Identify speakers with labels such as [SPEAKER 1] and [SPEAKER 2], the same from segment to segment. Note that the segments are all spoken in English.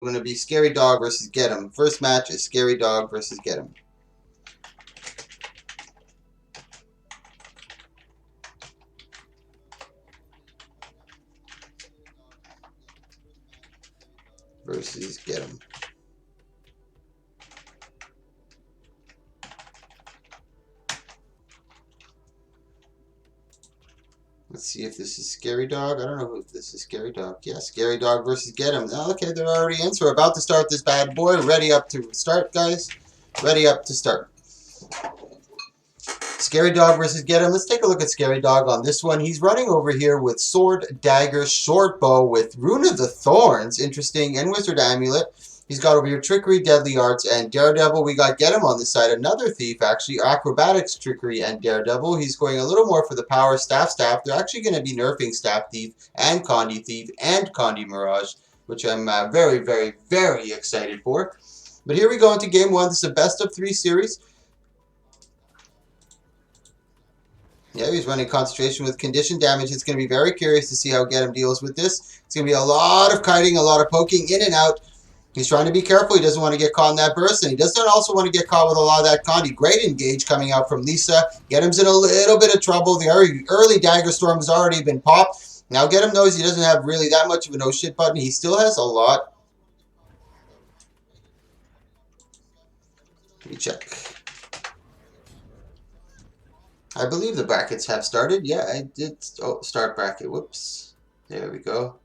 [SPEAKER 1] going to be Scary Dog versus Get 'em. First match is Scary Dog versus Get 'em. Versus Get 'em. Let's see if this is Scary Dog. I don't know if this is Scary Dog. Yeah, Scary Dog versus Get 'em. Oh, okay, they're already in. So we're about to start this bad boy. Ready up to start, guys. Ready up to start. Scary Dog versus Get 'em. Let's take a look at Scary Dog on this one. He's running over here with Sword, Dagger, Short Bow with Rune of the Thorns. Interesting. And Wizard Amulet. He's got over here Trickery, Deadly Arts, and Daredevil. We got Get 'em on this side. Another thief, actually. Acrobatics, Trickery, and Daredevil. He's going a little more for the power Staff. They're actually going to be nerfing Staff Thief and Condi Thief and Condi Mirage, which I'm very, very, very excited for. But here we go into game one. This is a best of 3 series. Yeah, he's running concentration with condition damage. It's going to be very curious to see how Get 'em deals with this. It's going to be a lot of kiting, a lot of poking in and out. He's trying to be careful. He doesn't want to get caught in that burst, and he doesn't also want to get caught with a lot of that Condi. Great engage coming out from Lisa. Get 'em's in a little bit of trouble. The early Dagger Storm has already been popped. Now Get 'em knows he doesn't have really that much of a no shit button. He still has a lot. Let me check. I believe the brackets have started. Yeah, I did. Oh, start bracket. Whoops. There we go.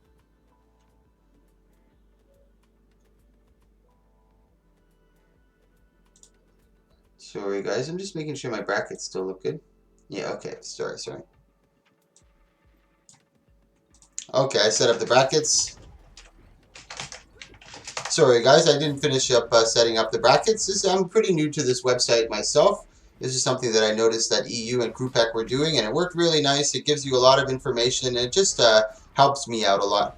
[SPEAKER 1] Sorry, guys. I'm just making sure my brackets still look good. Yeah, okay. Sorry. Okay, I set up the brackets. Sorry, guys. I didn't finish up setting up the brackets. I'm pretty new to this website myself. This is something that I noticed that EU and Krupek were doing, and it worked really nice. It gives you a lot of information, and it just helps me out a lot.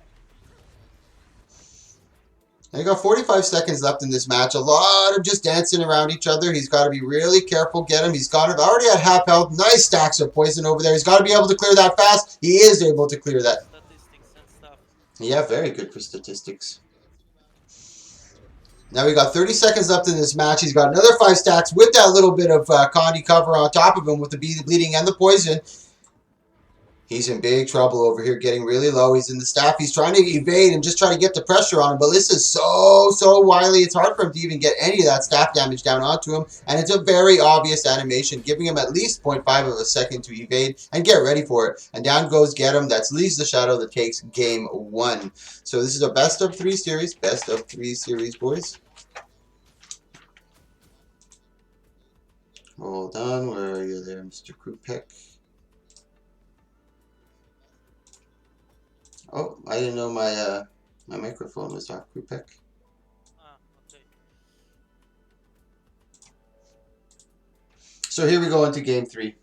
[SPEAKER 1] And you got 45 seconds left in this match. A lot of just dancing around each other. He's got to be really careful. Get 'em. He's got it already at half health. Nice stacks of poison over there. He's got to be able to clear that fast. He is able to clear that. Yeah, very good for statistics. Now we got 30 seconds left in this match. He's got another 5 stacks with that little bit of Condi cover on top of him with the bleeding and the poison. He's in big trouble over here, getting really low. He's in the staff. He's trying to evade and just try to get the pressure on him. But this is so wily. It's hard for him to even get any of that staff damage down onto him. And it's a very obvious animation, giving him at least 0.5 of a second to evade and get ready for it. And down goes Get 'em. That's Leaves the Shadow that takes game 1. So this is a best of 3 series. Best of 3 series, boys. Hold on. Where are you there, Mr. Krupek? Oh, I didn't know my my microphone was off. Krupek.
[SPEAKER 2] Okay.
[SPEAKER 1] So here we go into game 3.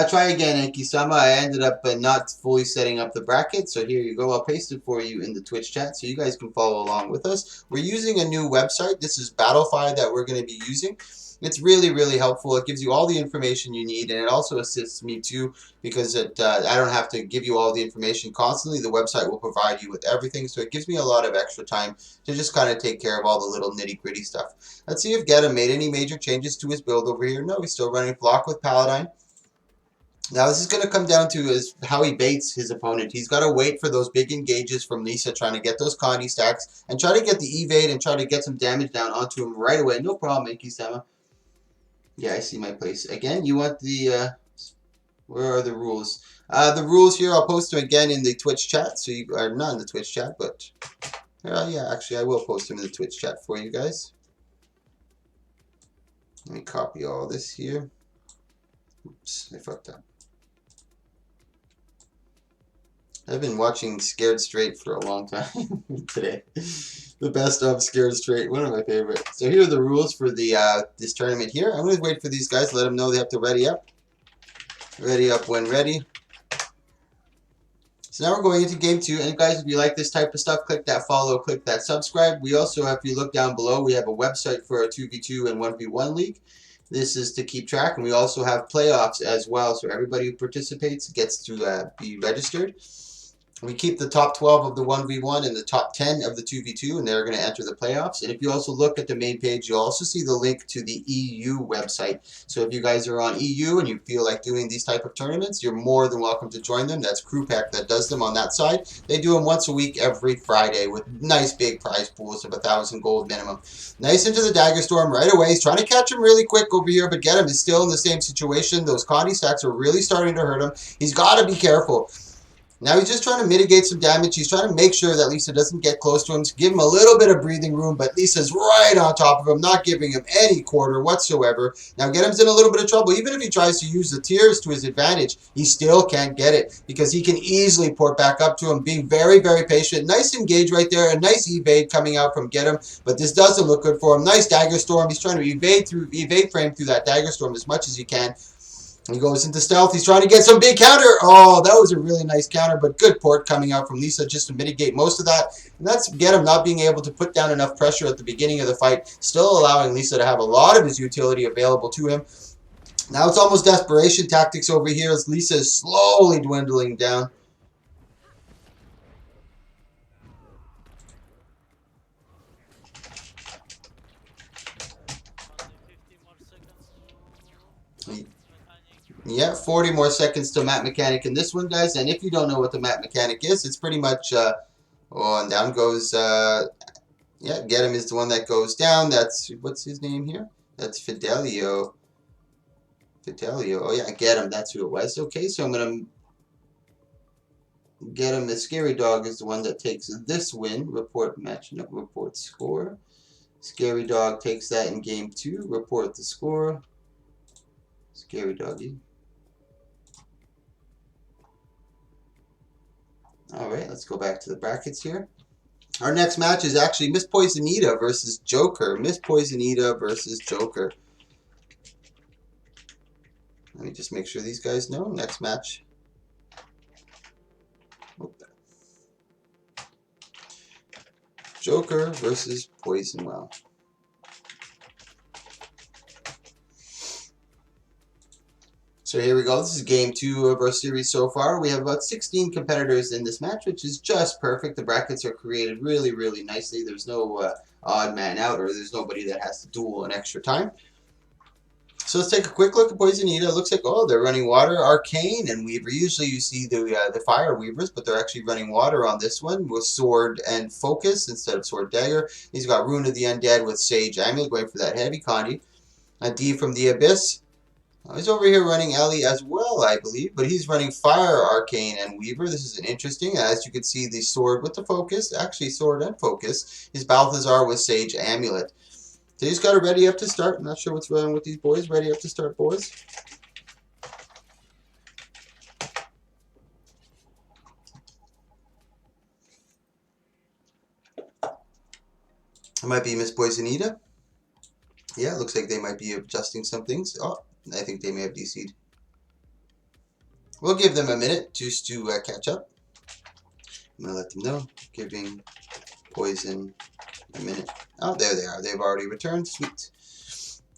[SPEAKER 1] Try again, Enkisama. I ended up not fully setting up the bracket, so here you go. I'll paste it for you in the Twitch chat so you guys can follow along with us. We're using a new website. This is Battlefy that we're going to be using. It's really helpful. It gives you all the information you need, and it also assists me too because I don't have to give you all the information constantly. The website will provide you with everything, so it gives me a lot of extra time to just kind of take care of all the little nitty-gritty stuff. Let's see if Get 'em made any major changes to his build over here. No, he's still running Flock with Paladine. Now this is going to come down to how he baits his opponent. He's got to wait for those big engages from Lisa, trying to get those Condi stacks, and try to get the evade and try to get some damage down onto him right away. No problem, Enkisama. Yeah, I see my place. Again, you want the, where are the rules? The rules here, I'll post them again in the Twitch chat. So you are not in the Twitch chat, but, yeah, actually, I will post them in the Twitch chat for you guys. Let me copy all this here. Oops, I fucked up. I've been watching Scared Straight for a long time today. The best of Scared Straight, one of my favorites. So here are the rules for the this tournament here. I'm going to wait for these guys, let them know they have to ready up. Ready up when ready. So now we're going into game 2. And guys, if you like this type of stuff, click that follow, click that subscribe. We also, if you look down below, we have a website for our 2v2 and 1v1 league. This is to keep track, and we also have playoffs as well. So everybody who participates gets to be registered. We keep the top 12 of the 1v1 and the top 10 of the 2v2, and they're going to enter the playoffs. And if you also look at the main page, you'll also see the link to the EU website. So if you guys are on EU and you feel like doing these type of tournaments, you're more than welcome to join them. That's Krupek that does them on that side. They do them once a week every Friday with nice big prize pools of 1,000 gold minimum. Nice into the Dagger Storm right away. He's trying to catch him really quick over here, but Get Him is still in the same situation. Those Condy stacks are really starting to hurt him. He's got to be careful. Now he's just trying to mitigate some damage. He's trying to make sure that Lisa doesn't get close to him, to give him a little bit of breathing room, but Lisa's right on top of him, not giving him any quarter whatsoever. Now Get Him's in a little bit of trouble. Even if he tries to use the tears to his advantage, he still can't get it because he can easily port back up to him, being very, very patient. Nice engage right there, a nice evade coming out from Get Him, but this doesn't look good for him. Nice Dagger Storm. He's trying to evade frame through that Dagger Storm as much as he can. He goes into stealth. He's trying to get some big counter. Oh, that was a really nice counter, but good port coming out from Lisa just to mitigate most of that. And that's Get Him not being able to put down enough pressure at the beginning of the fight, still allowing Lisa to have a lot of his utility available to him. Now it's almost desperation tactics over here as Lisa is slowly dwindling down. Yeah, 40 more seconds to map mechanic in this one, guys. And if you don't know what the map mechanic is, it's pretty much, oh, and down goes, yeah, Get Him is the one that goes down. That's, what's his name here? That's Fidelio. Fidelio. Oh, yeah, Get Him. That's who it was. Okay, so I'm going to Get Him. The Scary Dog is the one that takes this win. Report match, no, report score. Scary Dog takes that in game 2. Report the score. Scary Doggy. Alright, let's go back to the brackets here. Our next match is actually Miss Poisonita versus Joker. Miss Poisonita versus Joker. Let me just make sure these guys know. Next match. Joker versus Poisonwell. So here we go. This is game 2 of our series so far. We have about 16 competitors in this match, which is just perfect. The brackets are created really, really nicely. There's no odd man out, or there's nobody that has to duel in extra time. So let's take a quick look at Poisonita. It looks like, oh, they're running water, arcane, and weaver. Usually you see the fire weavers, but they're actually running water on this one with sword and focus instead of sword dagger. He's got Rune of the Undead with Sage Amulet, going for that heavy Condy. A D from the Abyss. He's over here running Ellie as well, I believe, but he's running Fire, Arcane, and Weaver. This is an interesting, as you can see, the sword with the focus, actually sword and focus. His Balthazar with Sage Amulet. So he's got it ready up to start. I'm not sure what's wrong with these boys. Ready up to start, boys. It might be Miss Poisonita. Yeah, it looks like they might be adjusting some things. Oh, I think they may have DC'd. We'll give them a minute just to catch up. I'm going to let them know. Giving Poison a minute. Oh, there they are. They've already returned. Sweet.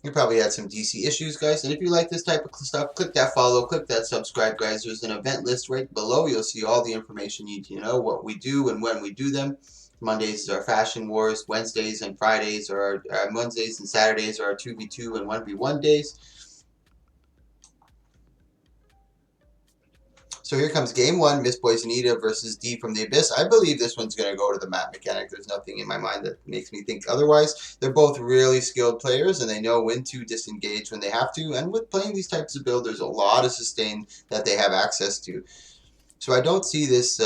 [SPEAKER 1] You probably had some DC issues, guys. And if you like this type of stuff, click that follow, click that subscribe, guys. There's an event list right below. You'll see all the information you need to know, what we do and when we do them. Mondays is our Fashion Wars. Wednesdays and Fridays are Wednesdays and Saturdays are our 2v2 and 1v1 days. So here comes game 1, Miss Poisonita versus D from the Abyss. I believe this one's going to go to the map mechanic. There's nothing in my mind that makes me think otherwise. They're both really skilled players, and they know when to disengage when they have to. And with playing these types of builds, there's a lot of sustain that they have access to. So I don't see this...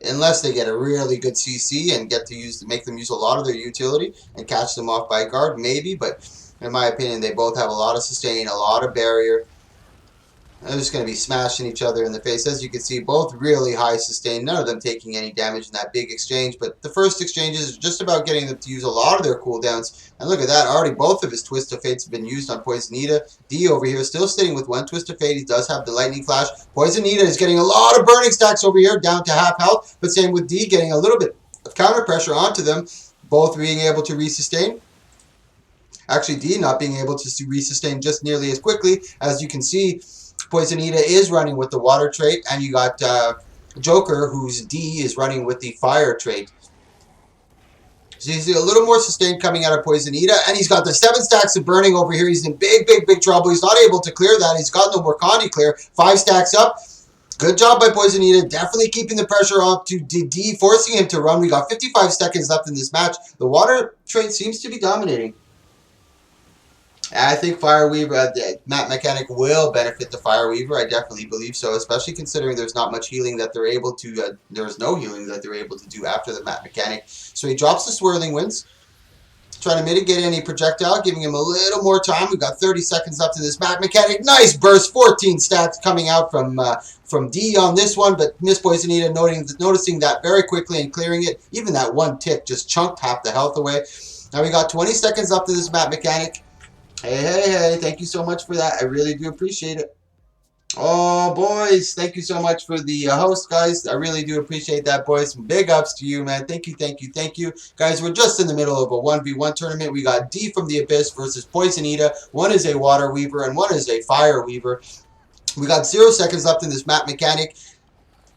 [SPEAKER 1] unless they get a really good CC and get to make them use a lot of their utility and catch them off by guard, maybe. But in my opinion, they both have a lot of sustain, a lot of barrier. They're just going to be smashing each other in the face. As you can see, both really high sustain. None of them taking any damage in that big exchange. But the first exchanges is just about getting them to use a lot of their cooldowns. And look at that. Already both of his Twist of Fates have been used on Poisonita. D over here still sitting with one Twist of Fate. He does have the Lightning Flash. Poisonita is getting a lot of burning stacks over here, down to half health. But same with D, getting a little bit of counter pressure onto them. Both being able to resustain. Actually, D not being able to resustain just nearly as quickly. As you can see, Poisonita is running with the water trait, and you got Joker, whose D is running with the fire trait. So you see a little more sustained coming out of Poisonita, and he's got the 7 stacks of burning over here. He's in big, big, big trouble. He's not able to clear that. He's got no more Condi clear. 5 stacks up. Good job by Poisonita, definitely keeping the pressure up to D, forcing him to run. We got 55 seconds left in this match. The water trait seems to be dominating. I think Fireweaver, Matt Mechanic will benefit the Fireweaver. I definitely believe so, especially considering there's not much healing that they're able to, there's no healing that they're able to do after the Matt Mechanic. So he drops the Swirling Winds, trying to mitigate any projectile, giving him a little more time. We've got 30 seconds left in this Matt Mechanic. Nice burst, 14 stacks coming out from D on this one, but Miss Poisonita noticing that very quickly and clearing it. Even that one tick just chunked half the health away. Now we got 20 seconds left in this Matt Mechanic. Hey, thank you so much for that. I really do appreciate it. Oh, boys, thank you so much for the host, guys. I really do appreciate that, boys. Big ups to you, man. Thank you, thank you, thank you. Guys, we're just in the middle of a 1v1 tournament. We got D from the Abyss versus Poisonita. One is a Water Weaver and one is a Fire Weaver. We got 0 seconds left in this Matt Mechanic.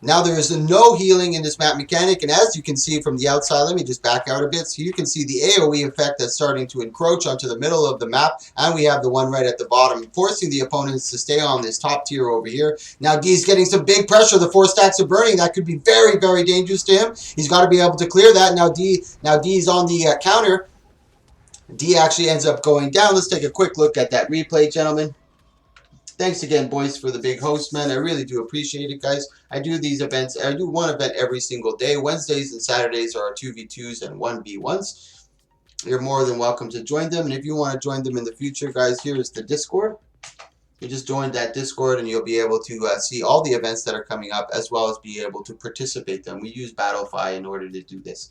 [SPEAKER 1] Now there is no healing in this Matt Mechanic, and as you can see from the outside, let me just back out a bit, so you can see the AoE effect that's starting to encroach onto the middle of the map, and we have the one right at the bottom, forcing the opponents to stay on this top tier over here. Now D's getting some big pressure, the 4 stacks of burning, that could be very, very dangerous to him. He's got to be able to clear that. Now D's on the counter. D actually ends up going down. Let's take a quick look at that replay, gentlemen. Thanks again, boys, for the big host, man. I really do appreciate it, guys. I do these events. I do one event every single day. Wednesdays and Saturdays are our 2v2s and 1v1s. You're more than welcome to join them. And if you want to join them in the future, guys, here is the Discord. You just join that Discord and you'll be able to see all the events that are coming up, as well as be able to participate them. We use Battlefy in order to do this.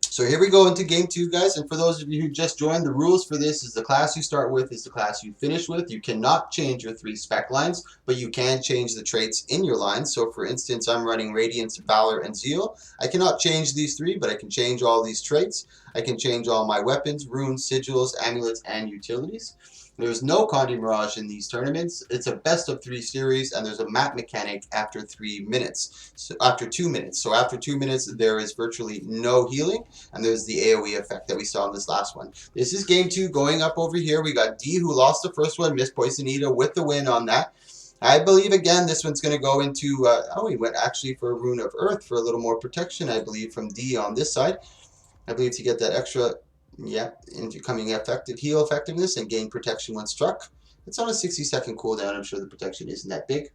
[SPEAKER 1] So here we go into game 2, guys, and for those of you who just joined, the rules for this is the class you start with is the class you finish with. You cannot change your 3 spec lines, but you can change the traits in your lines. So for instance, I'm running Radiance, Valor, and Zeal. I cannot change these 3, but I can change all these traits. I can change all my weapons, runes, sigils, amulets, and utilities. There's no Condi Mirage in these tournaments. It's a best of 3 series, and there's a map mechanic after 3 minutes. So after 2 minutes. So after 2 minutes, there is virtually no healing, and there's the AoE effect that we saw in this last one. This is game 2 going up over here. We got D, who lost the first one, Miss Poisonita with the win on that. I believe, again, this one's going to go into, he went actually for a Rune of Earth for a little more protection, I believe, from D on this side. I believe to get that extra, into coming effective heal effectiveness and gain protection when struck. It's on a 60-second cooldown. I'm sure the protection isn't that big.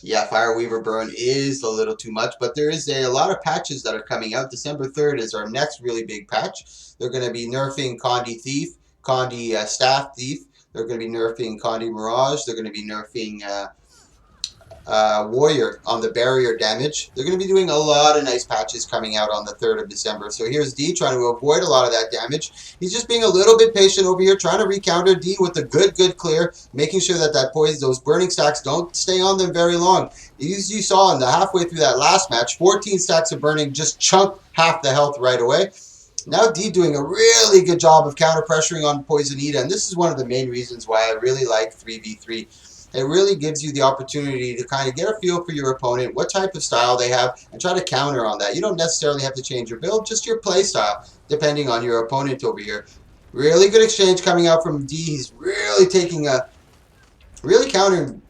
[SPEAKER 1] Yeah, Fireweaver burn is a little too much, but there is a lot of patches that are coming out. December 3rd is our next really big patch. They're going to be nerfing Condi Thief, Condi Staff Thief. They're going to be nerfing Condi Mirage. They're going to be nerfing Warrior on the barrier damage. They're going to be doing a lot of nice patches coming out on the 3rd of December. So here's D trying to avoid a lot of that damage. He's just being a little bit patient over here, trying to recounter D with a good clear, making sure that those burning stacks don't stay on them very long. As you saw in the halfway through that last match, 14 stacks of burning just chunked half the health right away. Now D doing a really good job of counter pressuring on Poisonita, and this is one of the main reasons why I really like 3v3. It really gives you the opportunity to kind of get a feel for your opponent, what type of style they have, and try to counter on that. You don't necessarily have to change your build, just your play style, depending on your opponent over here. Really good exchange coming out from D. He's really taking really countering.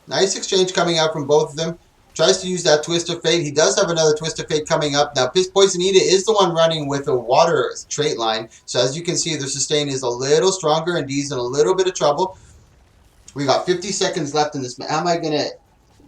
[SPEAKER 1] Nice exchange coming out from both of them. Tries to use that Twist of Fate. He does have another Twist of Fate coming up. Now, Poisonita is the one running with a water trait line. So as you can see, the sustain is a little stronger and D's in a little bit of trouble. We got 50 seconds left in this. How am I going to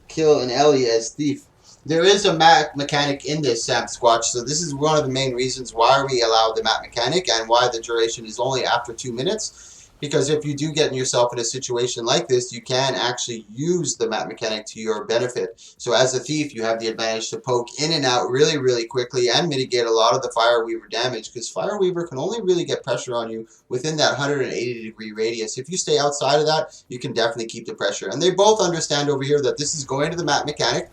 [SPEAKER 1] kill an Ellie as Thief? There is a map mechanic in this Sam Squatch. So this is one of the main reasons why we allow the map mechanic and why the duration is only after 2 minutes. Because if you do get yourself in a situation like this, you can actually use the map mechanic to your benefit. So as a Thief, you have the advantage to poke in and out really quickly and mitigate a lot of the Fireweaver damage, because Fireweaver can only really get pressure on you within that 180-degree radius. If you stay outside of that, you can definitely keep the pressure. And they both understand over here that this is going to the map mechanic.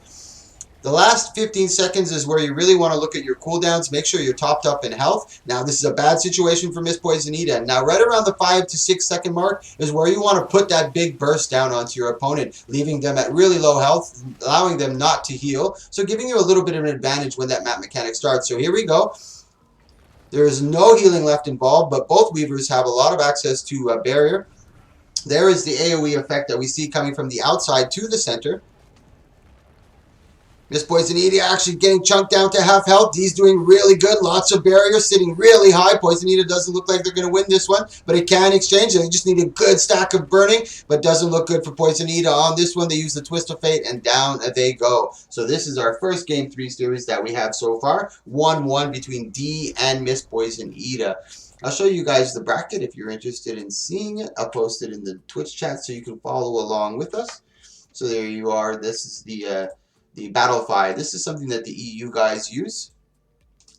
[SPEAKER 1] The last 15 seconds is where you really want to look at your cooldowns. Make sure you're topped up in health. Now, this is a bad situation for Miss Poisonita. Now, right around the 5 to 6 second mark is where you want to put that big burst down onto your opponent, leaving them at really low health, allowing them not to heal. So giving you a little bit of an advantage when that map mechanic starts. So here we go. There is no healing left involved, but both Weavers have a lot of access to a barrier. There is the AoE effect that we see coming from the outside to the center. Miss Poisonita actually getting chunked down to half health. Dee's doing really good. Lots of barriers sitting really high. Poisonita doesn't look like they're going to win this one, but it can exchange. They just need a good stack of burning, but doesn't look good for Poisonita. On this one, they use the Twist of Fate, and down they go. So this is our first Game 3 series that we have so far. 1-1 between Dee and Miss Poisonita. I'll show you guys the bracket if you're interested in seeing it. I'll post it in the Twitch chat so you can follow along with us. So there you are. This is the Battlefy. This is something that the EU guys use,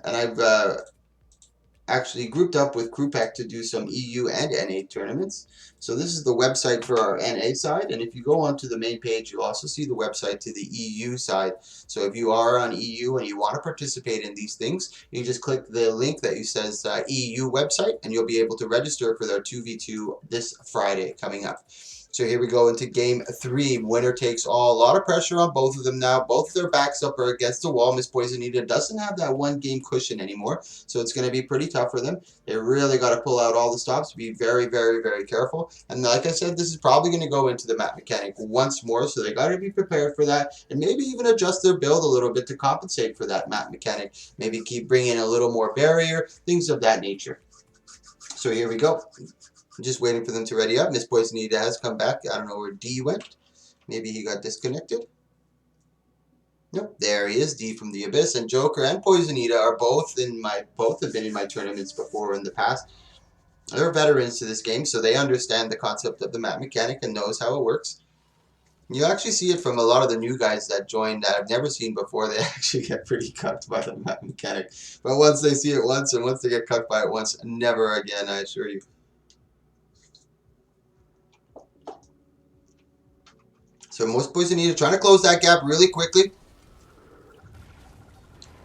[SPEAKER 1] and I've actually grouped up with Krupek to do some EU and NA tournaments. So this is the website for our NA side, and if you go onto the main page, you'll also see the website to the EU side. So if you are on EU and you want to participate in these things, you just click the link that says EU website, and you'll be able to register for their 2v2 this Friday coming up. So here we go into Game 3. Winner takes all. A lot of pressure on both of them now. Both of their backs up are against the wall. Miss Poisonita doesn't have that one game cushion anymore, so it's going to be pretty tough for them. They really got to pull out all the stops. Be very, very, very careful. And like I said, this is probably going to go into the map mechanic once more, so they got to be prepared for that, and maybe even adjust their build a little bit to compensate for that map mechanic. Maybe keep bringing a little more barrier, things of that nature. So here we go. I'm just waiting for them to ready up. Miss Poisonita has come back. I don't know where D went. Maybe he got disconnected. Nope, there he is. D from the Abyss, and Joker and Poisonita are both have been in my tournaments before in the past. They're veterans to this game, so they understand the concept of the map mechanic and knows how it works. You actually see it from a lot of the new guys that join that I've never seen before. They actually get pretty cucked by the map mechanic. But once they see it once, and once they get cucked by it once, never again, I assure you. So Miss Poisonita trying to close that gap really quickly.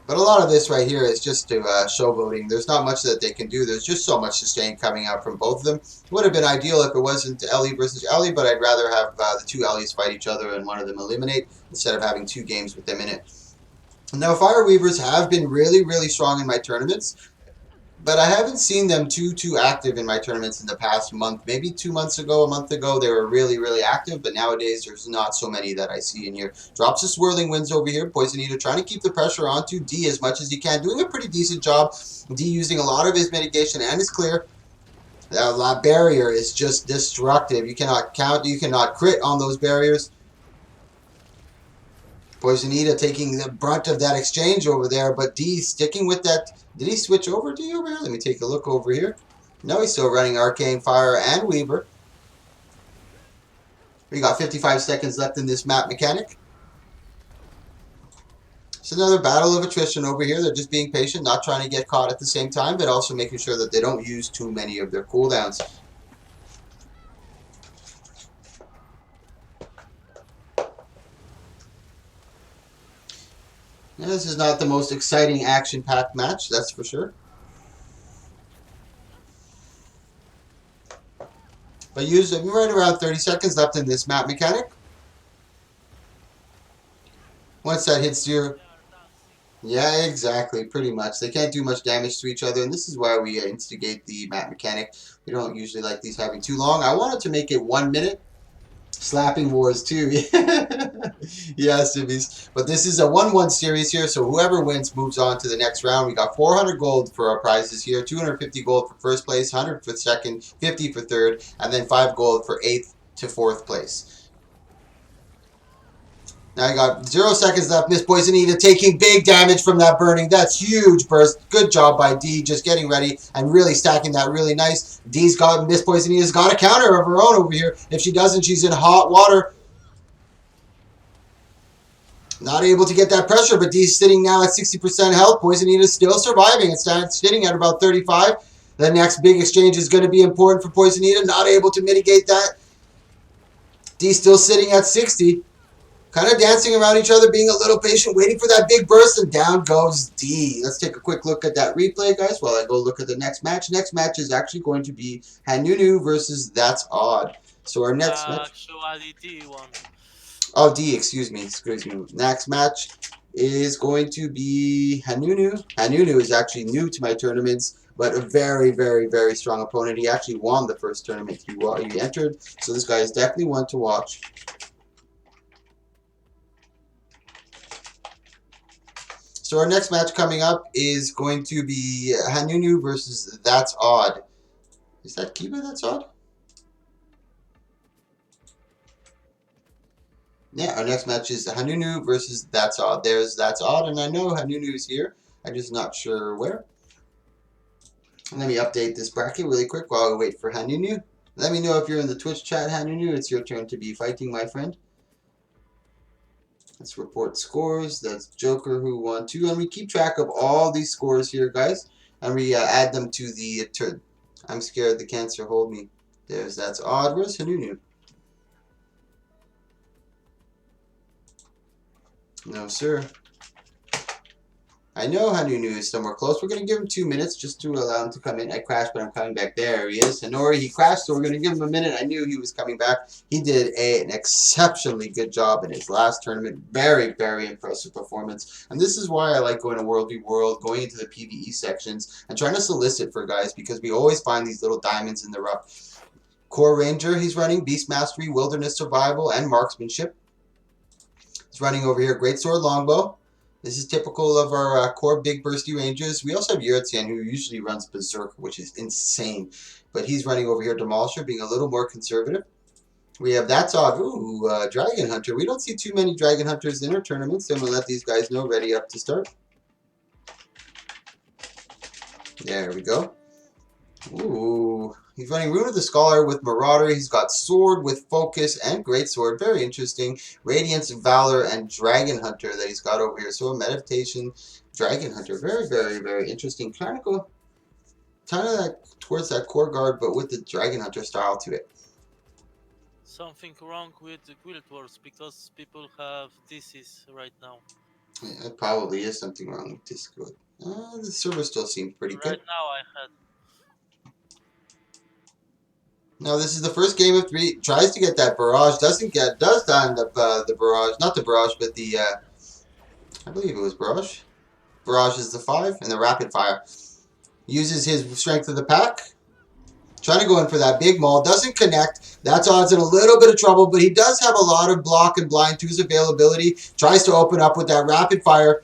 [SPEAKER 1] But a lot of this right here is just to showboating. There's not much that they can do. There's just so much sustain coming out from both of them. It would have been ideal if it wasn't Ellie versus Ellie, but I'd rather have the two Ellies fight each other and one of them eliminate instead of having two games with them in it. Now, Fire Weavers have been really, really strong in my tournaments, but I haven't seen them too active in my tournaments in the past month. Maybe 2 months ago, a month ago, they were really, really active, but nowadays there's not so many that I see in here. Drops the Swirling Winds over here. Poisonita trying to keep the pressure onto D as much as he can. Doing a pretty decent job. D using a lot of his mitigation and his clear. That barrier is just destructive. You cannot count, you cannot crit on those barriers. Poisonita taking the brunt of that exchange over there, but D sticking with that. Did he switch over D over here? Let me take a look over here. No, he's still running Arcane Fire and Weaver. We got 55 seconds left in this map mechanic. It's another battle of attrition over here. They're just being patient, not trying to get caught at the same time, but also making sure that they don't use too many of their cooldowns. Now, this is not the most exciting action-packed match, that's for sure. But usually, right around 30 seconds left in this map mechanic. Once that hits your... Yeah, exactly, pretty much. They can't do much damage to each other, and this is why we instigate the map mechanic. We don't usually like these having too long. I wanted to make it 1 minute. Slapping Wars too. Yeah, Civvies. But this is a 1-1 series here, so whoever wins moves on to the next round. We got 400 gold for our prizes here, 250 gold for first place, 100 for second, 50 for third, and then 5 gold for 8th to 4th place. Now you got 0 seconds left. Miss Poisonita taking big damage from that burning. That's huge burst. Good job by D, just getting ready and really stacking that really nice. Miss Poisonita's got a counter of her own over here. If she doesn't, she's in hot water. Not able to get that pressure, but D's sitting now at 60% health. Poisonita's still surviving. It's sitting at about 35. The next big exchange is going to be important for Poisonita. Not able to mitigate that. D's still sitting at 60. Kind of dancing around each other, being a little patient, waiting for that big burst, and down goes D. Let's take a quick look at that replay, guys, while I go look at the next match. Next match is actually going to be Hanunu versus That's Odd. So our next match...
[SPEAKER 2] Actually, D1.
[SPEAKER 1] Oh, D, excuse me. Next match is going to be Hanunu. Hanunu is actually new to my tournaments, but a very, very, very strong opponent. He actually won the first tournament he entered, so this guy is definitely one to watch. So our next match coming up is going to be Hanunu versus That's Odd. Is that Kiba That's Odd? Yeah, our next match is Hanunu versus That's Odd. There's That's Odd, and I know Hanunu's here. I'm just not sure where. Let me update this bracket really quick while we wait for Hanunu. Let me know if you're in the Twitch chat, Hanunu. It's your turn to be fighting, my friend. Let's report scores. That's Joker who won 2. And we keep track of all these scores here, guys. And we add them to the... I'm scared the cancer hold me. That's Odd. Where's Hanunu? No, sir. I know Hanunu is somewhere close. We're going to give him 2 minutes just to allow him to come in. I crashed, but I'm coming back. There he is. Hanori, he crashed, so we're going to give him a minute. I knew he was coming back. He did an exceptionally good job in his last tournament. Very, very impressive performance. And this is why I like going to World v World, going into the PvE sections, and trying to solicit for guys, because we always find these little diamonds in the rough. Core Ranger, he's running Beast Mastery, Wilderness Survival, and Marksmanship. He's running over here Greatsword Longbow. This is typical of our core big bursty ranges. We also have Yurtzian, who usually runs Berserk, which is insane. But he's running over here Demolisher, being a little more conservative. We have That's Odd. Ooh, Dragon Hunter. We don't see too many Dragon Hunters in our tournaments, so I'm going to let these guys know ready up to start. There we go. Ooh. He's running Rune of the Scholar with Marauder. He's got Sword with Focus and Greatsword. Very interesting. Radiance, Valor, and Dragon Hunter that he's got over here. So a Meditation, Dragon Hunter. Very, very, very interesting. Trying to go kind of towards that Core Guard, but with the Dragon Hunter style to it.
[SPEAKER 2] Something wrong with the Guild Wars because people have disease right now.
[SPEAKER 1] Yeah, it probably is something wrong with Discord. The server still seems pretty good.
[SPEAKER 2] Right now I had.
[SPEAKER 1] Now this is the first game of 3. Tries to get that barrage. Does end up the barrage. Not the barrage, but the I believe it was barrage. Barrage is the 5 and the rapid fire. Uses his strength of the pack. Trying to go in for that big maul. Doesn't connect. That's Odd's in a little bit of trouble, but he does have a lot of block and blind 2's availability. Tries to open up with that rapid fire.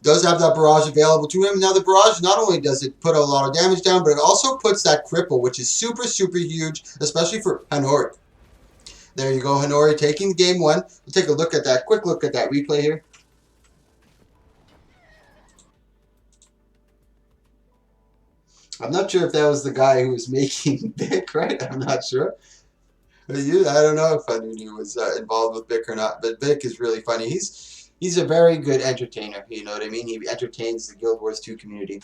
[SPEAKER 1] Does have that barrage available to him. Now the barrage, not only does it put a lot of damage down, but it also puts that cripple, which is super, super huge, especially for Hanori. There you go, Hanori taking game 1. We'll take a look at that, quick look at that replay here. I'm not sure if that was the guy who was making Vic, right? I'm not sure. I don't know if Hanunu was involved with Vic or not, but Vic is really funny. He's a very good entertainer, you know what I mean? He entertains the Guild Wars 2 community.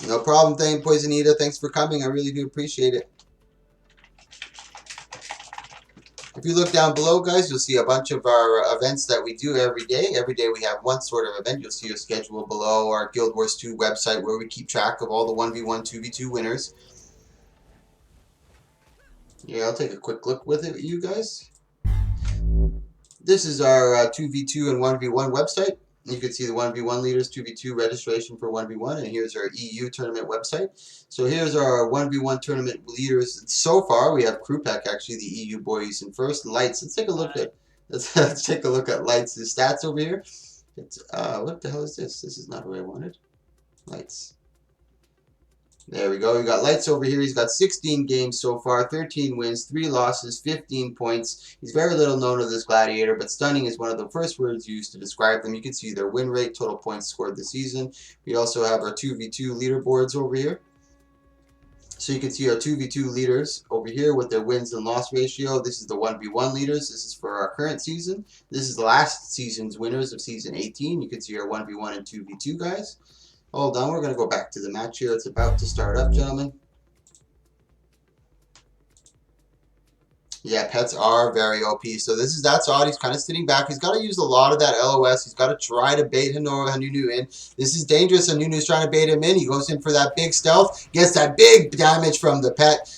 [SPEAKER 1] No problem, Poisonita. Thanks for coming. I really do appreciate it. If you look down below, guys, you'll see a bunch of our events that we do every day. Every day we have one sort of event. You'll see a schedule below our Guild Wars 2 website where we keep track of all the 1v1, 2v2 winners. Yeah, I'll take a quick look with it, you guys. This is our 2v2 and 1v1 website. You can see the 1v1 leaders, 2v2 registration for 1v1, and here's our EU tournament website. So here's our 1v1 tournament leaders. So far, we have Krupek, actually, the EU boy who's in first. Lights. Let's take a look at let's take a look at Lights' stats over here. It's what the hell is this? This is not what I wanted. Lights. There we go. We got Lights over here. He's got 16 games so far, 13 wins, 3 losses, 15 points. He's very little known of this gladiator, but stunning is one of the first words used to describe them. You can see their win rate, total points scored this season. We also have our 2v2 leaderboards over here. So you can see our 2v2 leaders over here with their wins and loss ratio. This is the 1v1 leaders. This is for our current season. This is last season's winners of season 18. You can see our 1v1 and 2v2 guys. Hold on, we're going to go back to the match here. It's about to start up, gentlemen. Yeah, pets are very OP. So that's odd. He's kind of sitting back. He's got to use a lot of that LOS. He's got to try to bait Hanunu in. This is dangerous. Hanunu's trying to bait him in. He goes in for that big stealth. Gets that big damage from the pet.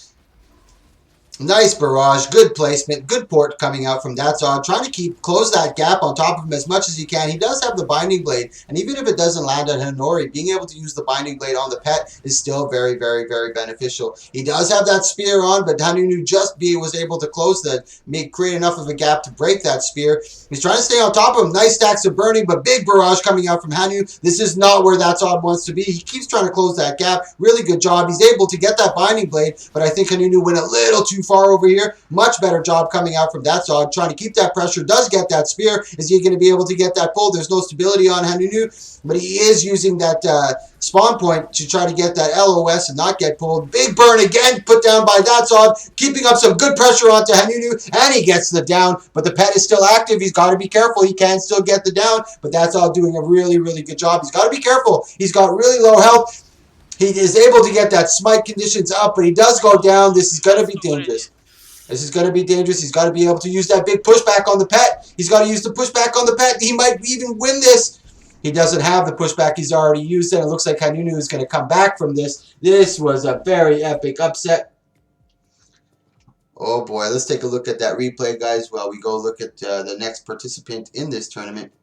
[SPEAKER 1] Nice barrage, good placement, good port coming out from that Zod, trying to close that gap on top of him as much as he can. He does have the Binding Blade, and even if it doesn't land on Hinori, being able to use the Binding Blade on the pet is still very, very, very beneficial. He does have that spear on, but Hanunu was able to close that, create enough of a gap to break that spear. He's trying to stay on top of him. Nice stacks of burning, but big barrage coming out from Hanu. This is not where that Zod wants to be. He keeps trying to close that gap. Really good job. He's able to get that Binding Blade, but I think Hanunu went a little too far over here. Much better job coming out from that Zod, trying to keep that pressure. Does get that spear. Is he going to be able to get that pull? There's no stability on Hanunu, but he is using that spawn point to try to get that LOS and not get pulled. Big burn again, put down by that Zod, keeping up some good pressure onto Hanunu, and he gets the down, but the pet is still active. He's got to be careful. He can still get the down, but that's all doing a really, really good job. He's got to be careful. He's got really low health. He is able to get that smite conditions up, but he does go down. This is going to be dangerous. This is going to be dangerous. He's got to be able to use that big pushback on the pet. He's got to use the pushback on the pet. He might even win this. He doesn't have the pushback. He's already used it. It looks like Hanunu is going to come back from this. This was a very epic upset. Oh boy, let's take a look at that replay, guys, while we go look at the next participant in this tournament.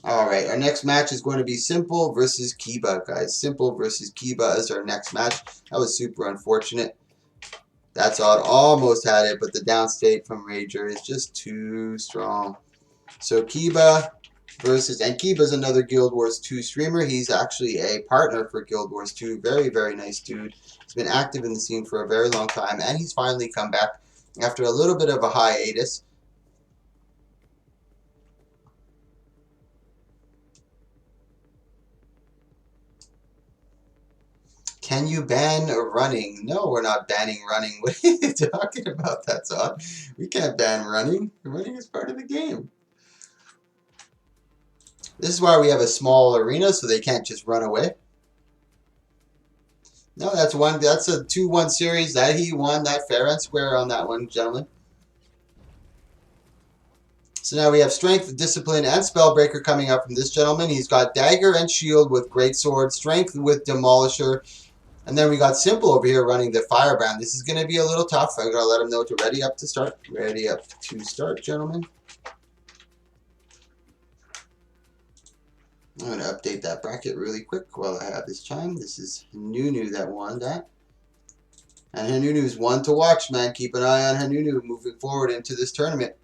[SPEAKER 1] Alright, our next match is going to be Simple versus Kiba, guys. Simple versus Kiba is our next match. That was super unfortunate. That's odd. Almost had it, but the downstate from Rager is just too strong. So Kiba versus, and Kiba's another Guild Wars 2 streamer. He's actually a partner for Guild Wars 2. Very, very nice dude. He's been active in the scene for a very long time, and he's finally come back after a little bit of a hiatus. Can you ban running? No, we're not banning running. What are you talking about, that's odd. We can't ban running. Running is part of the game. This is why we have a small arena, so they can't just run away. No, that's a 2-1 series that he won that fair and square on that one, gentlemen. So now we have Strength, Discipline, and Spellbreaker coming up from this gentleman. He's got Dagger and Shield with Great Sword, Strength with Demolisher. And then we got Simple over here running the Firebrand. This is going to be a little tough. I'm going to let him know to ready up to start. Ready up to start, gentlemen. I'm going to update that bracket really quick while I have this chime. This is Hanunu that won that. And Hanunu's one to watch, man. Keep an eye on Hanunu moving forward into this tournament.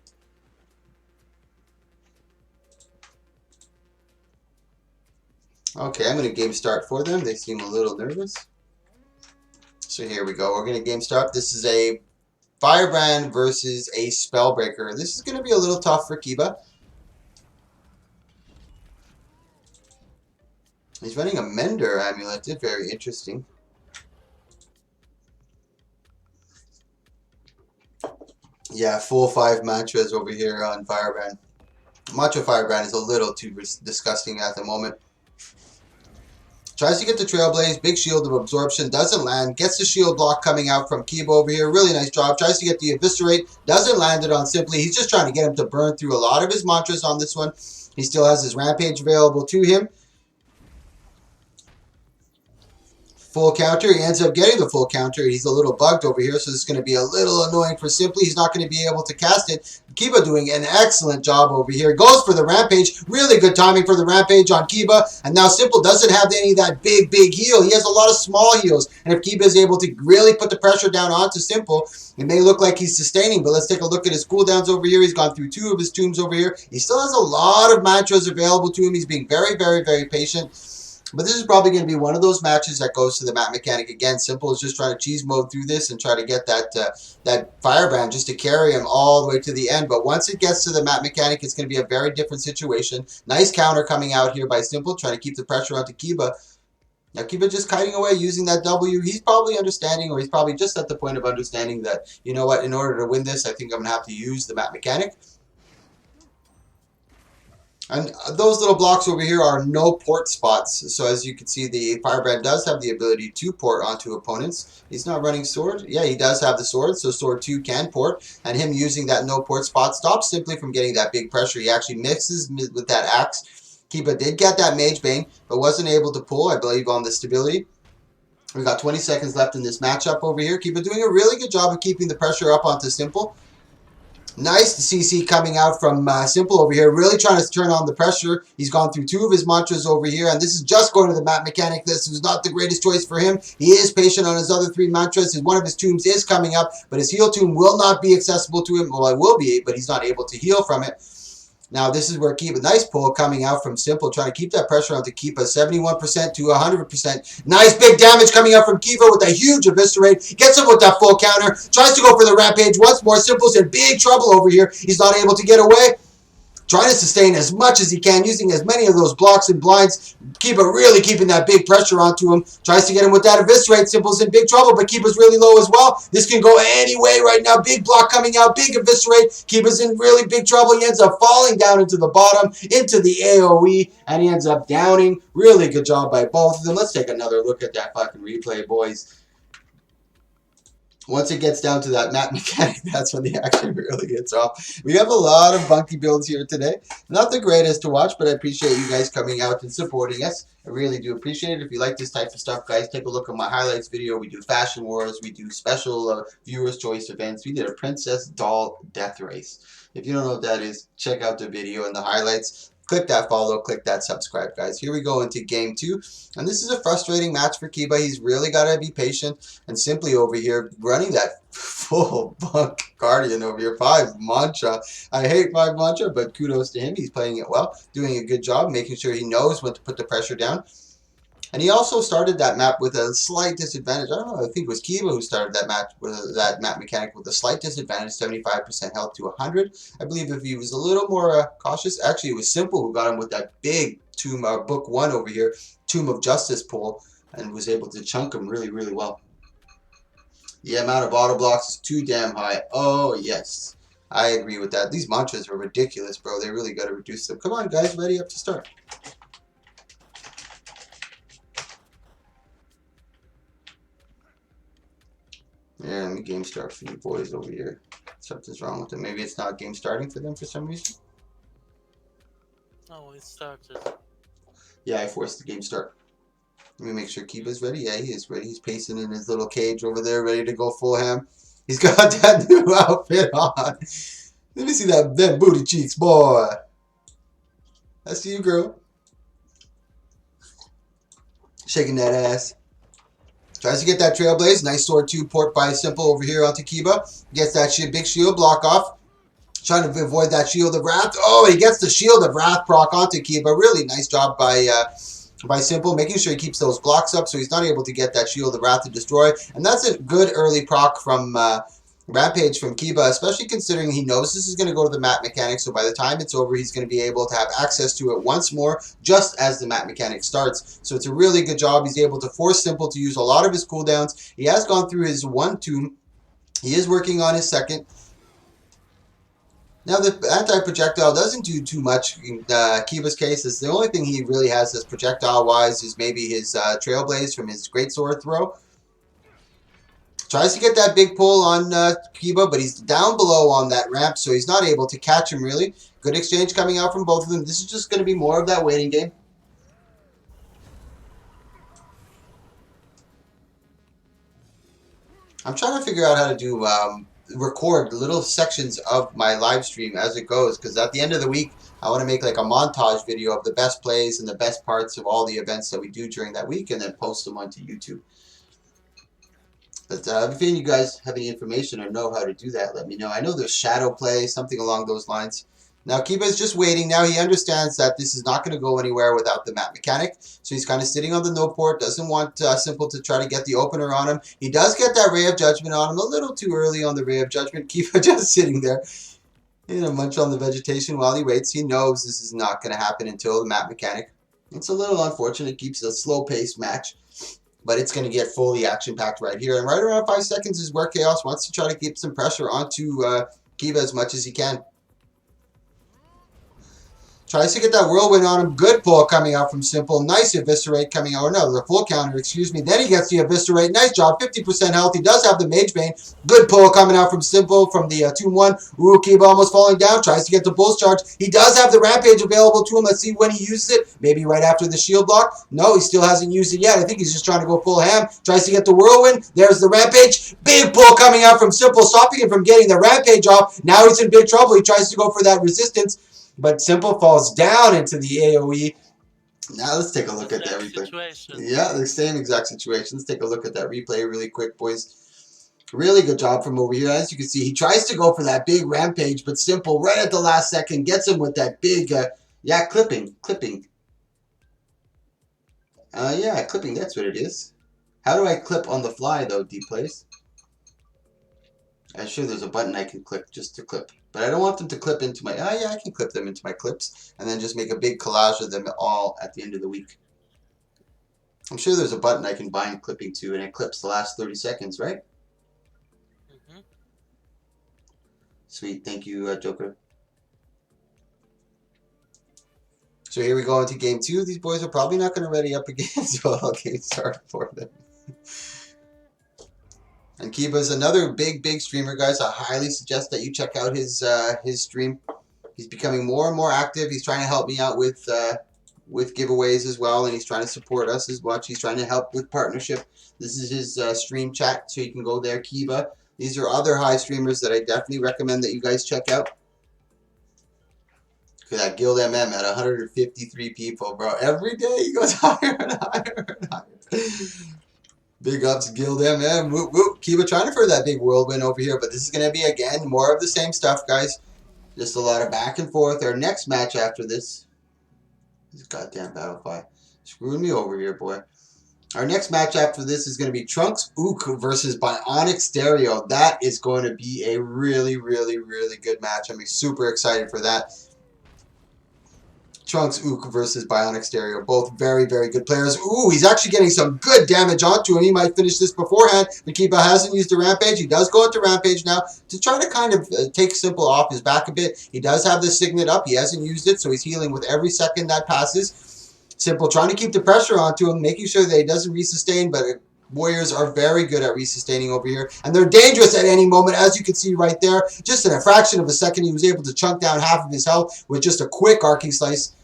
[SPEAKER 1] Okay, I'm going to game start for them. They seem a little nervous. So here we go. We're going to game start. This is a Firebrand versus a Spellbreaker. This is going to be a little tough for Kiba. He's running a Mender amulet. Very interesting. Yeah, full 5 mantras over here on Firebrand. Mantra Firebrand is a little too disgusting at the moment. Tries to get the Trailblaze, big shield of absorption, doesn't land, gets the shield block coming out from Kiba over here, really nice job, tries to get the Eviscerate, doesn't land it on Simply, he's just trying to get him to burn through a lot of his mantras on this one. He still has his Rampage available to him. Full counter, he ends up getting the full counter. He's a little bugged over here, so this is going to be a little annoying for Simply. He's not going to be able to cast it. Kiba doing an excellent job over here. Goes for the Rampage. Really good timing for the Rampage on Kiba. And now Simple doesn't have any of that big heal. He has a lot of small heals. And if Kiba is able to really put the pressure down onto Simple, it may look like he's sustaining. But let's take a look at his cooldowns over here. He's gone through 2 of his tombs over here. He still has a lot of mantras available to him. He's being very, very patient. But this is probably going to be one of those matches that goes to the map mechanic again. Simple is just trying to cheese mode through this and try to get that Firebrand just to carry him all the way to the end. But once it gets to the map mechanic, it's going to be a very different situation. Nice counter coming out here by Simple, trying to keep the pressure onto Kiba. Now Kiba just kiting away using that W. He's probably understanding, or he's probably just at the point of understanding that, you know what, in order to win this, I think I'm going to have to use the map mechanic. And those little blocks over here are no port spots. So as you can see, the Firebrand does have the ability to port onto opponents. He's not running sword. Yeah, he does have the sword, so sword 2 can port. And him using that no port spot stops simply from getting that big pressure. He actually mixes with that axe. Kiba did get that Mage Bane, but wasn't able to pull, I believe, on the stability. We've got 20 seconds left in this matchup over here. Kiba doing a really good job of keeping the pressure up onto Simple. Nice CC coming out from Simple over here, really trying to turn on the pressure. He's gone through 2 of his mantras over here, and this is just going to the Mat Mechanic. This was not the greatest choice for him. He is patient on his other 3 mantras. One of his tombs is coming up, but his heal tomb will not be accessible to him. Well, it will be, but he's not able to heal from it. Now, this is where Kiba, nice pull coming out from Simple, trying to keep that pressure on to Kiba, 71% to 100%. Nice big damage coming out from Kiba with a huge eviscerate. Gets him with that full counter. Tries to go for the rampage once more. Simple's in big trouble over here. He's not able to get away. Trying to sustain as much as he can, using as many of those blocks and blinds. Kiba really keeping that big pressure onto him. Tries to get him with that eviscerate. Simple's in big trouble, but Kiba's really low as well. This can go any way right now. Big block coming out, big eviscerate. Kiba's in really big trouble. He ends up falling down into the bottom, into the AoE, and he ends up downing. Really good job by both of them. Let's take another look at that fucking replay, boys. Once it gets down to that Mat Mechanic, that's when the action really gets off. We have a lot of bunky builds here today. Not the greatest to watch, but I appreciate you guys coming out and supporting us. I really do appreciate it. If you like this type of stuff, guys, take a look at my highlights video. We do Fashion Wars. We do special Viewers' Choice events. We did a Princess Doll Death Race. If you don't know what that is, check out the video and the highlights. Click that follow, click that subscribe, guys. Here we go into game 2. And this is a frustrating match for Kiba. He's really got to be patient. And Simply over here running that full bunk Guardian over here. 5 mantra. I hate 5 mantra, but kudos to him. He's playing it well. Doing a good job, making sure he knows when to put the pressure down. And he also started that map with a slight disadvantage. I don't know, I think it was Kiba who started that match with that Mat Mechanic with a slight disadvantage, 75% health to 100. I believe if he was a little more cautious, actually it was Simple who got him with that big Tomb, Book 1 over here, Tomb of Justice pull, and was able to chunk him really, really well. The amount of auto blocks is too damn high. Oh, yes. I agree with that. These mantras are ridiculous, bro. They really got to reduce them. Come on, guys. Ready up to start. Yeah, let me game start for you boys over here. Something's wrong with them. Maybe it's not game starting for them for some reason.
[SPEAKER 2] Oh, it started.
[SPEAKER 1] Yeah, I forced the game start. Let me make sure Kiba's ready. Yeah, he is ready. He's pacing in his little cage over there, ready to go full ham. He's got that new outfit on. Let me see that booty cheeks, boy. I see you, girl. Shaking that ass. Tries to get that Trailblaze. Nice sword 2 port by Simple over here onto Kiba. Gets that big shield block off. Trying to avoid that Shield of Wrath. Oh, he gets the Shield of Wrath proc onto Kiba. Really nice job by Simple, making sure he keeps those blocks up so he's not able to get that Shield of Wrath to destroy. And that's a good early proc from Rampage from Kiba, especially considering he knows this is going to go to the Mat Mechanic, so by the time it's over, he's going to be able to have access to it once more, just as the Mat Mechanic starts. So it's a really good job. He's able to force Simple to use a lot of his cooldowns. He has gone through his 1 tomb. He is working on his 2nd. Now, the anti-projectile doesn't do too much in Kiba's case. It's the only thing he really has as projectile-wise is maybe his Trailblaze from his Greatsword throw. Tries to get that big pull on Kiba, but he's down below on that ramp, so he's not able to catch him, really. Good exchange coming out from both of them. This is just going to be more of that waiting game. I'm trying to figure out how to do record little sections of my live stream as it goes, because at the end of the week, I want to make like a montage video of the best plays and the best parts of all the events that we do during that week, and then post them onto YouTube. But if any of you guys have any information or know how to do that, let me know. I know there's shadow play, something along those lines. Now, Kiba is just waiting. Now he understands that this is not going to go anywhere without the Mat Mechanic. So he's kind of sitting on the no port. Doesn't want Simple to try to get the opener on him. He does get that Ray of Judgment on him. A little too early on the Ray of Judgment. Kiba just sitting there. Munch on the vegetation while he waits. He knows this is not going to happen until the Mat Mechanic. It's a little unfortunate. It keeps a slow-paced match. But it's going to get fully action-packed right here. And right around 5 seconds is where Chaos wants to try to keep some pressure onto Kiba as much as he can. Tries to get that whirlwind on him. Good pull coming out from Simple. Nice eviscerate coming out. Or no, the full counter, excuse me. Then he gets the eviscerate. Nice job. 50% health. He does have the Mage Bane. Good pull coming out from Simple from the 2-1. Ooh, Kiba almost falling down. Tries to get the Bull's Charge. He does have the Rampage available to him. Let's see when he uses it. Maybe right after the shield block. No, he still hasn't used it yet. I think he's just trying to go full ham. Tries to get the Whirlwind. There's the Rampage. Big pull coming out from Simple, stopping him from getting the Rampage off. Now he's in big trouble. He tries to go for that resistance. But Simple falls down into the AoE. Now let's take a look at that replay. Yeah, the same exact situation. Let's take a look at that replay really quick, boys. Really good job from over here. As you can see, he tries to go for that big Rampage, but Simple right at the last second gets him with that big, clipping. Clipping, that's what it is. How do I clip on the fly, though, D-Plays? I'm sure there's a button I can click just to clip. But I don't want them to clip into my... Oh, yeah, I can clip them into my clips. And then just make a big collage of them all at the end of the week. I'm sure there's a button I can bind clipping to, and it clips the last 30 seconds, right?
[SPEAKER 2] Mm-hmm.
[SPEAKER 1] Sweet. Thank you, Joker. So here we go into game 2. These boys are probably not going to ready up again, so I'll get started for them. And Kiba's another big streamer, guys. I highly suggest that you check out his stream. He's becoming more and more active. He's trying to help me out with giveaways as well, and he's trying to support us as much. He's trying to help with partnership. This is his stream chat, so you can go there, Kiba. These are other high streamers that I definitely recommend that you guys check out. Look at that Guild MM at 153 people, bro. Every day he goes higher and higher and higher. Big ups, Guild MM. Whoop, whoop. Kiba trying for that big whirlwind over here, but this is going to be, again, more of the same stuff, guys. Just a lot of back and forth. Our next match after this goddamn Battlefy screwing me over here, boy. Our next match after this is going to be Trunks Ook versus Bionic Stereo. That is going to be a really good match. I'm super excited for that. Trunks Ook versus Bionic Stereo. Both very good players. Ooh, he's actually getting some good damage onto him. He might finish this beforehand. Makiba hasn't used the Rampage. He does go into Rampage now to try to kind of take Simple off his back a bit. He does have the Signet up. He hasn't used it, so he's healing with every second that passes. Simple trying to keep the pressure onto him, making sure that he doesn't resustain, but Warriors are very good at resustaining over here, and they're dangerous at any moment, as you can see right there. Just in a fraction of a second, he was able to chunk down half of his health with just a quick arcing slice.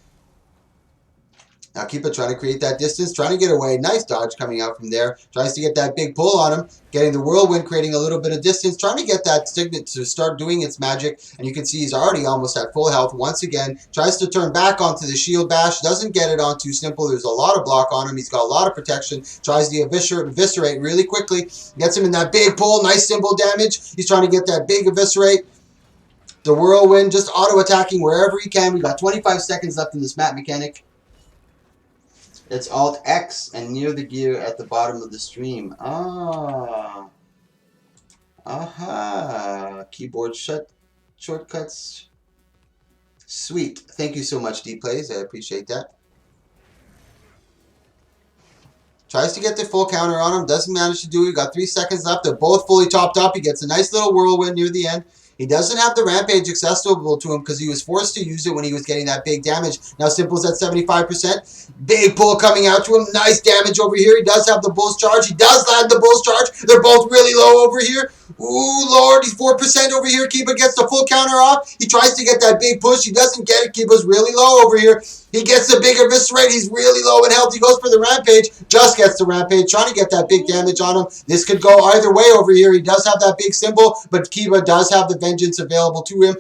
[SPEAKER 1] Now Kiba trying to create that distance, trying to get away. Nice dodge coming out from there. Tries to get that big pull on him. Getting the whirlwind, creating a little bit of distance. Trying to get that Signet to start doing its magic. And you can see he's already almost at full health once again. Tries to turn back onto the shield bash. Doesn't get it on too simple. There's a lot of block on him. He's got a lot of protection. Tries the eviscerate really quickly. Gets him in that big pull. Nice simple damage. He's trying to get that big eviscerate. The whirlwind just auto-attacking wherever he can. We've got 25 seconds left in this map mechanic. It's Alt X and near the gear at the bottom of the stream. Ah. Aha. Keyboard shortcuts. Sweet. Thank you so much, D-Plays. I appreciate that. Tries to get the full counter on him. Doesn't manage to do it. Got 3 seconds left. They're both fully topped up. He gets a nice little whirlwind near the end. He doesn't have the Rampage accessible to him because he was forced to use it when he was getting that big damage. Now Simple's at 75%. Big pull coming out to him. Nice damage over here. He does have the Bull's Charge. He does land the Bull's Charge. They're both really low over here. Ooh, Lord. He's 4% over here. Kiba gets the full counter off. He tries to get that big push. He doesn't get it. Kiba's really low over here. He gets the big eviscerate. He's really low in health. He goes for the Rampage. Just gets the Rampage. Trying to get that big damage on him. This could go either way over here. He does have that big symbol, but Kiba does have the Vengeance available to him.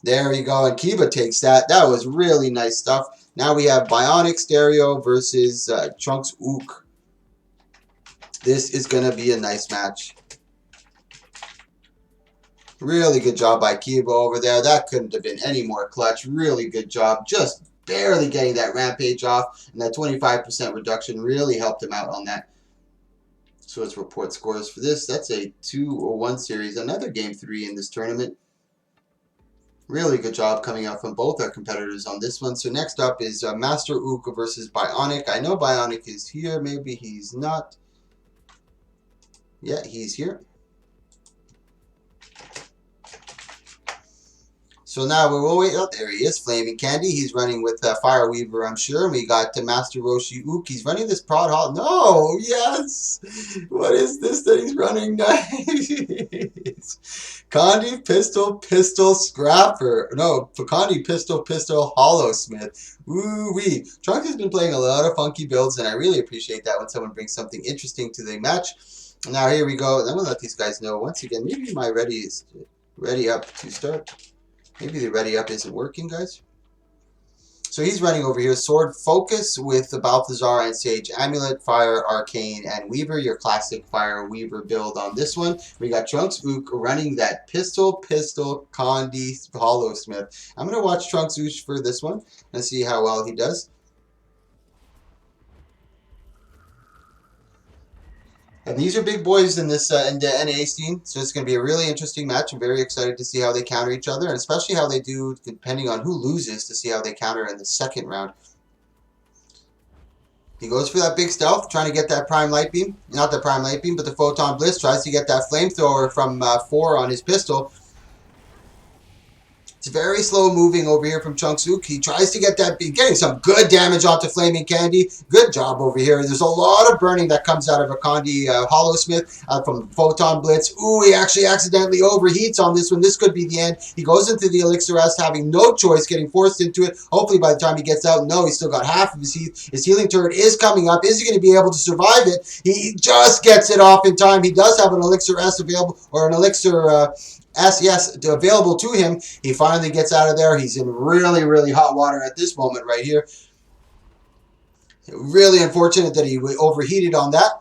[SPEAKER 1] There you go. And Kiba takes that. That was really nice stuff. Now we have Bionic Stereo versus Trunks Ook. This is going to be a nice match. Really good job by Kiba over there. That couldn't have been any more clutch. Really good job. Just barely getting that Rampage off, and that 25% reduction really helped him out on that. So let's report scores for this. That's a 2-1 series, another game 3 in this tournament. Really good job coming out from both our competitors on this one. So next up is Master Ook versus Bionic. I know Bionic is here. Maybe he's not. Yeah, he's here. So now we'll wait. Oh, there he is, Flaming Candy. He's running with Fire Weaver, I'm sure. And we got Master Roshi Ook. He's running this Prod Hall. No, yes. What is this that he's running? Nice. Condi Pistol Scrapper. No, Condi Pistol Hollow Smith. Woo wee. Trunks has been playing a lot of funky builds, and I really appreciate that when someone brings something interesting to the match. Now here we go. I'm gonna let these guys know once again. Maybe my ready up to start. Maybe the ready up isn't working, guys. So he's running over here. Sword Focus with the Balthazar and Sage Amulet, Fire, Arcane, and Weaver. Your classic Fire Weaver build on this one. We got Trunks Ook running that Pistol, Condi, Hollow Smith. I'm going to watch Trunks Ook for this one and see how well he does. And these are big boys in this in the NA scene, so it's going to be a really interesting match. I'm very excited to see how they counter each other, and especially how they do, depending on who loses, to see how they counter in the second round. He goes for that big stealth, trying to get that Prime Light Beam. Not the Prime Light Beam, but the Photon Blitz. Tries to get that Flamethrower from 4 on his pistol. It's very slow moving over here from Trunks Ook. He tries to get that, getting some good damage onto Flaming Candy. Good job over here. There's a lot of burning that comes out of a Condi Hollow Smith from Photon Blitz. Ooh, he actually accidentally overheats on this one. This could be the end. He goes into the Elixir Rest, having no choice, getting forced into it. Hopefully by the time he gets out, no, he's still got half of his heat. His healing turret is coming up. Is he going to be able to survive it? He just gets it off in time. He does have an Elixir S available, or an Elixir yes, available to him. He finally gets out of there. He's in really, really hot water at this moment right here. Really unfortunate that he overheated on that.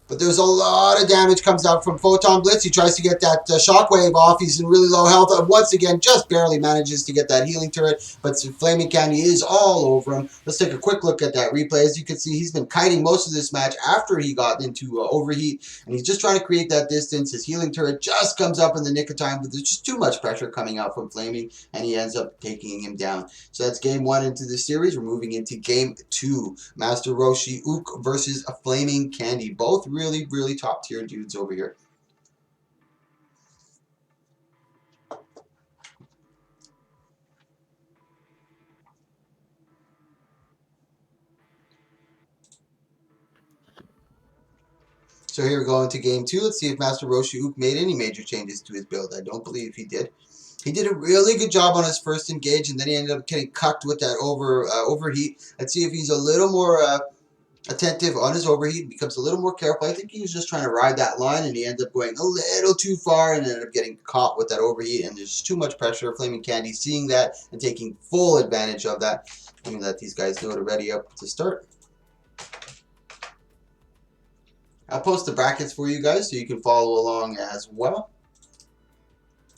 [SPEAKER 1] But there's a lot of damage comes out from Photon Blitz. He tries to get that shockwave off. He's in really low health. Once again, just barely manages to get that healing turret. But Flaming Candy is all over him. Let's take a quick look at that replay. As you can see, he's been kiting most of this match after he got into overheat. And he's just trying to create that distance. His healing turret just comes up in the nick of time. But there's just too much pressure coming out from Flaming. And he ends up taking him down. So that's game 1 into the series. We're moving into game 2. Master Roshi Ook versus a Flaming Candy. Both really, really top tier dudes over here. So here we go into game 2. Let's see if Master Roshi Ook made any major changes to his build. I don't believe he did. He did a really good job on his first engage, and then he ended up getting cucked with that overheat. Let's see if he's a little more attentive on his overheat, becomes a little more careful. I think he was just trying to ride that line, and he ended up going a little too far and ended up getting caught with that overheat, and there's too much pressure. Flaming Candy seeing that and taking full advantage of that. Let me let these guys know to ready up to start. I'll post the brackets for you guys so you can follow along as well.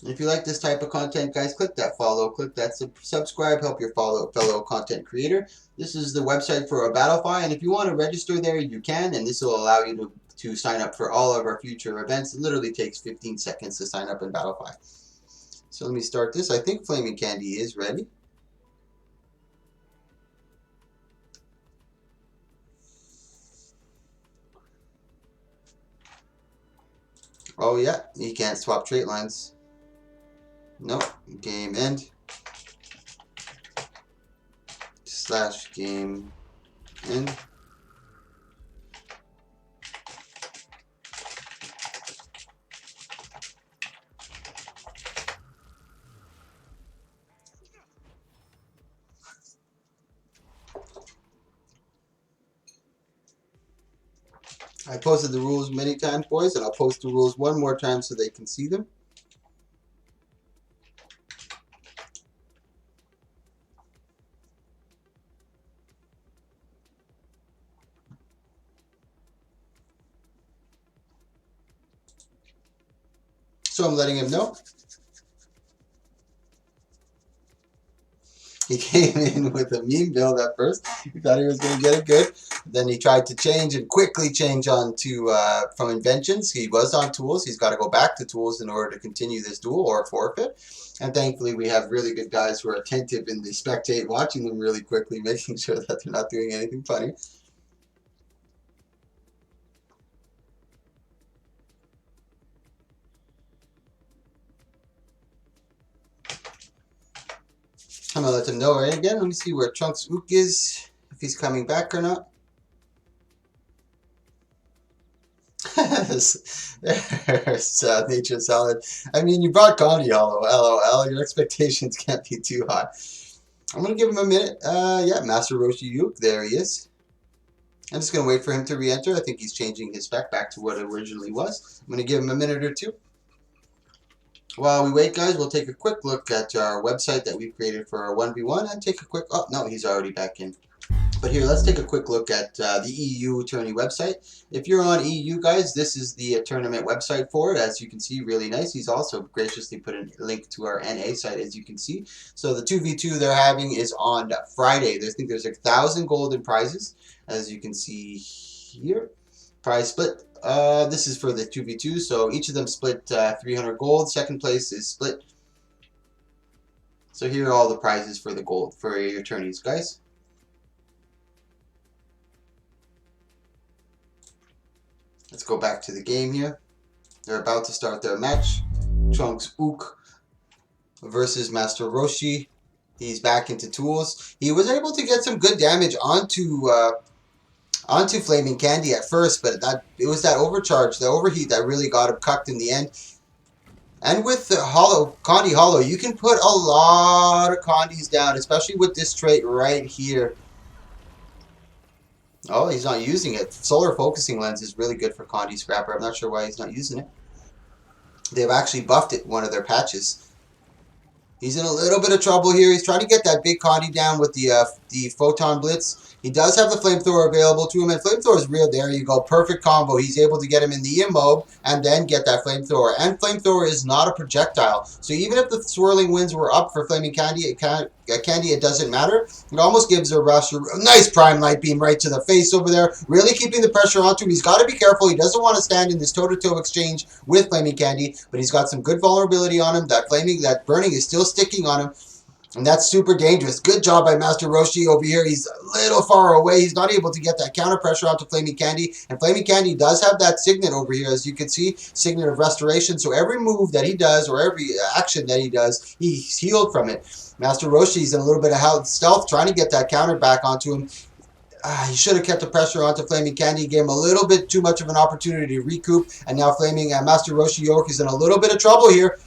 [SPEAKER 1] And if you like this type of content, guys, click that follow, click that subscribe, help your fellow content creator. This is the website for our Battlefy, and if you want to register there, you can, and this will allow you to sign up for all of our future events. It literally takes 15 seconds to sign up in Battlefy. So let me start this. I think Flaming Candy is ready. Oh yeah, you can't swap trait lines. Nope. Game end. / game end. I posted the rules many times, boys, and I'll post the rules one more time so they can see them. So I'm letting him know. He came in with a meme build at first. He thought he was going to get it good. Then he tried to change and quickly change on to from Inventions. He was on Tools. He's got to go back to Tools in order to continue this duel or forfeit. And thankfully, we have really good guys who are attentive in the spectate, watching them really quickly, making sure that they're not doing anything funny. I'm gonna let them know right again. Let me see where Trunks Ook is, if he's coming back or not. There's Nature Salad. I mean, you brought Condy Hollow. LOL. Your expectations can't be too high. I'm gonna give him a minute. Yeah, Master Roshi Ook. There he is. I'm just gonna wait for him to re-enter. I think he's changing his spec back to what it originally was. I'm gonna give him a minute or two. While we wait, guys, we'll take a quick look at our website that we've created for our 1v1 and take a quick... Oh, no, he's already back in. But here, let's take a quick look at the EU tourney website. If you're on EU, guys, this is the tournament website for it. As you can see, really nice. He's also graciously put a link to our NA site, as you can see. So the 2v2 they're having is on Friday. I think there's 1,000 golden prizes, as you can see here. Prize split. This is for the 2v2, so each of them split 300 gold. Second place is split. So here are all the prizes for the gold for your tourneys, guys. Let's go back to the game here. They're about to start their match. Trunks Ook versus Master Roshi. He's back into tools. He was able to get some good damage onto Flaming Candy at first, but it was that overcharge, the overheat that really got him cucked in the end. And with the Condy Hollow, you can put a lot of Condys down, especially with this trait right here. Oh, he's not using it. Solar Focusing Lens is really good for Condy Scrapper. I'm not sure why he's not using it. They've actually buffed it, one of their patches. He's in a little bit of trouble here. He's trying to get that big Condy down with the Photon Blitz. He does have the Flamethrower available to him, and Flamethrower is real. There you go. Perfect combo. He's able to get him in the immob and then get that Flamethrower. And Flamethrower is not a projectile. So even if the Swirling Winds were up for Flaming Candy, it doesn't matter. It almost gives a rush. A nice Prime Light Beam right to the face over there. Really keeping the pressure onto him. He's got to be careful. He doesn't want to stand in this toe-to-toe exchange with Flaming Candy, but he's got some good vulnerability on him. That burning is still sticking on him. And that's super dangerous. Good job by Master Roshi over here. He's a little far away. He's not able to get that counter pressure onto Flaming Candy. And Flaming Candy does have that Signet over here, as you can see. Signet of Restoration. So every move that he does, or every action that he does, he's healed from it. Master Roshi's in a little bit of stealth, trying to get that counter back onto him. He should have kept the pressure onto Flaming Candy. Gave him a little bit too much of an opportunity to recoup. And now Master Roshi York is in a little bit of trouble here.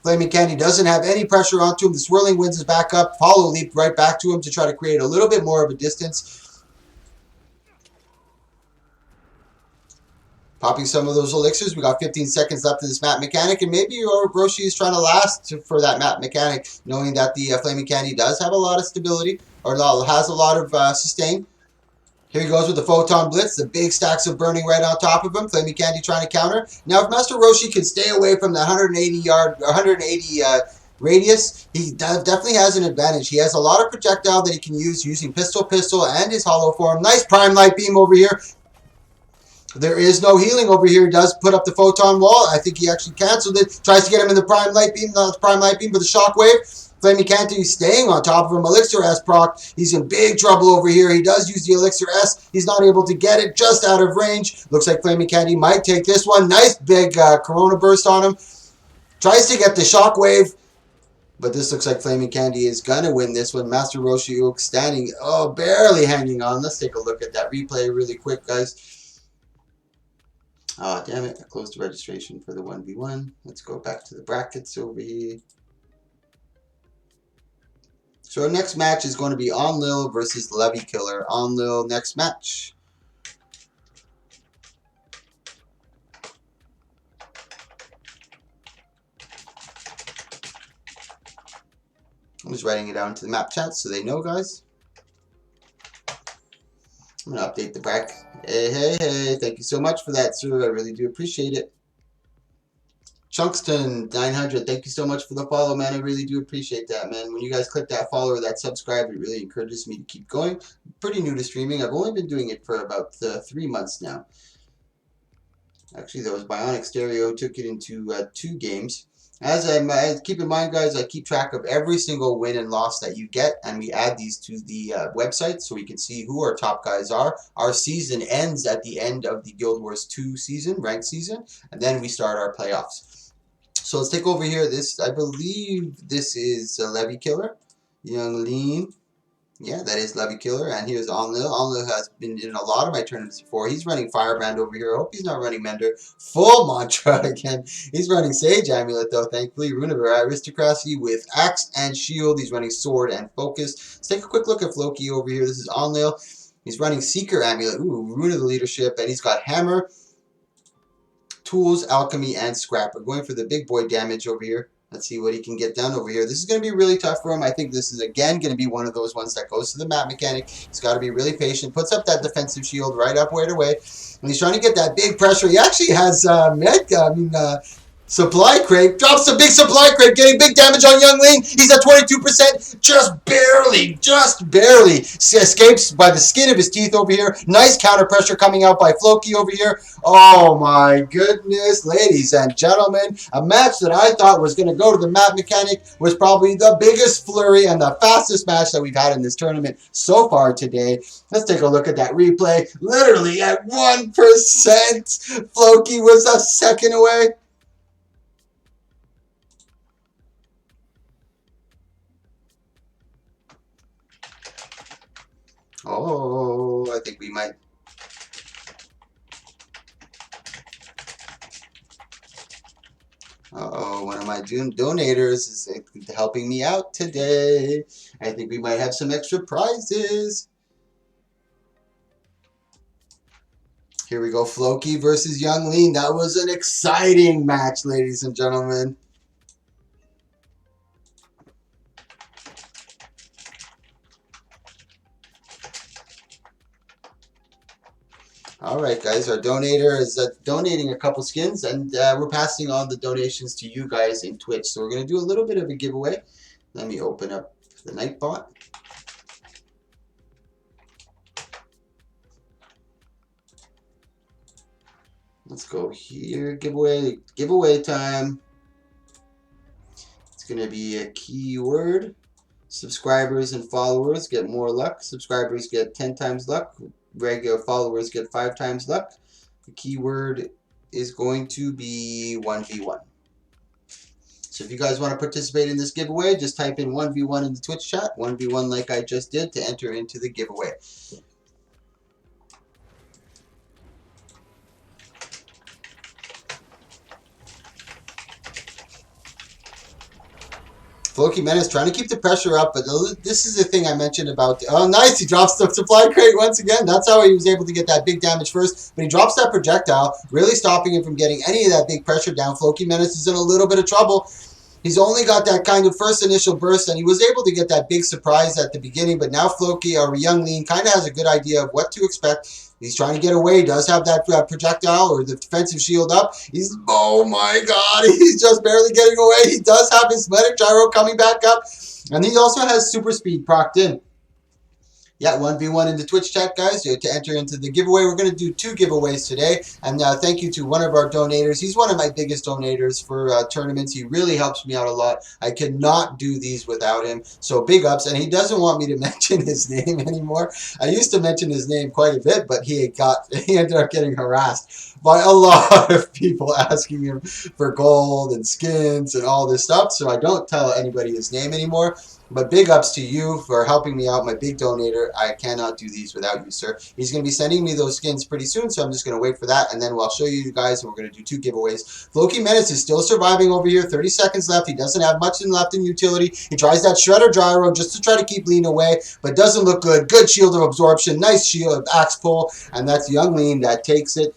[SPEAKER 1] Flaming Candy doesn't have any pressure onto him. The Swirling Winds is back up. Hollow Leap right back to him to try to create a little bit more of a distance. Popping some of those elixirs. We got 15 seconds left in this map mechanic. And maybe Roshi is trying to last for that map mechanic, knowing that the Flaming Candy does have a lot of stability, or has a lot of sustain. Here he goes with the Photon Blitz, the big stacks of burning right on top of him. Flaming Candy trying to counter. Now, if Master Roshi can stay away from that 180 radius, he definitely has an advantage. He has a lot of projectile that he can use using Pistol and his Hollow Form. Nice Prime Light Beam over here. There is no healing over here. He does put up the Photon Wall. I think he actually canceled it. Tries to get him in the Prime Light Beam, not the Prime Light Beam, but the Shockwave. Flaming Candy staying on top of him. Elixir S proc. He's in big trouble over here. He does use the Elixir S. He's not able to get it, just out of range. Looks like Flaming Candy might take this one. Nice big Corona Burst on him. Tries to get the Shockwave. But this looks like Flaming Candy is going to win this one. Master Roshi Ook standing, barely hanging on. Let's take a look at that replay really quick, guys. Oh, damn it. I closed the registration for the 1v1. Let's go back to the brackets over here. So our next match is going to be Enlil versus Levy Killer. Enlil, next match. I'm just writing it down into the map chat so they know, guys. I'm going to update the bracket. Hey. Thank you so much for that, sir. I really do appreciate it. Chunkston 900, thank you so much for the follow, man. I really do appreciate that, man. When you guys click that follow or that subscribe, it really encourages me to keep going. I'm pretty new to streaming. I've only been doing it for about 3 months now. Actually, that was Bionic Stereo. Took it into 2 games. Keep in mind, guys, I keep track of every single win and loss that you get, and we add these to the website so we can see who our top guys are. Our season ends at the end of the Guild Wars 2 season, ranked season, and then we start our playoffs. So let's take over here. I believe this is Levy Killer. Young Lean. Yeah, that is Levy Killer. And here's Onlil. Onlil has been in a lot of my tournaments before. He's running Firebrand over here. I hope he's not running Mender. Full Mantra again. He's running Sage Amulet, though, thankfully. Runever Aristocracy with Axe and Shield. He's running Sword and Focus. Let's take a quick look at Floki over here. This is Onlil. He's running Seeker Amulet. Ooh, Rune of the Leadership. And he's got Hammer, Tools, Alchemy, and Scrap. We're going for the big boy damage over here. Let's see what he can get done over here. This is going to be really tough for him. I think this is, again, going to be one of those ones that goes to the map mechanic. He's got to be really patient. Puts up that defensive shield right up right away. And he's trying to get that big pressure. He actually has Supply Crate. Drops a big Supply Crate, getting big damage on Young Ling. He's at 22%. Just barely escapes by the skin of his teeth over here. Nice counter pressure coming out by Floki over here. Oh my goodness, ladies and gentlemen. A match that I thought was going to go to the map mechanic was probably the biggest flurry and the fastest match that we've had in this tournament so far today. Let's take a look at that replay. Literally at 1%. Floki was a second away. Oh, I think we might. Uh-oh, one of my donators is helping me out today. I think we might have some extra prizes. Here we go, Floki versus Young Lean. That was an exciting match, ladies and gentlemen. Alright guys, our donator is donating a couple skins, and we're passing on the donations to you guys in Twitch. So we're going to do a little bit of a giveaway. Let me open up the Nightbot. Let's go here, giveaway time. It's going to be a keyword. Subscribers and followers get more luck. Subscribers get 10 times luck. Regular followers get 5 times luck. The keyword is going to be 1v1. So if you guys want to participate in this giveaway, just type in 1v1 in the Twitch chat. 1v1 like I just did to enter into the giveaway. Floki Menace trying to keep the pressure up, but this is the thing I mentioned about... Oh, nice! He drops the Supply Crate once again. That's how he was able to get that big damage first. But he drops that projectile, really stopping him from getting any of that big pressure down. Floki Menace is in a little bit of trouble. He's only got that kind of first initial burst, and he was able to get that big surprise at the beginning. But now Floki, or Young Lean, kind of has a good idea of what to expect. He's trying to get away. He does have that projectile or the defensive shield up. Oh my god, he's just barely getting away. He does have his Medic Gyro coming back up. And he also has Super Speed procced in. Yeah, 1v1 in the Twitch chat, guys, to enter into the giveaway. We're going to do 2 giveaways today. And thank you to one of our donators. He's one of my biggest donators for tournaments. He really helps me out a lot. I cannot do these without him. So big ups. And he doesn't want me to mention his name anymore. I used to mention his name quite a bit, but he ended up getting harassed by a lot of people asking him for gold and skins and all this stuff. So I don't tell anybody his name anymore. But big ups to you for helping me out, my big donator. I cannot do these without you, sir. He's going to be sending me those skins pretty soon, so I'm just going to wait for that, and then I'll show you guys, and we're going to do 2 giveaways. Floki Menace is still surviving over here. 30 seconds left. He doesn't have much left in utility. He tries that Shredder Gyro just to try to keep Lean away, but doesn't look good. Good shield of absorption. Nice shield of axe pull, and that's Young Lean that takes it.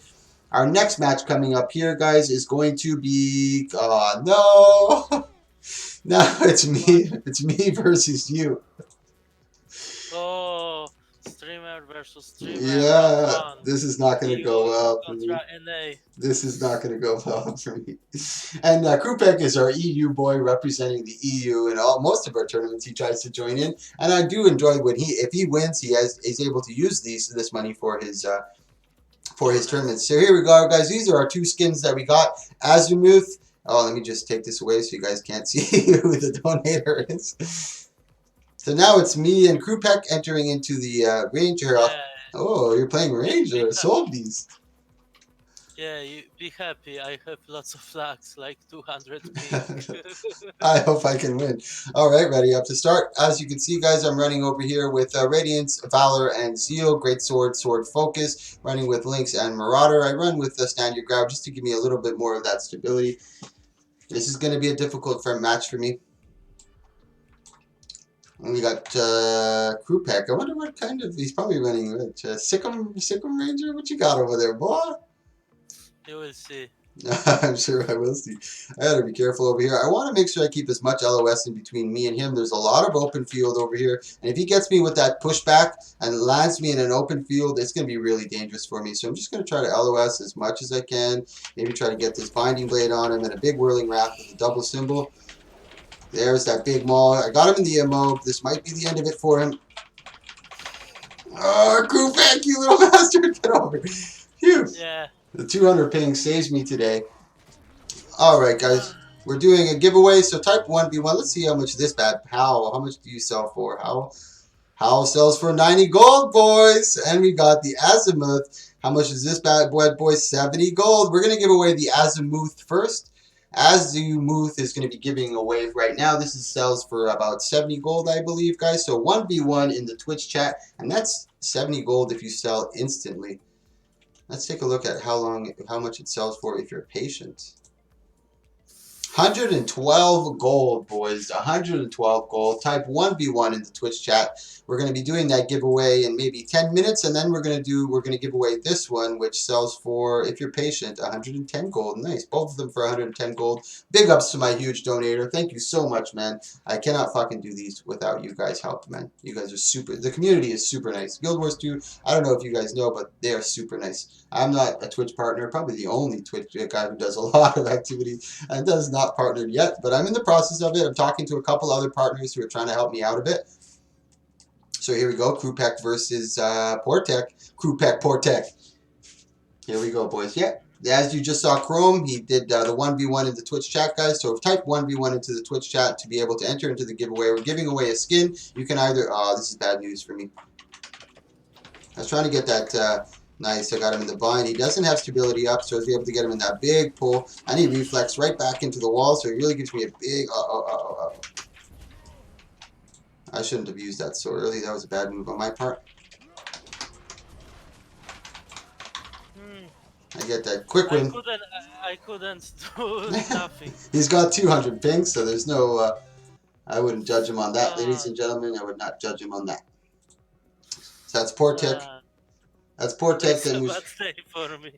[SPEAKER 1] Our next match coming up here, guys, is going to be... no! No, it's me. It's me versus you.
[SPEAKER 2] Oh, streamer versus streamer.
[SPEAKER 1] Yeah, this is not going to go well for me.
[SPEAKER 2] NA.
[SPEAKER 1] This is not going to go well for me. And Krupek is our EU boy representing the EU in most of our tournaments. He tries to join in, and I do enjoy when if he wins, he's able to use this money for his tournaments. So here we go, guys. These are our 2 skins that we got. Azimuth. Oh, let me just take this away so you guys can't see who the donator is. So now it's me and Krupek entering into the Ranger.
[SPEAKER 2] Yeah.
[SPEAKER 1] Oh, you're playing Ranger. Sold these.
[SPEAKER 2] Yeah, you be happy. I have lots of flags, like 200 ping.
[SPEAKER 1] I hope I can win. All right, ready up to start. As you can see, guys, I'm running over here with Radiance, Valor, and Zeal. Great Sword, Sword Focus. Running with Lynx and Marauder. I run with the Stand Your Ground just to give me a little bit more of that stability. This is going to be a difficult match for me. And we got Crew Pack. I wonder what kind of... He's probably running Sikkim Ranger? What you got over there, boy?
[SPEAKER 2] You will see.
[SPEAKER 1] I'm sure I will see. I gotta be careful over here. I want to make sure I keep as much LOS in between me and him. There's a lot of open field over here. And if he gets me with that pushback and lands me in an open field, it's going to be really dangerous for me. So I'm just going to try to LOS as much as I can. Maybe try to get this Binding Blade on him and a big Whirling Wrath with a double symbol. There's that big maul. I got him in the MO. This might be the end of it for him. Oh, Kufek, you little bastard. Get over. Phew.
[SPEAKER 2] Yeah.
[SPEAKER 1] The 200 ping saves me today. Alright, guys. We're doing a giveaway. So type 1v1. Let's see how much this bad. How much do you sell for? How sells for 90 gold, boys. And we got the Azimuth. How much is this bad boy? 70 gold. We're going to give away the Azimuth first. Azimuth is going to be giving away right now. This sells for about 70 gold, I believe, guys. So 1v1 in the Twitch chat. And that's 70 gold if you sell instantly. Let's take a look at how much it sells for if you're patient. 112 gold, boys. 112 gold. Type 1v1 in the Twitch chat. We're going to be doing that giveaway in maybe 10 minutes, and then we're going to give away this one, which sells for, if you're patient, 110 gold. Nice. Both of them for 110 gold. Big ups to my huge donator. Thank you so much, man. I cannot fucking do these without you guys' help, man. You guys are super. The community is super nice. Guild Wars 2, I don't know if you guys know, but they are super nice. I'm not a Twitch partner. Probably the only Twitch guy who does a lot of activity and does not partnered yet, but I'm in the process of it. I'm talking to a couple other partners who are trying to help me out a bit. So here we go. Krupek versus Portek. Krupek, Portek. Here we go, boys. Yeah. As you just saw Chrome, he did the 1v1 in the Twitch chat, guys. So type 1v1 into the Twitch chat to be able to enter into the giveaway. We're giving away a skin. You can either... Oh, this is bad news for me. I was trying to get that... Nice, I got him in the bind. He doesn't have stability up, so I was able to get him in that big pull. And he reflexed right back into the wall, so he really gives me a big... I shouldn't have used that so early. That was a bad move on my part. I get that quick win.
[SPEAKER 2] I couldn't do nothing.
[SPEAKER 1] He's got 200 ping, so there's no... I wouldn't judge him on that, ladies and gentlemen. I would not judge him on that. So that's Portek. That's Portek.
[SPEAKER 2] That's a bad day for me.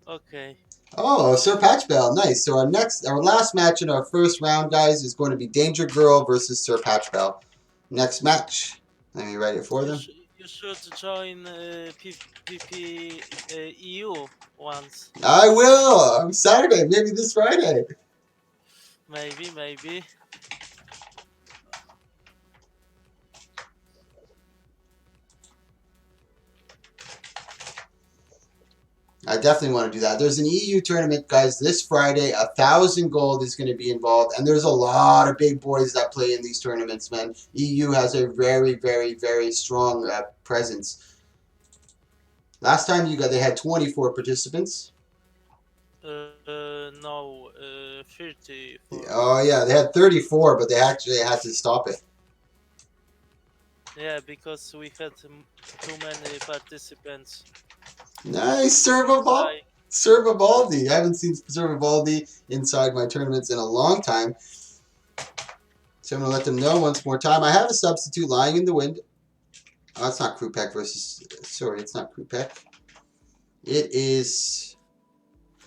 [SPEAKER 2] Okay.
[SPEAKER 1] Oh, Sir Patchbell. Nice. So our last match in our first round, guys, is going to be Danger Girl versus Sir Patchbell. Next match. Let me write it for them.
[SPEAKER 2] You should join PP EU once.
[SPEAKER 1] I will. On Saturday. Maybe this Friday.
[SPEAKER 2] Maybe.
[SPEAKER 1] I definitely want to do that. There's an EU tournament, guys, this Friday. 1,000 gold is going to be involved. And there's a lot of big boys that play in these tournaments, man. EU has a very, very, very strong presence. Last time they had 24 participants.
[SPEAKER 2] No, 34.
[SPEAKER 1] Oh, yeah, they had 34, but they actually had to stop it.
[SPEAKER 2] Yeah, because we had too many participants.
[SPEAKER 1] Nice, Sir Vivaldi. I haven't seen Sir Vivaldi inside my tournaments in a long time. So I'm going to let them know once more time. I have a substitute lying in the wind. Oh, it's not Krupek versus... Sorry, it's not Krupek. It is...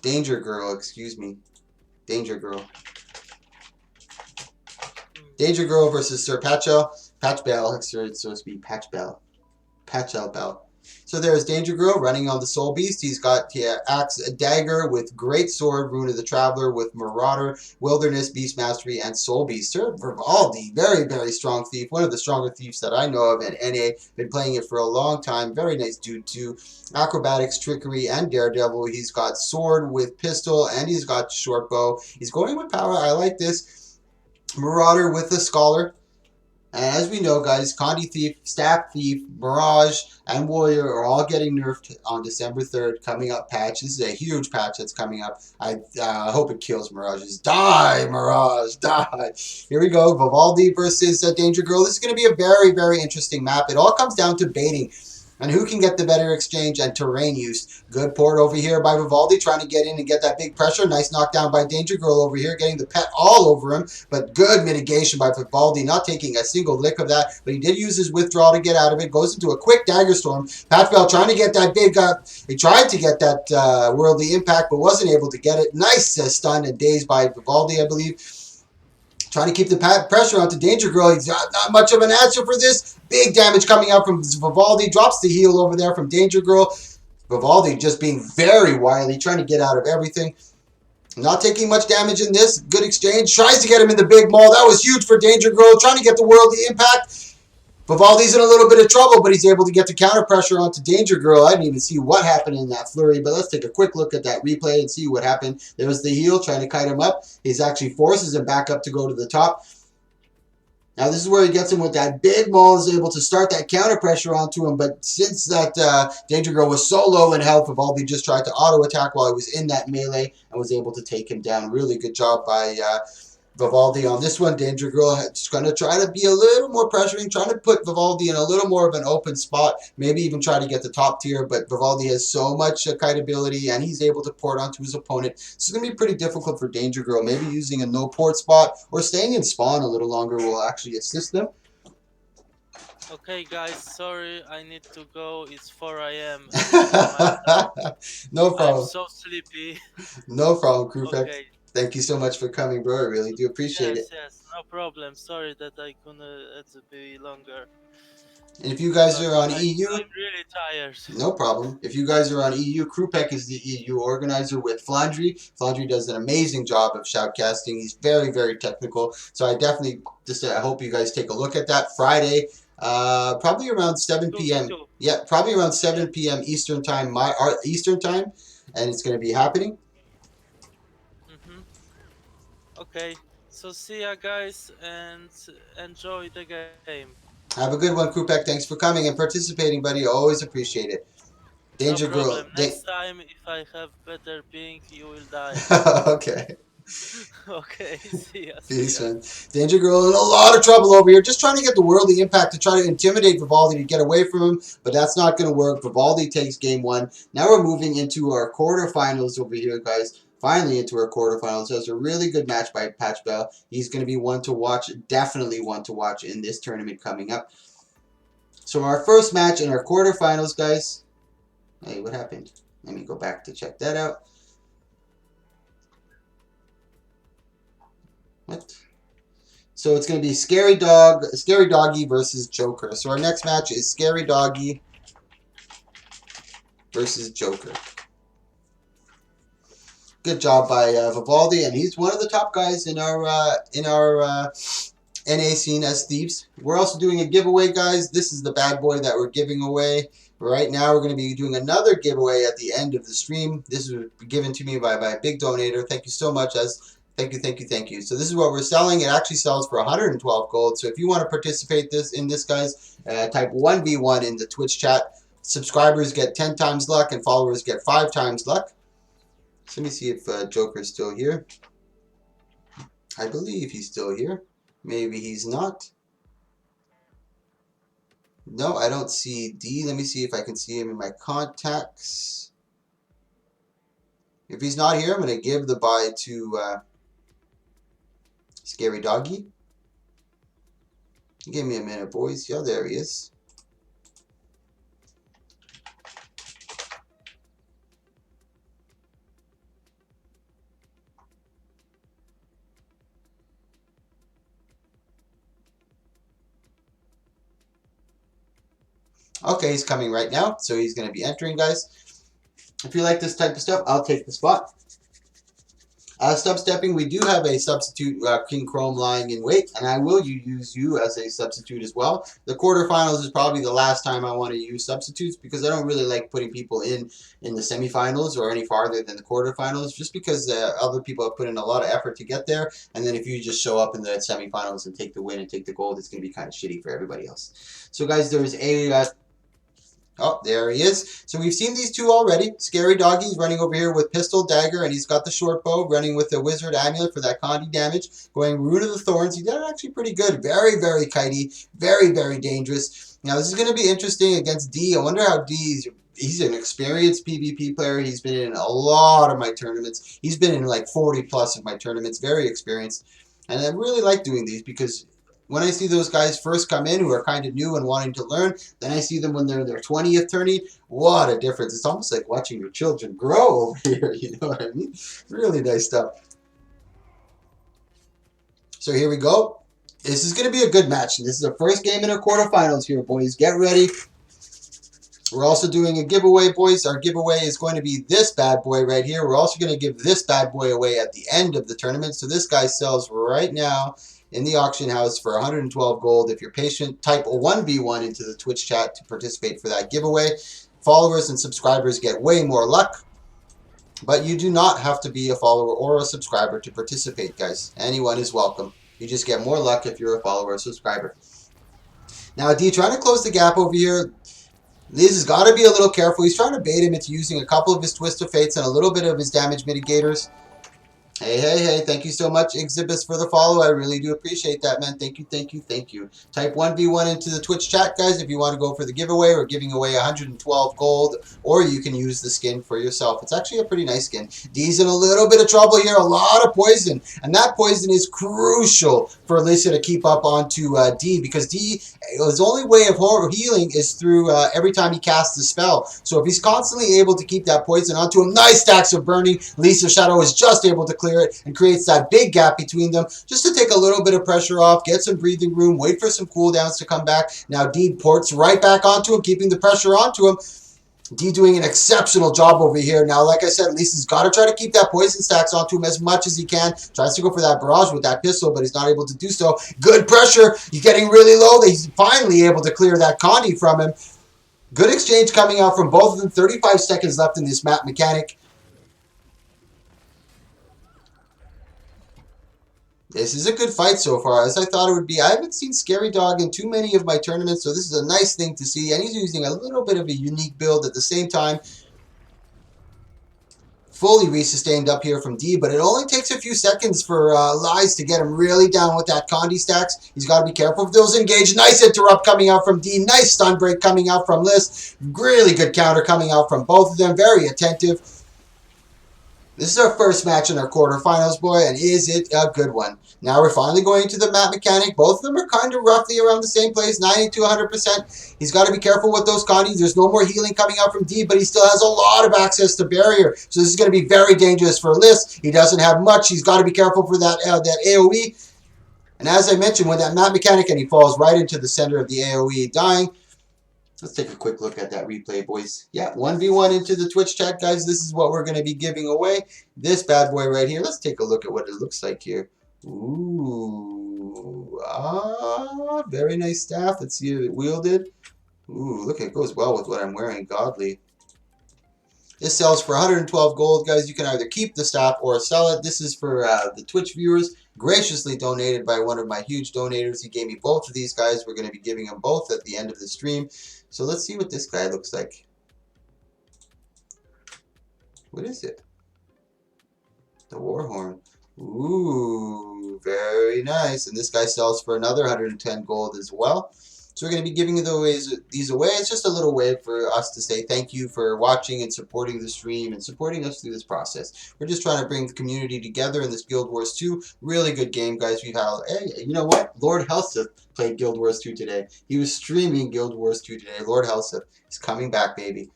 [SPEAKER 1] Danger Girl, excuse me. Danger Girl. Danger Girl versus Sir Patchbell. Patchbell. It's supposed to be Patchbell. Patchbell. So there's Danger Girl running on the Soul Beast. He's got Axe, a Dagger with Great Sword, Rune of the Traveler with Marauder, Wilderness, Beast Mastery, and Soul Beast. Sir Vivaldi, very, very strong thief. One of the stronger thieves that I know of in NA. Been playing it for a long time. Very nice dude too. Acrobatics, Trickery, and Daredevil. He's got Sword with Pistol, and he's got Short Bow. He's going with Power. I like this. Marauder with the Scholar. And as we know, guys, Condi Thief, Staff Thief, Mirage, and Warrior are all getting nerfed on December 3rd, coming up patch. This is a huge patch that's coming up. I hope it kills Mirages. Die, Mirage, die. Here we go, Vivaldi versus Danger Girl. This is going to be a very, very interesting map. It all comes down to baiting and who can get the better exchange and terrain use. Good port over here by Vivaldi, trying to get in and get that big pressure. Nice knockdown by Danger Girl over here, getting the pet all over him. But good mitigation by Vivaldi, not taking a single lick of that. But he did use his withdrawal to get out of it. Goes into a quick dagger storm. Patchbell trying to get that big, he tried to get that worldly impact, but wasn't able to get it. Nice stun and daze by Vivaldi, I believe. Trying to keep the pressure onto Danger Girl. He's not much of an answer for this. Big damage coming out from Vivaldi. Drops the heal over there from Danger Girl. Vivaldi just being very wily, trying to get out of everything. Not taking much damage in this. Good exchange. Tries to get him in the big maul. That was huge for Danger Girl. Trying to get the worldly impact. Vivaldi's in a little bit of trouble, but he's able to get the counter pressure onto Danger Girl. I didn't even see what happened in that flurry, but let's take a quick look at that replay and see what happened. There was the heal trying to kite him up. He's actually forces him back up to go to the top. Now this is where he gets him with that big maul, is able to start that counter pressure onto him, but since that Danger Girl was so low in health, Vivaldi just tried to auto attack while he was in that melee and was able to take him down. Really good job by Vivaldi on this one. Danger Girl is going to try to be a little more pressuring, trying to put Vivaldi in a little more of an open spot, maybe even try to get the top tier, but Vivaldi has so much kite ability and he's able to port onto his opponent. So it's going to be pretty difficult for Danger Girl. Maybe using a no port spot or staying in spawn a little longer will actually assist them.
[SPEAKER 2] Okay, guys, sorry, I need to go. It's 4 a.m.
[SPEAKER 1] No problem.
[SPEAKER 2] I'm so sleepy.
[SPEAKER 1] No problem, Krupek.
[SPEAKER 2] Okay.
[SPEAKER 1] Thank you so much for coming, bro. I really do appreciate it.
[SPEAKER 2] Yes, no problem. Sorry that I couldn't be longer.
[SPEAKER 1] And if you guys
[SPEAKER 2] But
[SPEAKER 1] are on
[SPEAKER 2] I'm
[SPEAKER 1] EU,
[SPEAKER 2] really tired.
[SPEAKER 1] no problem. If you guys are on EU, Krupek is the EU organizer with Flandry. Flandry does an amazing job of shoutcasting. He's very, very technical. So I definitely I hope you guys take a look at that Friday. Probably around 7 p.m. Yeah, probably around 7 p.m. Eastern time, Eastern time, and it's going to be happening.
[SPEAKER 2] Okay, so see ya, guys, and enjoy the game.
[SPEAKER 1] Have a good one, Krupek. Thanks for coming and participating, buddy. Always appreciate it. Danger
[SPEAKER 2] no problem.
[SPEAKER 1] Girl.
[SPEAKER 2] Next time, if I have better ping, you will die.
[SPEAKER 1] Okay.
[SPEAKER 2] Okay, see ya.
[SPEAKER 1] Peace, man. Danger Girl in a lot of trouble over here. Just trying to get the worldly impact to try to intimidate Vivaldi to get away from him, but that's not going to work. Vivaldi takes game one. Now we're moving into our quarterfinals over here, guys. Finally into our quarterfinals. So it's a really good match by Patchbell. He's going to be one to watch, definitely one to watch in this tournament coming up. So our first match in our quarterfinals, guys. Hey, what happened? Let me go back to check that out. What? So it's going to be Scary Doggy versus Joker. So our next match is Scary Doggy versus Joker. Good job by Vivaldi, and he's one of the top guys in our NA scene as Thieves. We're also doing a giveaway, guys. This is the bad boy that we're giving away. Right now, we're going to be doing another giveaway at the end of the stream. This was given to me by a big donator. Thank you so much. Thank you. So this is what we're selling. It actually sells for 112 gold. So if you want to participate in this, guys, type 1v1 in the Twitch chat. Subscribers get 10 times luck, and followers get 5 times luck. So let me see if Joker's still here. I believe he's still here. Maybe he's not. No, I don't see D. Let me see if I can see him in my contacts. If he's not here, I'm going to give the bye to Scary Doggy. Give me a minute, boys. Yeah, there he is. Okay, he's coming right now, so he's going to be entering, guys. If you like this type of stuff, I'll take the spot. Sub-stepping, we do have a substitute King Chrome lying in wait, and I will use you as a substitute as well. The quarterfinals is probably the last time I want to use substitutes because I don't really like putting people in the semifinals or any farther than the quarterfinals, just because other people have put in a lot of effort to get there, and then if you just show up in the semifinals and take the win and take the gold, it's going to be kind of shitty for everybody else. So guys, there's a oh, there he is. So we've seen these two already. Scary Doggy's running over here with Pistol Dagger, and he's got the short bow, running with the Wizard Amulet for that Condi damage. Going Rune of the Thorns. He did actually pretty good. Very, very kitey. Very, very dangerous. Now, this is going to be interesting against D. I wonder how D he's an experienced PvP player. He's been in a lot of my tournaments. He's been in like 40 plus of my tournaments. Very experienced. And I really like doing these because when I see those guys first come in who are kind of new and wanting to learn, then I see them when they're in their 20th tourney. What a difference. It's almost like watching your children grow over here. You know what I mean? Really nice stuff. So here we go. This is going to be a good match. This is the first game in our quarterfinals here, boys. Get ready. We're also doing a giveaway, boys. Our giveaway is going to be this bad boy right here. We're also going to give this bad boy away at the end of the tournament. So this guy sells right now in the auction house for 112 gold. If you're patient, type 1v1 into the Twitch chat to participate for that giveaway. Followers and subscribers get way more luck, but you do not have to be a follower or a subscriber to participate, guys. Anyone is welcome. You just get more luck if you're a follower or subscriber. Now, D trying to close the gap over here. Liz has got to be a little careful. He's trying to bait him into using a couple of his Twist of Fates and a little bit of his damage mitigators. Hey, hey, hey, thank you so much, Exhibits, for the follow. I really do appreciate that, man. Thank you, thank you, thank you. Type 1v1 into the Twitch chat, guys, if you want to go for the giveaway. We're giving away 112 gold, or you can use the skin for yourself. It's actually a pretty nice skin. D's in a little bit of trouble here, a lot of poison, and that poison is crucial for Lisa to keep up onto D, because D, his only way of healing is through every time he casts the spell. So if he's constantly able to keep that poison onto him, nice stacks of burning, Lisa Shadow is just able to clear it and creates that big gap between them just to take a little bit of pressure off, get some breathing room, wait for some cooldowns to come back. Now D ports right back onto him, keeping the pressure onto him. D doing an exceptional job over here. Now, like I said, Lisa's got to try to keep that poison stacks onto him as much as he can. Tries to go for that barrage with that pistol, but he's not able to do so. Good pressure. He's getting really low. He's finally able to clear that Condi from him. Good exchange coming out from both of them. 35 seconds left in this map mechanic. This is a good fight so far, as I thought it would be. I haven't seen Scary Dog in too many of my tournaments, so this is a nice thing to see. And he's using a little bit of a unique build at the same time. Fully resustained up here from D, but it only takes a few seconds for Lies to get him really down with that Condi stacks. He's got to be careful of those engaged. Nice interrupt coming out from D. Nice stun break coming out from List. Really good counter coming out from both of them. Very attentive. This is our first match in our quarterfinals, boy, and is it a good one? Now we're finally going to the map mechanic. Both of them are kind of roughly around the same place, 90 to 100%. He's got to be careful with those Condis. There's no more healing coming out from D, but he still has a lot of access to barrier. So this is going to be very dangerous for List. He doesn't have much. He's got to be careful for that AoE. And as I mentioned, with that map mechanic, and he falls right into the center of the AoE, dying. Let's take a quick look at that replay, boys. Yeah, 1v1 into the Twitch chat, guys. This is what we're going to be giving away. This bad boy right here. Let's take a look at what it looks like here. Ooh. Very nice staff. Let's see if it wielded. Ooh, look, it goes well with what I'm wearing. Godly. This sells for 112 gold, guys. You can either keep the staff or sell it. This is for the Twitch viewers. Graciously donated by one of my huge donators. He gave me both of these guys. We're going to be giving them both at the end of the stream. So let's see what this guy looks like. What is it? The Warhorn. Ooh, very nice. And this guy sells for another 110 gold as well. So we're going to be giving these away. It's just a little way for us to say thank you for watching and supporting the stream and supporting us through this process. We're just trying to bring the community together in this Guild Wars 2. Really good game, guys. We've had, hey, you know what? Lord Helseth played Guild Wars 2 today. He was streaming Guild Wars 2 today. Lord Helseth is coming back, baby.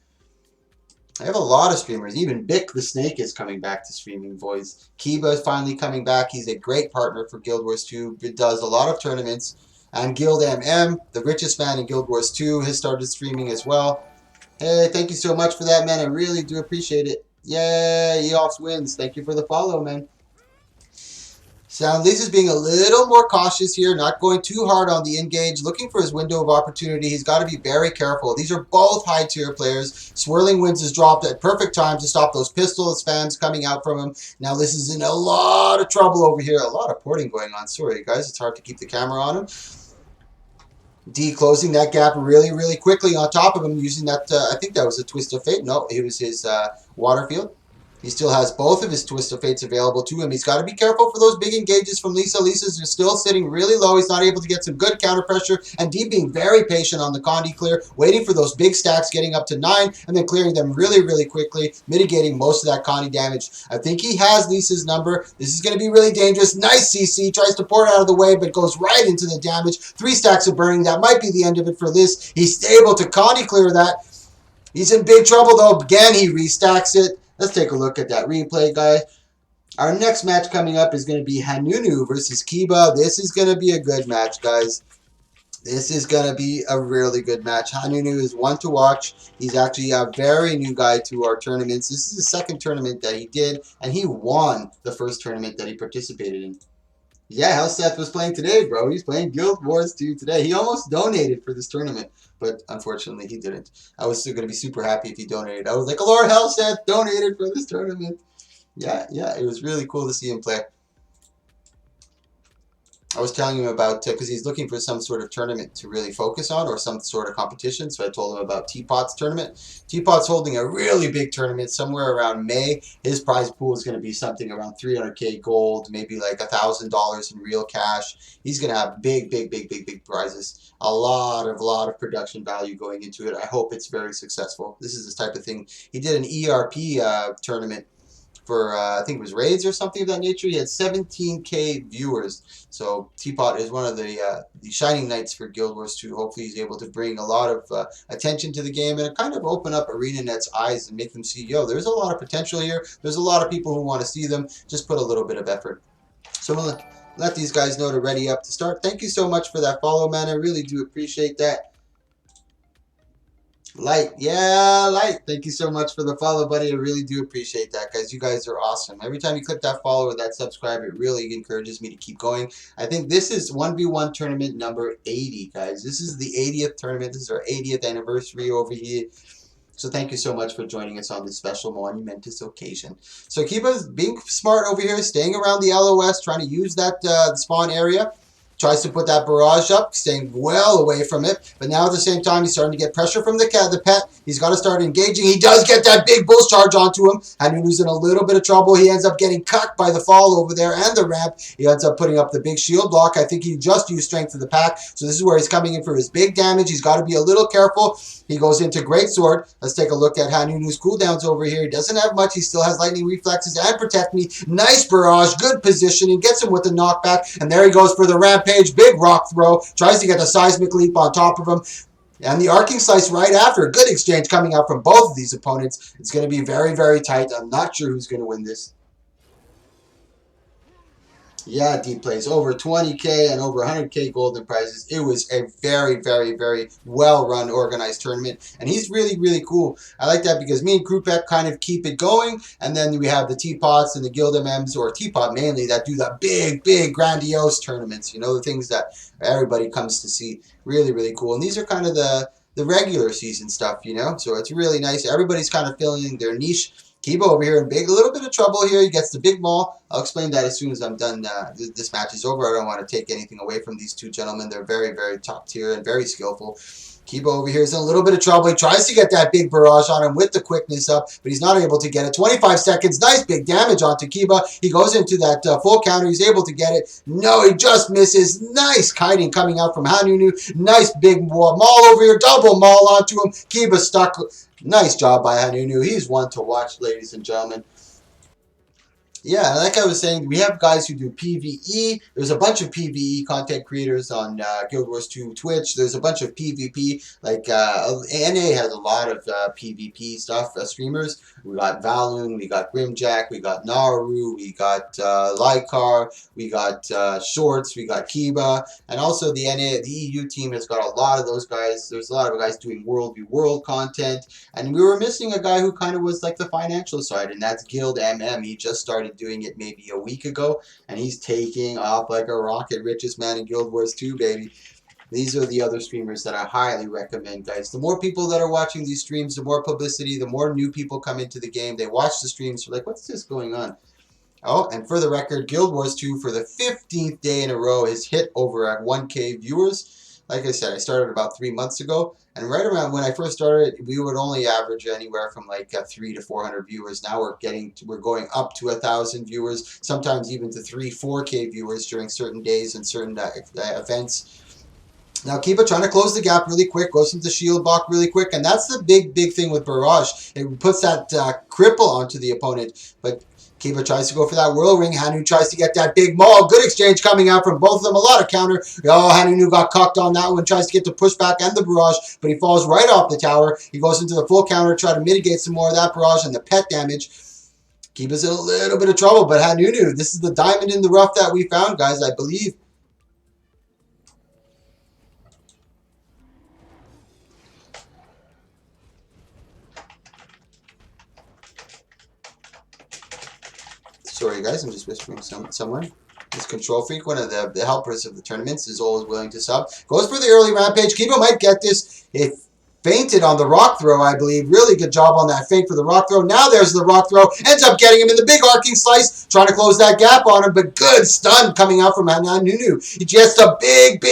[SPEAKER 1] I have a lot of streamers. Even Bick the Snake is coming back to streaming, boys. Kiba is finally coming back. He's a great partner for Guild Wars 2. It does a lot of tournaments. And Guild MM, the richest man in Guild Wars 2, has started streaming as well. Hey, thank you so much for that, man. I really do appreciate it. Yay, Eox wins. Thank you for the follow, man. Sound Lisa's being a little more cautious here, not going too hard on the engage, looking for his window of opportunity. He's got to be very careful. These are both high tier players. Swirling Winds is dropped at perfect time to stop those pistol spams coming out from him. Now Lisa's in a lot of trouble over here. A lot of porting going on. Sorry guys, it's hard to keep the camera on him. D closing that gap really, really quickly on top of him using that, I think that was a Twist of Fate. No, it was his Waterfield. He still has both of his Twist of Fates available to him. He's got to be careful for those big engages from Lisa. Lisa's still sitting really low. He's not able to get some good counter pressure. And D being very patient on the Condi clear, waiting for those big stacks, getting up to 9, and then clearing them really, really quickly, mitigating most of that Condi damage. I think he has Lisa's number. This is going to be really dangerous. Nice CC. Tries to pour it out of the way, but goes right into the damage. 3 stacks of burning. That might be the end of it for Liz. He's able to Condi clear that. He's in big trouble, though. Again, he restacks it. Let's take a look at that replay, guys. Our next match coming up is going to be Hanunu versus Kiba. This is going to be a good match, guys. This is going to be a really good match. Hanunu is one to watch. He's actually a very new guy to our tournaments. This is the second tournament that he did, and he won the first tournament that he participated in. Yeah, Helseth was playing today, bro. He's playing Guild Wars 2 today. He almost donated for this tournament, but unfortunately he didn't. I was still going to be super happy if he donated. I was like, Lord Helseth donated for this tournament. Yeah, it was really cool to see him play. I was telling him about, because he's looking for some sort of tournament to really focus on or some sort of competition, so I told him about Teapot's tournament. Teapot's holding a really big tournament somewhere around May. His prize pool is going to be something around 300k gold, maybe like $1,000 in real cash. He's going to have big prizes. A lot of production value going into it. I hope it's very successful. This is the type of thing. He did an ERP tournament for, I think it was Raids or something of that nature. He had 17k viewers. So Teapot is one of the shining knights for Guild Wars 2. Hopefully he's able to bring a lot of attention to the game and kind of open up ArenaNet's eyes and make them see, yo, there's a lot of potential here. There's a lot of people who want to see them. Just put a little bit of effort. So I'm going to let these guys know to ready up to start. Thank you so much for that follow, man. I really do appreciate that. Light, yeah, Light. Thank you so much for the follow, buddy. I really do appreciate that, guys. You guys are awesome. Every time you click that follow or that subscribe, it really encourages me to keep going. I think this is 1v1 tournament number 80, guys. This is the 80th tournament. This is our 80th anniversary over here. So thank you so much for joining us on this special monumentous occasion. So Kiba's being smart over here, staying around the LOS, trying to use that spawn area. Tries to put that barrage up, staying well away from it. But now at the same time, he's starting to get pressure from the pet. He's got to start engaging. He does get that big bull's charge onto him. Hanunu's in a little bit of trouble. He ends up getting cut by the fall over there and the ramp. He ends up putting up the big shield block. I think he just used strength of the pack. So this is where he's coming in for his big damage. He's got to be a little careful. He goes into Great Sword. Let's take a look at Hanunu's cooldowns over here. He doesn't have much. He still has lightning reflexes and protect me. Nice barrage. Good positioning. Gets him with the knockback. And there he goes for the rampage. Big rock throw. Tries to get the seismic leap on top of him. And the arcing slice right after. A good exchange coming out from both of these opponents. It's going to be very tight. I'm not sure who's going to win this. Yeah, deep plays over 20k and over 100k golden prizes. It was a very well-run, organized tournament, and he's really cool. I like that because me and Krupek kind of keep it going, and then we have the Teapots and the Guild MMs, or Teapot mainly, that do the big grandiose tournaments. You know, the things that everybody comes to see. Really cool, and these are kind of the regular season stuff, you know. So it's really nice. Everybody's kind of filling their niche. Kiba over here in a little bit of trouble here. He gets the big maul. I'll explain that as soon as I'm done. This match is over. I don't want to take anything away from these two gentlemen. They're very top tier and very skillful. Kiba over here is in a little bit of trouble. He tries to get that big barrage on him with the quickness up, but he's not able to get it. 25 seconds. Nice big damage onto Kiba. He goes into that full counter. He's able to get it. No, he just misses. Nice kiting coming out from Hanunu. Nice big maul over here. Double maul onto him. Kiba stuck. Nice job by Hanunu. He's one to watch, ladies and gentlemen. Yeah, like I was saying, we have guys who do PvE. There's a bunch of PvE content creators on Guild Wars 2 Twitch. There's a bunch of PvP. Like, NA has a lot of PvP stuff, streamers. We got Valoon, we got Grimjack, we got Naru, we got Lycar, we got Shorts, we got Kiba. And also the EU team has got a lot of those guys. There's a lot of guys doing World v World content. And we were missing a guy who kind of was like the financial side, and that's Guild MM. He just started started doing it maybe a week ago, and he's taking off like a rocket. Richest man in Guild Wars 2, baby. These are the other streamers that I highly recommend, guys. The more people that are watching these streams, the more publicity, the more new people come into the game. They watch the streams, they're like, what's this going on? Oh, and for the record, Guild Wars 2 for the 15th day in a row has hit over at 1K viewers. Like I said, I started about 3 months ago, and right around when I first started, we would only average anywhere from like 300 to 400 viewers. Now we're going up to 1,000 viewers, sometimes even to 4K viewers during certain days and certain events. Now Kiba trying to close the gap really quick, goes into shield block really quick, and that's the big thing with Barrage. It puts that cripple onto the opponent, but Kiba tries to go for that whirlwind. Hanu tries to get that big maul. Good exchange coming out from both of them. A lot of counter. Oh, Hanu got cocked on that one. Tries to get the pushback and the barrage, but he falls right off the tower. He goes into the full counter, try to mitigate some more of that barrage and the pet damage. Kiba's in a little bit of trouble, but Hanunu, this is the diamond in the rough that we found, guys, I believe. Sorry, guys, I'm just whispering someone. This Control Freak, one of the helpers of the tournaments, is always willing to sub. Goes for the early rampage. Kiba might get this. It fainted on the rock throw, I believe. Really good job on that feint for the rock throw. Now there's the rock throw. Ends up getting him in the big arcing slice. Trying to close that gap on him, but good stun coming out from Hanunu. He gets a big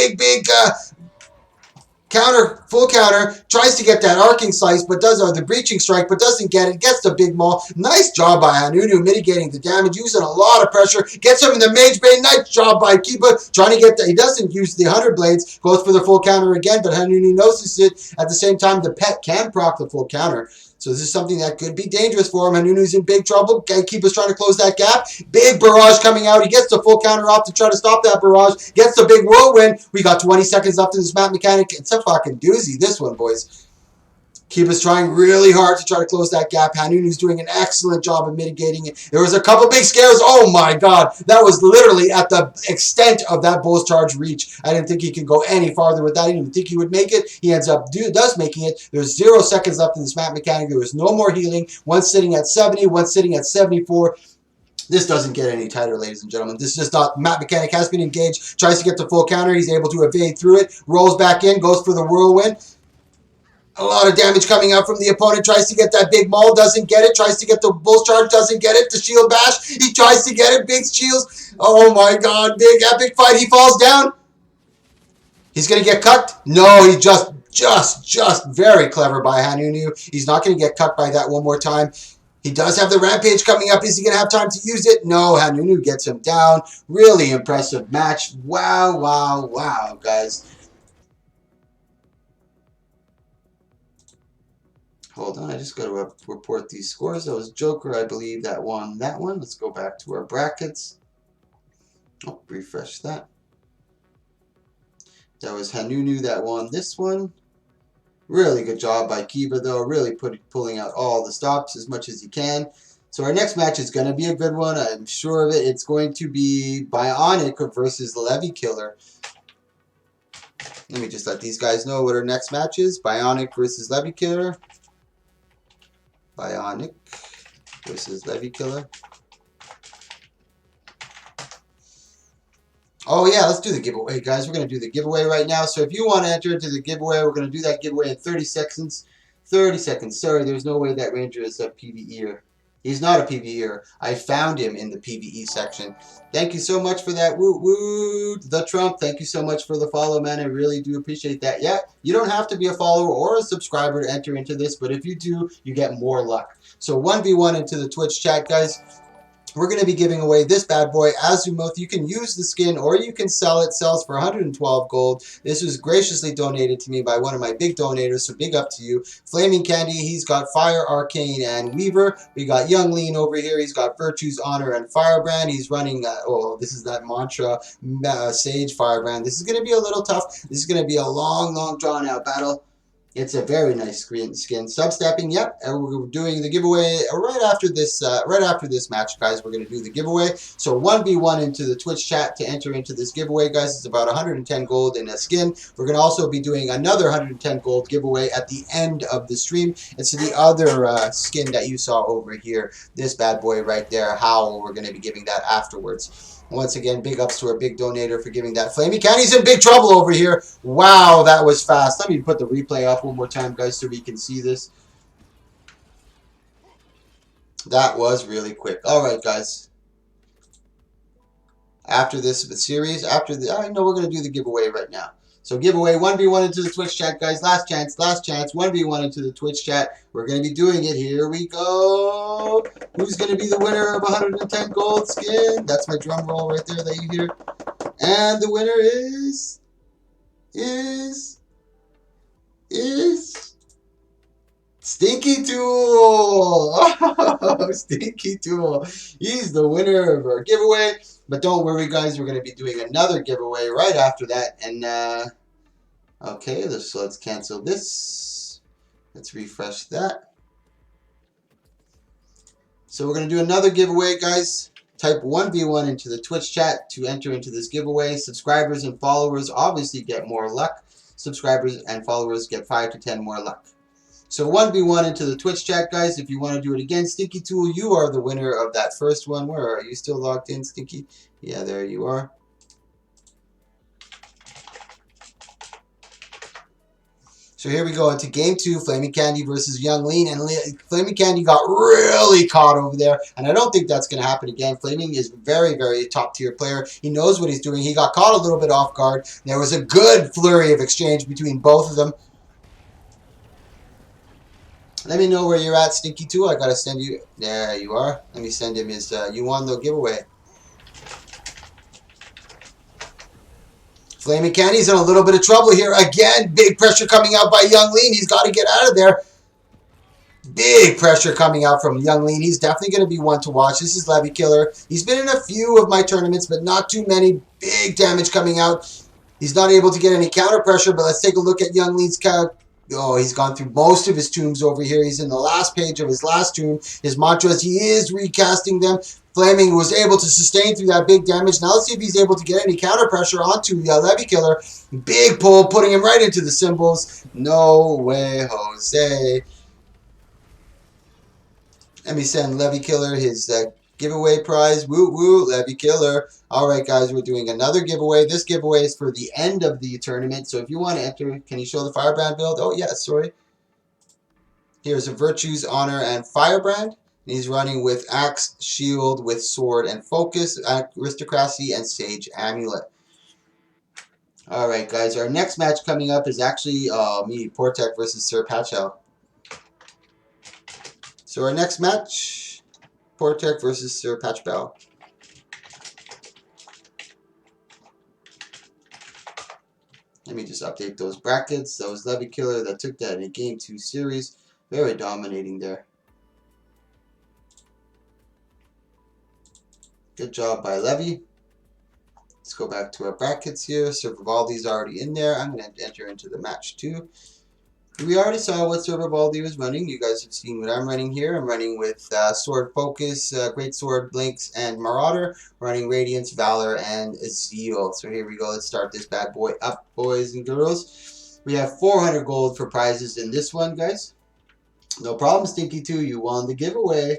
[SPEAKER 1] counter, full counter, tries to get that arcing slice, but does the breaching strike, but doesn't get it, gets the big maul. Nice job by Hanunu mitigating the damage, using a lot of pressure, gets him in the mage bay. Nice job by Kiba, trying to get that. He doesn't use the 100 blades, goes for the full counter again, but Hanunu notices it. At the same time, the pet can proc the full counter. So this is something that could be dangerous for him. Hanunu's in big trouble. Kiba's trying to close that gap. Big barrage coming out. He gets the full counter off to try to stop that barrage. Gets the big whirlwind. We got 20 seconds left in this map mechanic. It's a fucking doozy, this one, boys. Kiba's trying really hard to try to close that gap. Hanunu's doing an excellent job of mitigating it. There was a couple big scares. Oh my god. That was literally at the extent of that Bull's Charge reach. I didn't think he could go any farther with that. I didn't even think he would make it. He ends up does making it. There's 0 seconds left in this map mechanic. There was no more healing. One sitting at 70, one sitting at 74. This doesn't get any tighter, ladies and gentlemen. This is just not. Map mechanic has been engaged. Tries to get the full counter. He's able to evade through it. Rolls back in. Goes for the whirlwind. A lot of damage coming out from the opponent. Tries to get that big maul. Doesn't get it. Tries to get the Bull's Charge. Doesn't get it. The shield bash. He tries to get it. Big shields. Oh my god. Big epic fight. He falls down. He's going to get cucked. No, he just very clever by Hanunu. He's not going to get cucked by that one more time. He does have the rampage coming up. Is he going to have time to use it? No, Hanunu gets him down. Really impressive match. Wow, wow, wow, guys. Hold on, I just got to report these scores. That was Joker, I believe, that won that one. Let's go back to our brackets. Oh, refresh that. That was Hanunu that won this one. Really good job by Kiba, though. Really pulling out all the stops as much as he can. So our next match is going to be a good one. I'm sure of it. It's going to be Bionic versus Levy Killer. Let me just let these guys know what our next match is. Bionic versus Levy Killer. Bionic versus Levy Killer. Oh yeah, let's do the giveaway, guys. We're going to do the giveaway right now. So if you want to enter into the giveaway, we're going to do that giveaway in 30 seconds. 30 seconds. Sorry, there's no way that Ranger is a PvEer. He's not a PvEer. I found him in the PvE section. Thank you so much for that. Woot woot. The Trump, thank you so much for the follow, man. I really do appreciate that. Yeah, you don't have to be a follower or a subscriber to enter into this, but if you do, you get more luck. So 1v1 into the Twitch chat, guys. We're going to be giving away this bad boy, Azimuth. You can use the skin or you can sell it. Sells for 112 gold. This was graciously donated to me by one of my big donators, so big up to you. Flaming Candy, he's got Fire, Arcane, and Weaver. We got Young Lean over here. He's got Virtues, Honor, and Firebrand. He's running, this is that Mantra, Sage, Firebrand. This is going to be a little tough. This is going to be a long, drawn-out battle. It's a very nice skin. Substepping, yep. And we're doing the giveaway right after this. Right after this match, guys. We're going to do the giveaway. So 1v1 into the Twitch chat to enter into this giveaway, guys. It's about 110 gold in a skin. We're going to also be doing another 110 gold giveaway at the end of the stream. It's the other skin that you saw over here. This bad boy right there. Howl. We're going to be giving that afterwards. Once again, big ups to our big donator for giving that. Flamey Candy's in big trouble over here. Wow, that was fast. Let me put the replay up one more time, guys, so we can see this. That was really quick. All right, guys. After this series, I know we're going to do the giveaway right now. So giveaway 1v1 into the Twitch chat, guys. Last chance, 1v1 into the Twitch chat. We're going to be doing it. Here we go. Who's going to be the winner of 110 gold skin? That's my drum roll right there that you hear. And the winner is Stinky Tool. Oh, Stinky Tool. He's the winner of our giveaway. But don't worry, guys. We're going to be doing another giveaway right after that. And, okay, let's cancel this. Let's refresh that. So we're going to do another giveaway, guys. Type 1v1 into the Twitch chat to enter into this giveaway. Subscribers and followers obviously get more luck. Subscribers and followers get 5 to 10 more luck. So 1v1 into the Twitch chat, guys. If you want to do it again, Stinky Tool, you are the winner of that first one. Where are you still logged in, Stinky? Yeah, there you are. So here we go into game 2, Flaming Candy versus Young Lean. And Flaming Candy got really caught over there. And I don't think that's going to happen again. Flaming is very, very top-tier player. He knows what he's doing. He got caught a little bit off guard. There was a good flurry of exchange between both of them. Let me know where you're at, Stinky Tool. I got to send you... There you are. Let me send him his... you won the giveaway. Flaming Candy's in a little bit of trouble here. Again, big pressure coming out by Young Lean. He's got to get out of there. Big pressure coming out from Young Lean. He's definitely going to be one to watch. This is Levy Killer. He's been in a few of my tournaments, but not too many. Big damage coming out. He's not able to get any counter pressure, but let's take a look at Young Lean's count. Oh, he's gone through most of his tombs over here. He's in the last page of his last tomb. His mantras, he is recasting them. Flaming was able to sustain through that big damage. Now let's see if he's able to get any counter pressure onto Levy Killer. Big pull, putting him right into the symbols. No way, Jose. Let me send Levy Killer his giveaway prize. Woo woo, Levy Killer. All right, guys, we're doing another giveaway. This giveaway is for the end of the tournament. So if you want to enter, can you show the Firebrand build? Oh, yeah, sorry. Here's a Virtues, Honor, and Firebrand. He's running with Axe, Shield, with Sword and Focus, Aristocracy, and Sage Amulet. Alright, guys. Our next match coming up is actually me, Portek, versus Sir Patchel. So our next match, Portek versus Sir Patchel. Let me just update those brackets. That was Levy Killer that took that in a Game 2 series. Very dominating there. Good job by Levy. Let's go back to our brackets here. Sir Vivaldi's already in there. I'm going to enter into the match too. We already saw what Sir Vivaldi was running. You guys have seen what I'm running here. I'm running with Sword Focus, Great Sword, Blinks, and Marauder. Running Radiance, Valor, and Zeal. So here we go. Let's start this bad boy up, boys and girls. We have 400 gold for prizes in this one, guys. No problem, Stinky 2. You won the giveaway.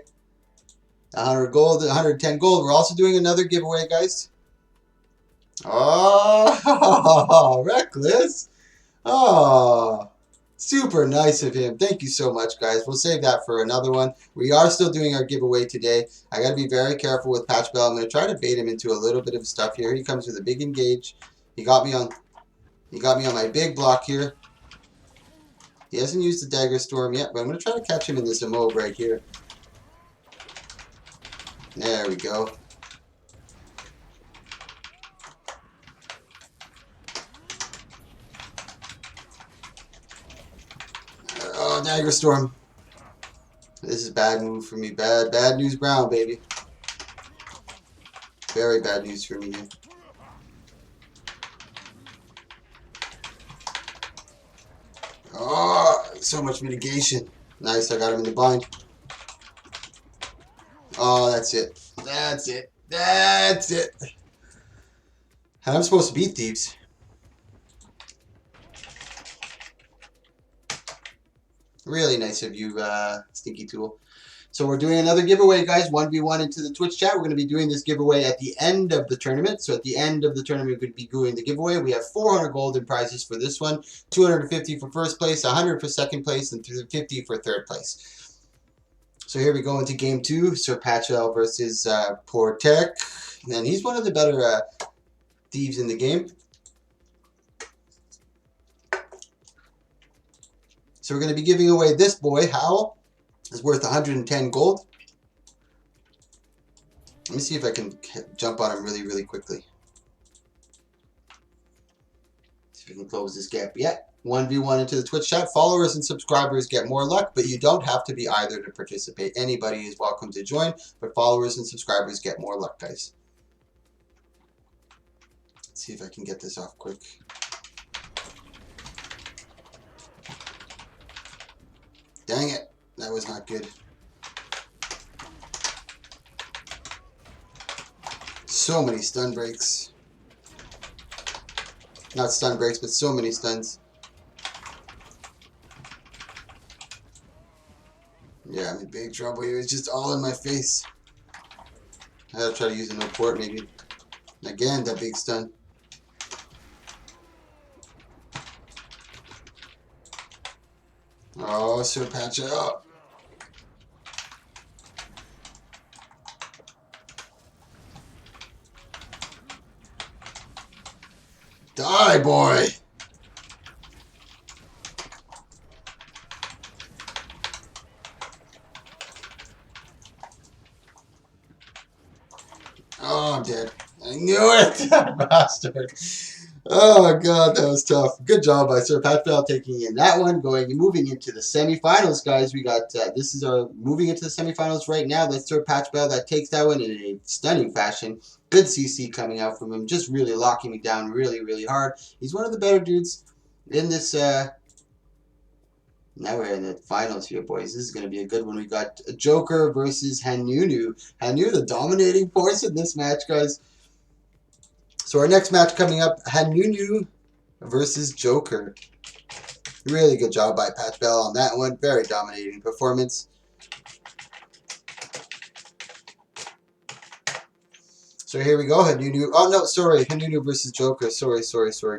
[SPEAKER 1] 100 gold, 110 gold. We're also doing another giveaway, guys. Oh, Reckless. Oh, super nice of him. Thank you so much, guys. We'll save that for another one. We are still doing our giveaway today. I got to be very careful with Patchel. I'm going to try to bait him into a little bit of stuff here. He comes with a big engage. He got me on my big block here. He hasn't used the Dagger Storm yet, but I'm going to try to catch him in this Emobe right here. There we go. Oh, Dagger Storm. This is bad move for me. Bad news Brown, baby. Very bad news for me here. Oh, So much mitigation. Nice, I got him in the bind. Oh, that's it. That's it. That's it. And I'm supposed to beat Thieves. Really nice of you, Stinky Tool. So we're doing another giveaway, guys. 1v1 into the Twitch chat. We're going to be doing this giveaway at the end of the tournament. So at the end of the tournament, we're going to be doing the giveaway. We have 400 golden prizes for this one, 250 for first place, 100 for second place, and 50 for third place. So here we go into game 2. Sir Patchell versus Portek. And he's one of the better thieves in the game. So we're going to be giving away this boy, Howl. It's worth 110 gold. Let me see if I can jump on him really, really quickly. See if we can close this gap yet. 1v1 into the Twitch chat. Followers and subscribers get more luck, but you don't have to be either to participate. Anybody is welcome to join, but followers and subscribers get more luck, guys. Let's see if I can get this off quick. Dang it. That was not good. So many stun breaks. Not stun breaks, but so many stuns. Yeah, I'm in big trouble here. It's just all in my face. I gotta try to use a no port maybe. Again, that big stun. Oh, Sir Patchell. Die, boy! Oh, I'm dead. I knew it! Bastard. Oh, God, that was tough. Good job by Sir Patchell taking in that one. Moving into the semifinals, guys. We got, this is our, moving into the semifinals right now. That's Sir Patchell that takes that one in a stunning fashion. Good CC coming out from him. Just really locking me down really, really hard. He's one of the better dudes in this, now we're in the finals here, boys. This is going to be a good one. We got Joker versus Hanunu. Hanu, the dominating force in this match, guys. So our next match coming up, Hanunu versus Joker. Really good job by Patchell on that one. Very dominating performance. So here we go, Hanunu. Oh, no, sorry. Hanunu versus Joker. Sorry,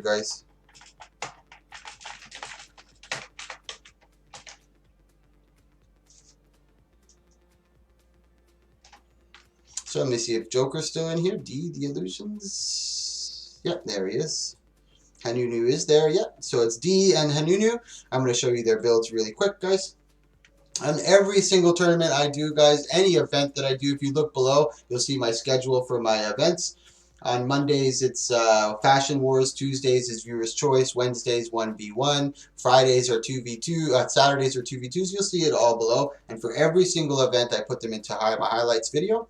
[SPEAKER 1] guys. So let me see if Joker's still in here. D, the illusions. Yep, there he is. Hanunu is there. Yep. So it's D and Hanunu. I'm going to show you their builds really quick, guys. On every single tournament I do, guys, any event that I do, if you look below, you'll see my schedule for my events. On Mondays, it's Fashion Wars. Tuesdays is Viewer's Choice. Wednesdays, 1v1. Fridays are 2v2. Saturdays are 2v2s. You'll see it all below. And for every single event, I put them into my highlights video.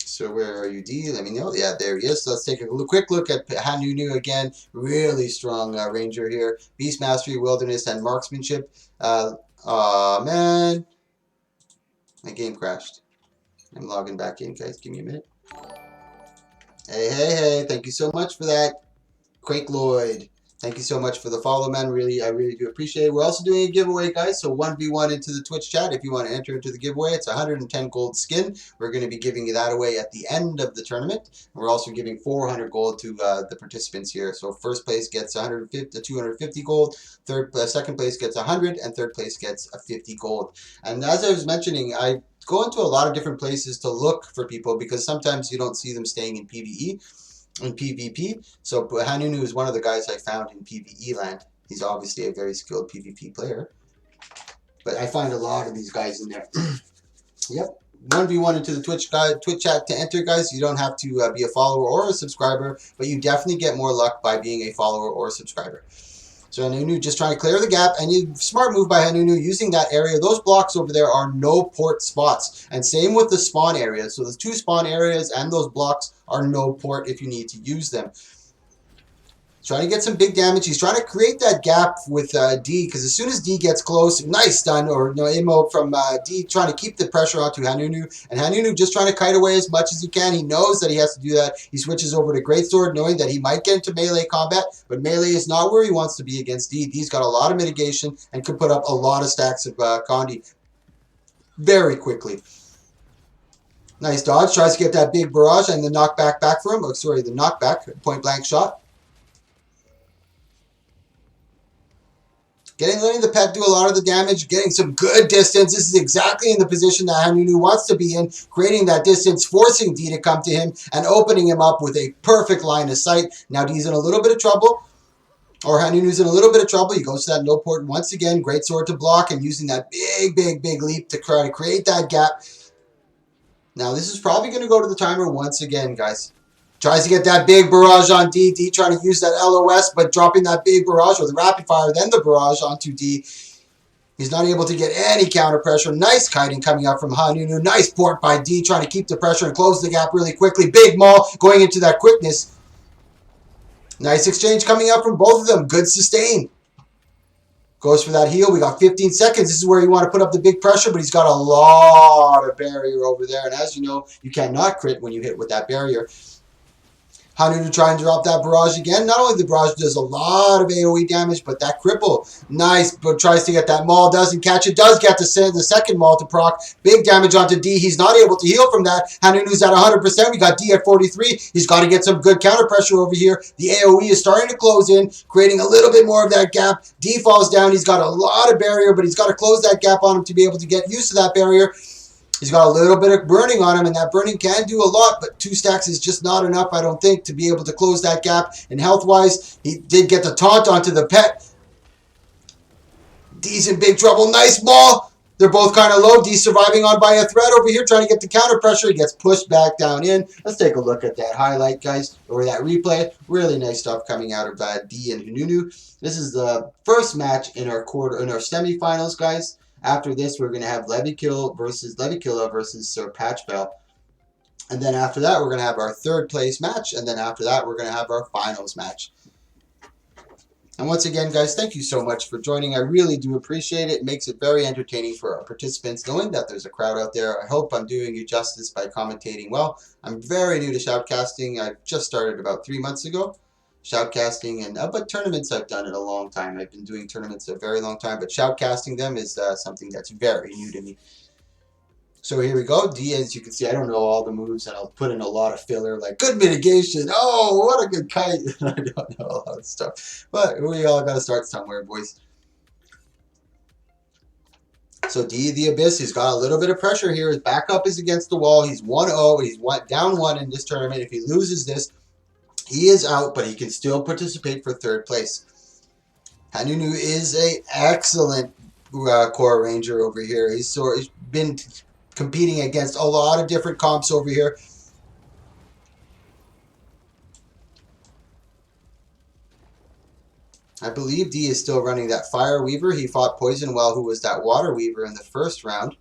[SPEAKER 1] So where are you, D? Let me know. Yeah, there he is. So let's take a quick look at Hanunu again. Really strong ranger here. Beast Mastery, Wilderness, and Marksmanship. Man. My game crashed. I'm logging back in, guys. Give me a minute. Hey. Thank you so much for that. Quake Lloyd. Thank you so much for the follow, man. I really do appreciate it. We're also doing a giveaway, guys. So 1v1 into the Twitch chat. If you want to enter into the giveaway, it's 110 gold skin. We're going to be giving that away at the end of the tournament. We're also giving 400 gold to the participants here. So first place gets 250 gold. Second place gets 100, and third place gets a 50 gold. And as I was mentioning, I go into a lot of different places to look for people because sometimes you don't see them staying in PvE. In PvP, so Hanunu is one of the guys I found in PvE land. He's obviously a very skilled PvP player, but I find a lot of these guys in there. Yep, 1v1 into the Twitch chat to enter, guys. You don't have to be a follower or a subscriber, but you definitely get more luck by being a follower or a subscriber. So Hanunu just trying to clear the gap, and smart move by Hanunu using that area. Those blocks over there are no port spots, and same with the spawn area. So the two spawn areas and those blocks are no port if you need to use them. Trying to get some big damage. He's trying to create that gap with D, because as soon as D gets close, nice stun or no immo from D, trying to keep the pressure onto Hanunu, and Hanunu just trying to kite away as much as he can. He knows that he has to do that. He switches over to Greatsword, knowing that he might get into melee combat, but melee is not where he wants to be against D. D's got a lot of mitigation and could put up a lot of stacks of Condi very quickly. Nice dodge. Tries to get that big barrage and the knockback back for him. Oh, sorry, the knockback, point blank shot. Letting the pet do a lot of the damage, getting some good distance. This is exactly in the position that Hanunu wants to be in, creating that distance, forcing D to come to him, and opening him up with a perfect line of sight. Now D's in a little bit of trouble, or Hanunu's in a little bit of trouble. He goes to that no port once again. Greatsword to block, and using that big leap to try to create that gap. Now this is probably going to go to the timer once again, guys. Tries to get that big barrage on D. D trying to use that LOS, but dropping that big barrage, or the rapid fire, then the barrage onto D. He's not able to get any counter pressure. Nice kiting coming up from Hanunu. Nice port by D, trying to keep the pressure and close the gap really quickly. Big maul going into that quickness. Nice exchange coming up from both of them. Good sustain. Goes for that heal. We got 15 seconds. This is where you want to put up the big pressure, but he's got a lot of barrier over there. And as you know, you cannot crit when you hit with that barrier. Hanunu trying to drop that barrage again. Not only the barrage does a lot of AoE damage, but that cripple, nice, but tries to get that maul, doesn't catch it, does get the second maul to proc. Big damage onto D. He's not able to heal from that. Hanunu's at 100%. We got D at 43. He's got to get some good counter pressure over here. The AoE is starting to close in, creating a little bit more of that gap. D falls down. He's got a lot of barrier, but he's got to close that gap on him to be able to get used to that barrier. He's got a little bit of burning on him, and that burning can do a lot, but 2 stacks is just not enough, I don't think, to be able to close that gap. And health-wise, he did get the taunt onto the pet. D's in big trouble. Nice maul. They're both kind of low. D's surviving on by a thread over here, trying to get the counter pressure. He gets pushed back down in. Let's take a look at that highlight, guys, or that replay. Really nice stuff coming out of D and Hanunu. This is the first match in our semifinals, guys. After this, we're going to have Levikilla versus Sir Patchbell. And then after that, we're going to have our third place match. And then after that, we're going to have our finals match. And once again, guys, thank you so much for joining. I really do appreciate it. It makes it very entertaining for our participants, knowing that there's a crowd out there. I hope I'm doing you justice by commentating well. I'm very new to shoutcasting. I just started about 3 months ago. Shoutcasting, and but tournaments I've done it a long time. I've been doing tournaments a very long time, but shoutcasting them is something that's very new to me. So here we go. D, as you can see, I don't know all the moves, and I'll put in a lot of filler, like good mitigation. Oh, what a good kite. I don't know a lot of stuff, but we all got to start somewhere, boys. So D, the Abyss, he's got a little bit of pressure here. His backup is against the wall. He's 1-0. He's down 1 in this tournament. If he loses this, he is out, but he can still participate for third place. Hanunu is an excellent core ranger over here. He's been competing against a lot of different comps over here. I believe D is still running that Fire Weaver. He fought Poisonwell, who was that Water Weaver in the first round.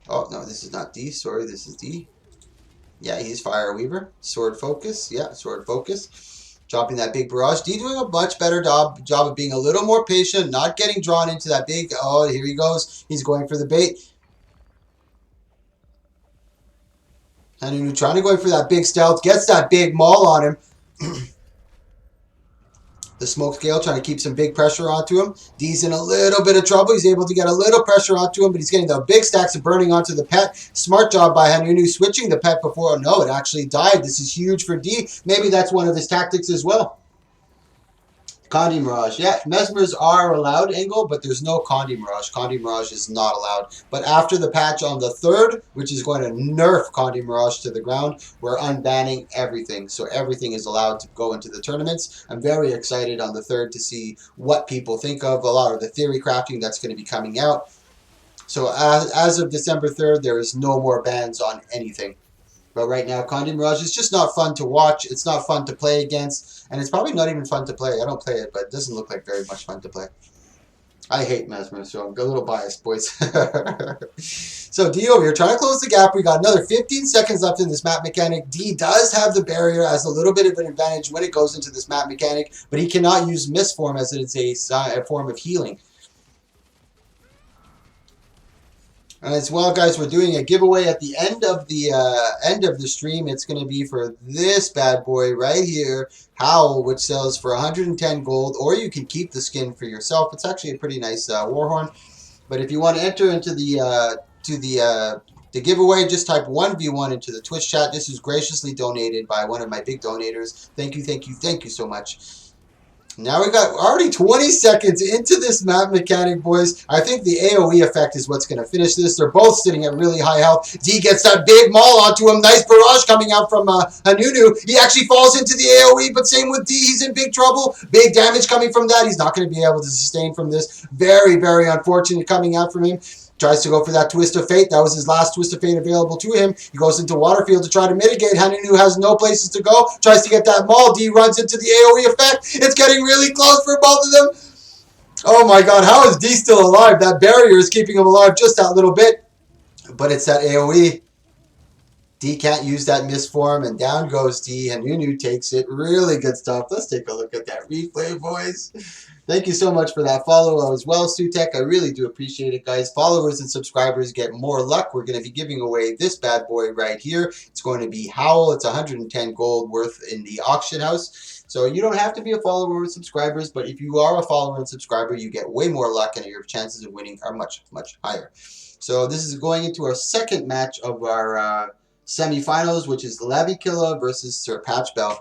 [SPEAKER 1] Oh, no, this is not D. Sorry, this is D. Yeah, he's Fire Weaver. Sword Focus. Yeah, Sword Focus. Dropping that big barrage. D doing a much better job of being a little more patient, not getting drawn into that big... Oh, here he goes. He's going for the bait. Hanunu trying to go for that big stealth. Gets that big maul on him. The smoke scale trying to keep some big pressure onto him. D's in a little bit of trouble. He's able to get a little pressure onto him, but he's getting the big stacks of burning onto the pet. Smart job by Hanunu switching the pet before. No, it actually died. This is huge for D. Maybe that's one of his tactics as well. Condi Mirage. Yeah, Mesmers are allowed, Engel, but there's no Condi Mirage. Condi Mirage is not allowed. But after the patch on the 3rd, which is going to nerf Condi Mirage to the ground, we're unbanning everything. So everything is allowed to go into the tournaments. I'm very excited on the 3rd to see what people think of a lot of the theory crafting that's going to be coming out. So as of December 3rd, there is no more bans on anything. But right now, Condi Mirage is just not fun to watch. It's not fun to play against. And it's probably not even fun to play. I don't play it, but it doesn't look like very much fun to play. I hate Mesmer, so I'm a little biased, boys. So D over here, trying to close the gap. We got another 15 seconds left in this map mechanic. D does have the barrier as a little bit of an advantage when it goes into this map mechanic, but he cannot use Mist Form as it is a form of healing. And as well, guys, we're doing a giveaway at the end of the stream. It's going to be for this bad boy right here, Howl, which sells for 110 gold, or you can keep the skin for yourself. It's actually a pretty nice Warhorn. But if you want to enter into the giveaway, just type 1v1 into the Twitch chat. This is graciously donated by one of my big donators. Thank you, thank you, thank you so much. Now we got already 20 seconds into this map mechanic, boys. I think the AoE effect is what's going to finish this. They're both sitting at really high health. D gets that big maul onto him. Nice barrage coming out from Hanunu. He actually falls into the AoE, but same with D. He's in big trouble. Big damage coming from that. He's not going to be able to sustain from this. Very, very unfortunate coming out from him. Tries to go for that Twist of Fate. That was his last Twist of Fate available to him. He goes into Waterfield to try to mitigate. Hanunu has no places to go. Tries to get that maul. D runs into the AoE effect. It's getting really close for both of them. Oh my god, how is D still alive? That barrier is keeping him alive just that little bit. But it's that AoE. D can't use that Mist Form, and down goes D. Hanunu takes it. Really good stuff. Let's take a look at that replay, boys. Thank you so much for that follow as well, Sutek. I really do appreciate it, guys. Followers and subscribers get more luck. We're going to be giving away this bad boy right here. It's going to be Howl. It's 110 gold worth in the auction house. So you don't have to be a follower or subscribers, but if you are a follower and subscriber, you get way more luck and your chances of winning are much, much higher. So this is going into our second match of our semifinals, which is Levikilla versus Sir Patchbell.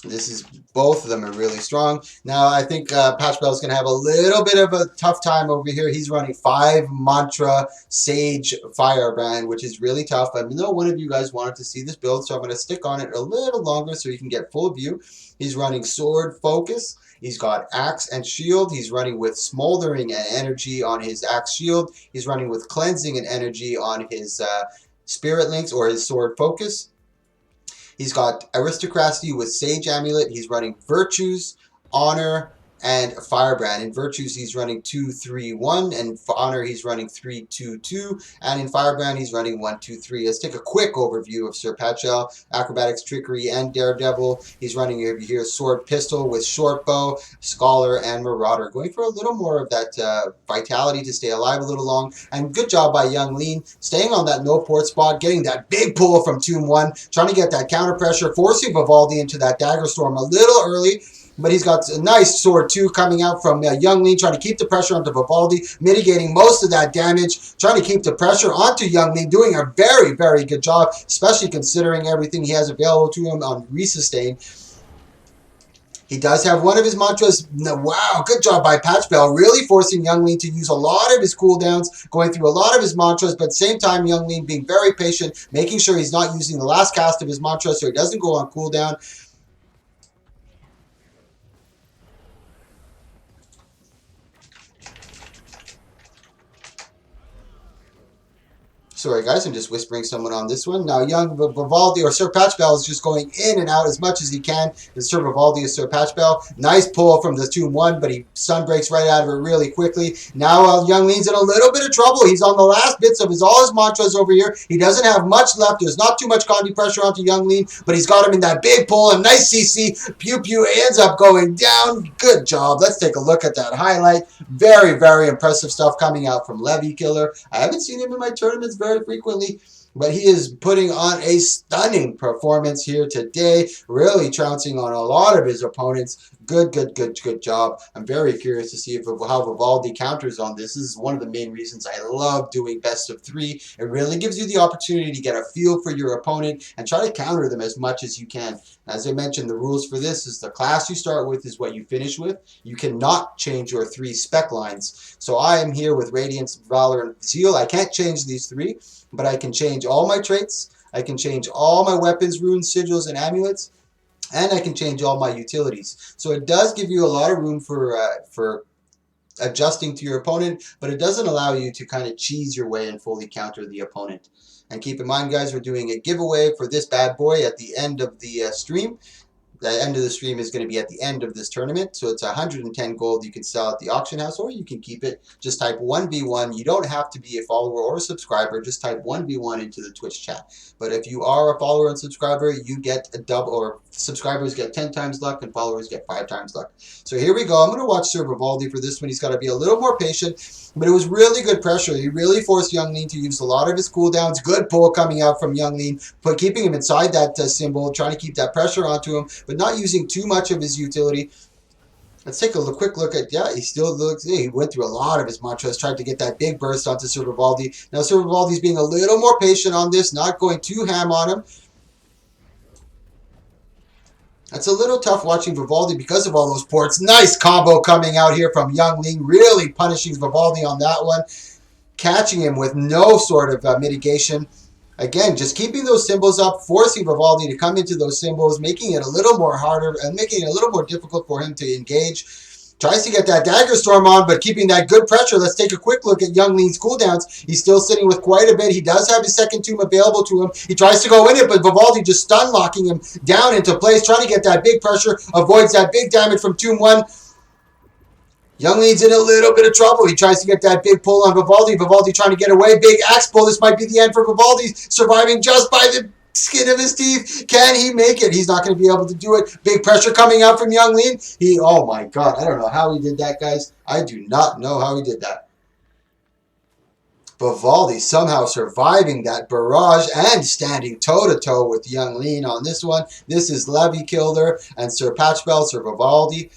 [SPEAKER 1] This is, both of them are really strong. Now, I think Patchbell is going to have a little bit of a tough time over here. He's running 5 Mantra Sage Firebrand, which is really tough. I know one of you guys wanted to see this build, so I'm going to stick on it a little longer so you can get full view. He's running Sword Focus. He's got Axe and Shield. He's running with Smoldering and Energy on his Axe Shield. He's running with Cleansing and Energy on his Spirit Links or his Sword Focus. He's got Aristocracy with Sage Amulet. He's running Virtues, Honor, and Firebrand. In Virtues, he's running 2-3-1, and for Honor, he's running 3-2-2, and in Firebrand, he's running 1-2-3. Let's take a quick overview of Sir Patchbell. Acrobatics, Trickery, and Daredevil. He's running over here Sword Pistol with Short Bow, Scholar, and Marauder. Going for a little more of that vitality to stay alive a little long, and good job by Young Lean, staying on that no port spot, getting that big pull from Tomb 1, trying to get that counter pressure, forcing Vivaldi into that Dagger Storm a little early. But he's got a nice Sword 2 coming out from Young Lean, trying to keep the pressure onto Vivaldi, mitigating most of that damage, trying to keep the pressure onto Young Lean, doing a very, very good job, especially considering everything he has available to him on Resustain. He does have one of his mantras. Wow, good job by Patchbell, really forcing Young Lean to use a lot of his cooldowns, going through a lot of his mantras, but at the same time, Young Lean being very patient, making sure he's not using the last cast of his mantra so he doesn't go on cooldown. Sorry, guys, I'm just whispering someone on this one. Now, young Vivaldi, or Sir Patchbell, is just going in and out as much as he can. And Sir Vivaldi is Sir Patchbell. Nice pull from the Tomb 1, but he stun breaks right out of it really quickly. Now, Young Lean's in a little bit of trouble. He's on the last bits of all his mantras over here. He doesn't have much left. There's not too much Condi pressure onto Young Lean, but he's got him in that big pull. And nice CC. Pew Pew ends up going down. Good job. Let's take a look at that highlight. Very, very impressive stuff coming out from Levikilla. I haven't seen him in my tournaments very frequently, but he is putting on a stunning performance here today, really trouncing on a lot of his opponents. Good job. I'm very curious to see how Vivaldi counters on this. This is one of the main reasons I love doing best of 3. It really gives you the opportunity to get a feel for your opponent and try to counter them as much as you can. As I mentioned, the rules for this is the class you start with is what you finish with. You cannot change your 3 spec lines. So I am here with Radiance, Valor, and Zeal. I can't change these 3, but I can change all my traits. I can change all my weapons, runes, sigils, and amulets. And I can change all my utilities. So it does give you a lot of room for adjusting to your opponent, but it doesn't allow you to kind of cheese your way and fully counter the opponent. And keep in mind, guys, we're doing a giveaway for this bad boy at the end of the stream. The end of the stream is going to be at the end of this tournament. So it's 110 gold you can sell at the auction house, or you can keep it. Just type 1v1. You don't have to be a follower or a subscriber. Just type 1v1 into the Twitch chat. But if you are a follower and subscriber, you get a double, or subscribers get 10 times luck and followers get 5 times luck. So here we go. I'm going to watch Sir Vivaldi for this one. He's got to be a little more patient, but it was really good pressure. He really forced Young Lean to use a lot of his cooldowns. Good pull coming out from Young Lean, but keeping him inside that symbol, trying to keep that pressure onto him, but not using too much of his utility. Let's take a quick look at, yeah, he still looks, yeah, he went through a lot of his mantras, tried to get that big burst onto Sir Vivaldi. Now Sir Vivaldi's being a little more patient on this, not going too ham on him. That's a little tough watching Vivaldi because of all those ports. Nice combo coming out here from Young Lean, really punishing Vivaldi on that one, catching him with no sort of mitigation. Again, just keeping those symbols up, forcing Vivaldi to come into those symbols, making it a little more harder and making it a little more difficult for him to engage. Tries to get that Dagger Storm on, but keeping that good pressure. Let's take a quick look at Young Lean's cooldowns. He's still sitting with quite a bit. He does have his second tomb available to him. He tries to go in it, but Vivaldi just stun locking him down into place, trying to get that big pressure, avoids that big damage from Tomb 1. Young Lean's in a little bit of trouble. He tries to get that big pull on Vivaldi. Vivaldi trying to get away. Big axe pull. This might be the end for Vivaldi. Surviving just by the skin of his teeth. Can he make it? He's not going to be able to do it. Big pressure coming out from Young Lean. Oh my God. I don't know how he did that, guys. I do not know how he did that. Vivaldi somehow surviving that barrage and standing toe-to-toe with Young Lean on this one. This is Levy Kilder and Sir Patchbell, Sir Vivaldi.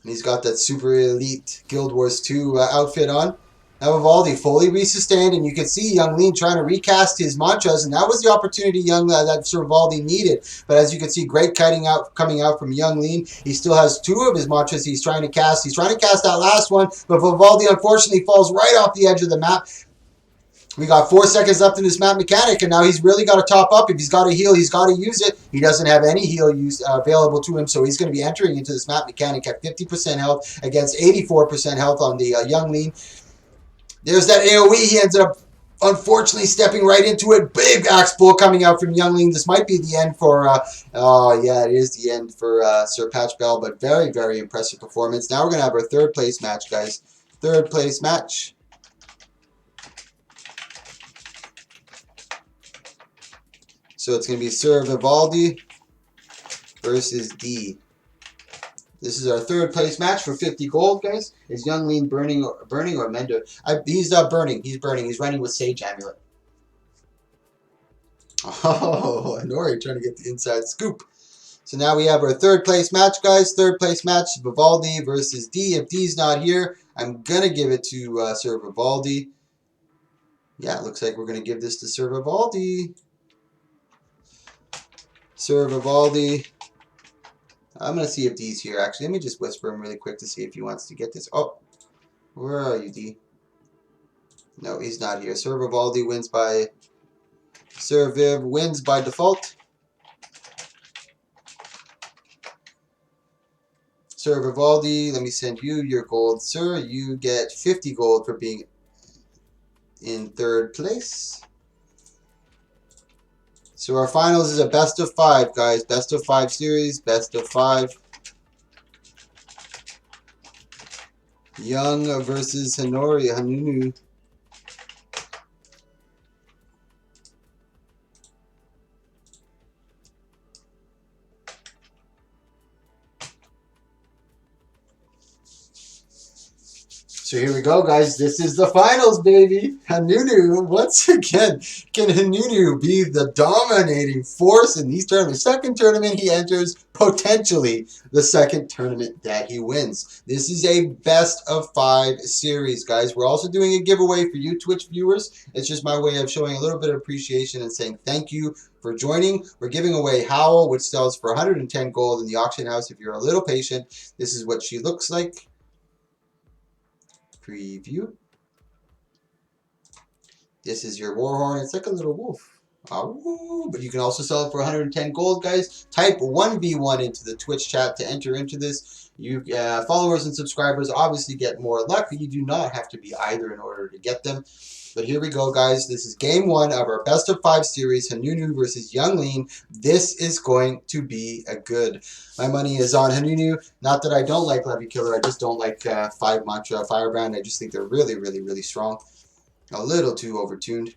[SPEAKER 1] And he's got that super elite Guild Wars 2 outfit on. Now Vivaldi fully resustained, and you can see Young Lean trying to recast his mantras, and that was the opportunity that Sir Vivaldi needed. But as you can see, great coming out from Young Lean. He still has 2 of his mantras he's trying to cast. He's trying to cast that last one, but Vivaldi unfortunately falls right off the edge of the map. We got 4 seconds left in this map mechanic, and now he's really got to top up. If he's got to heal, he's got to use it. He doesn't have any heal available to him, so he's going to be entering into this map mechanic at 50% health against 84% health on the Young Lean. There's that AoE. He ends up, unfortunately, stepping right into it. Big axe pull coming out from Young Lean. This might be the end for, yeah, it is the end for Sir Patchbell, but very, very impressive performance. Now we're going to have our third place match, guys. Third place match. So it's going to be Sir Vivaldi versus D. This is our third place match for 50 gold, guys. Is Young Lean burning or Mendo? He's burning. He's burning. He's running with Sage Amulet. Oh, Nori trying to get the inside scoop. So now we have our third place match, guys. Third place match, Vivaldi versus D. If D's not here, I'm going to give it to Sir Vivaldi. Yeah, it looks like we're going to give this to Sir Vivaldi. Sir Vivaldi. I'm going to see if D's here, actually. Let me just whisper him really quick to see if he wants to get this. Oh, where are you, D? No, he's not here. Sir Vivaldi wins by... Sir Viv wins by default. Sir Vivaldi, let me send you your gold. Sir, you get 50 gold for being in third place. So our finals is a best of 5, guys. Best of 5 series. Best of 5. Young versus Hanunu. So here we go, guys. This is the finals, baby. Hanunu, once again, can Hanunu be the dominating force in these tournaments? Second tournament he enters, potentially the second tournament that he wins. This is a best of 5 series, guys. We're also doing a giveaway for you Twitch viewers. It's just my way of showing a little bit of appreciation and saying thank you for joining. We're giving away Howl, which sells for 110 gold in the auction house. If you're a little patient, this is what she looks like. Preview. This is your Warhorn. It's like a little wolf. But you can also sell it for 110 gold, guys. Type 1v1 into the Twitch chat to enter into this. You followers and subscribers obviously get more luck. You do not have to be either in order to get them. But here we go, guys. This is game 1 of our best of 5 series, Hanunu versus Young Lean. This is going to be a good. My money is on Hanunu. Not that I don't like Levy Killer. I just don't like 5 Mantra Firebrand. I just think they're really, really, really strong. A little too overtuned.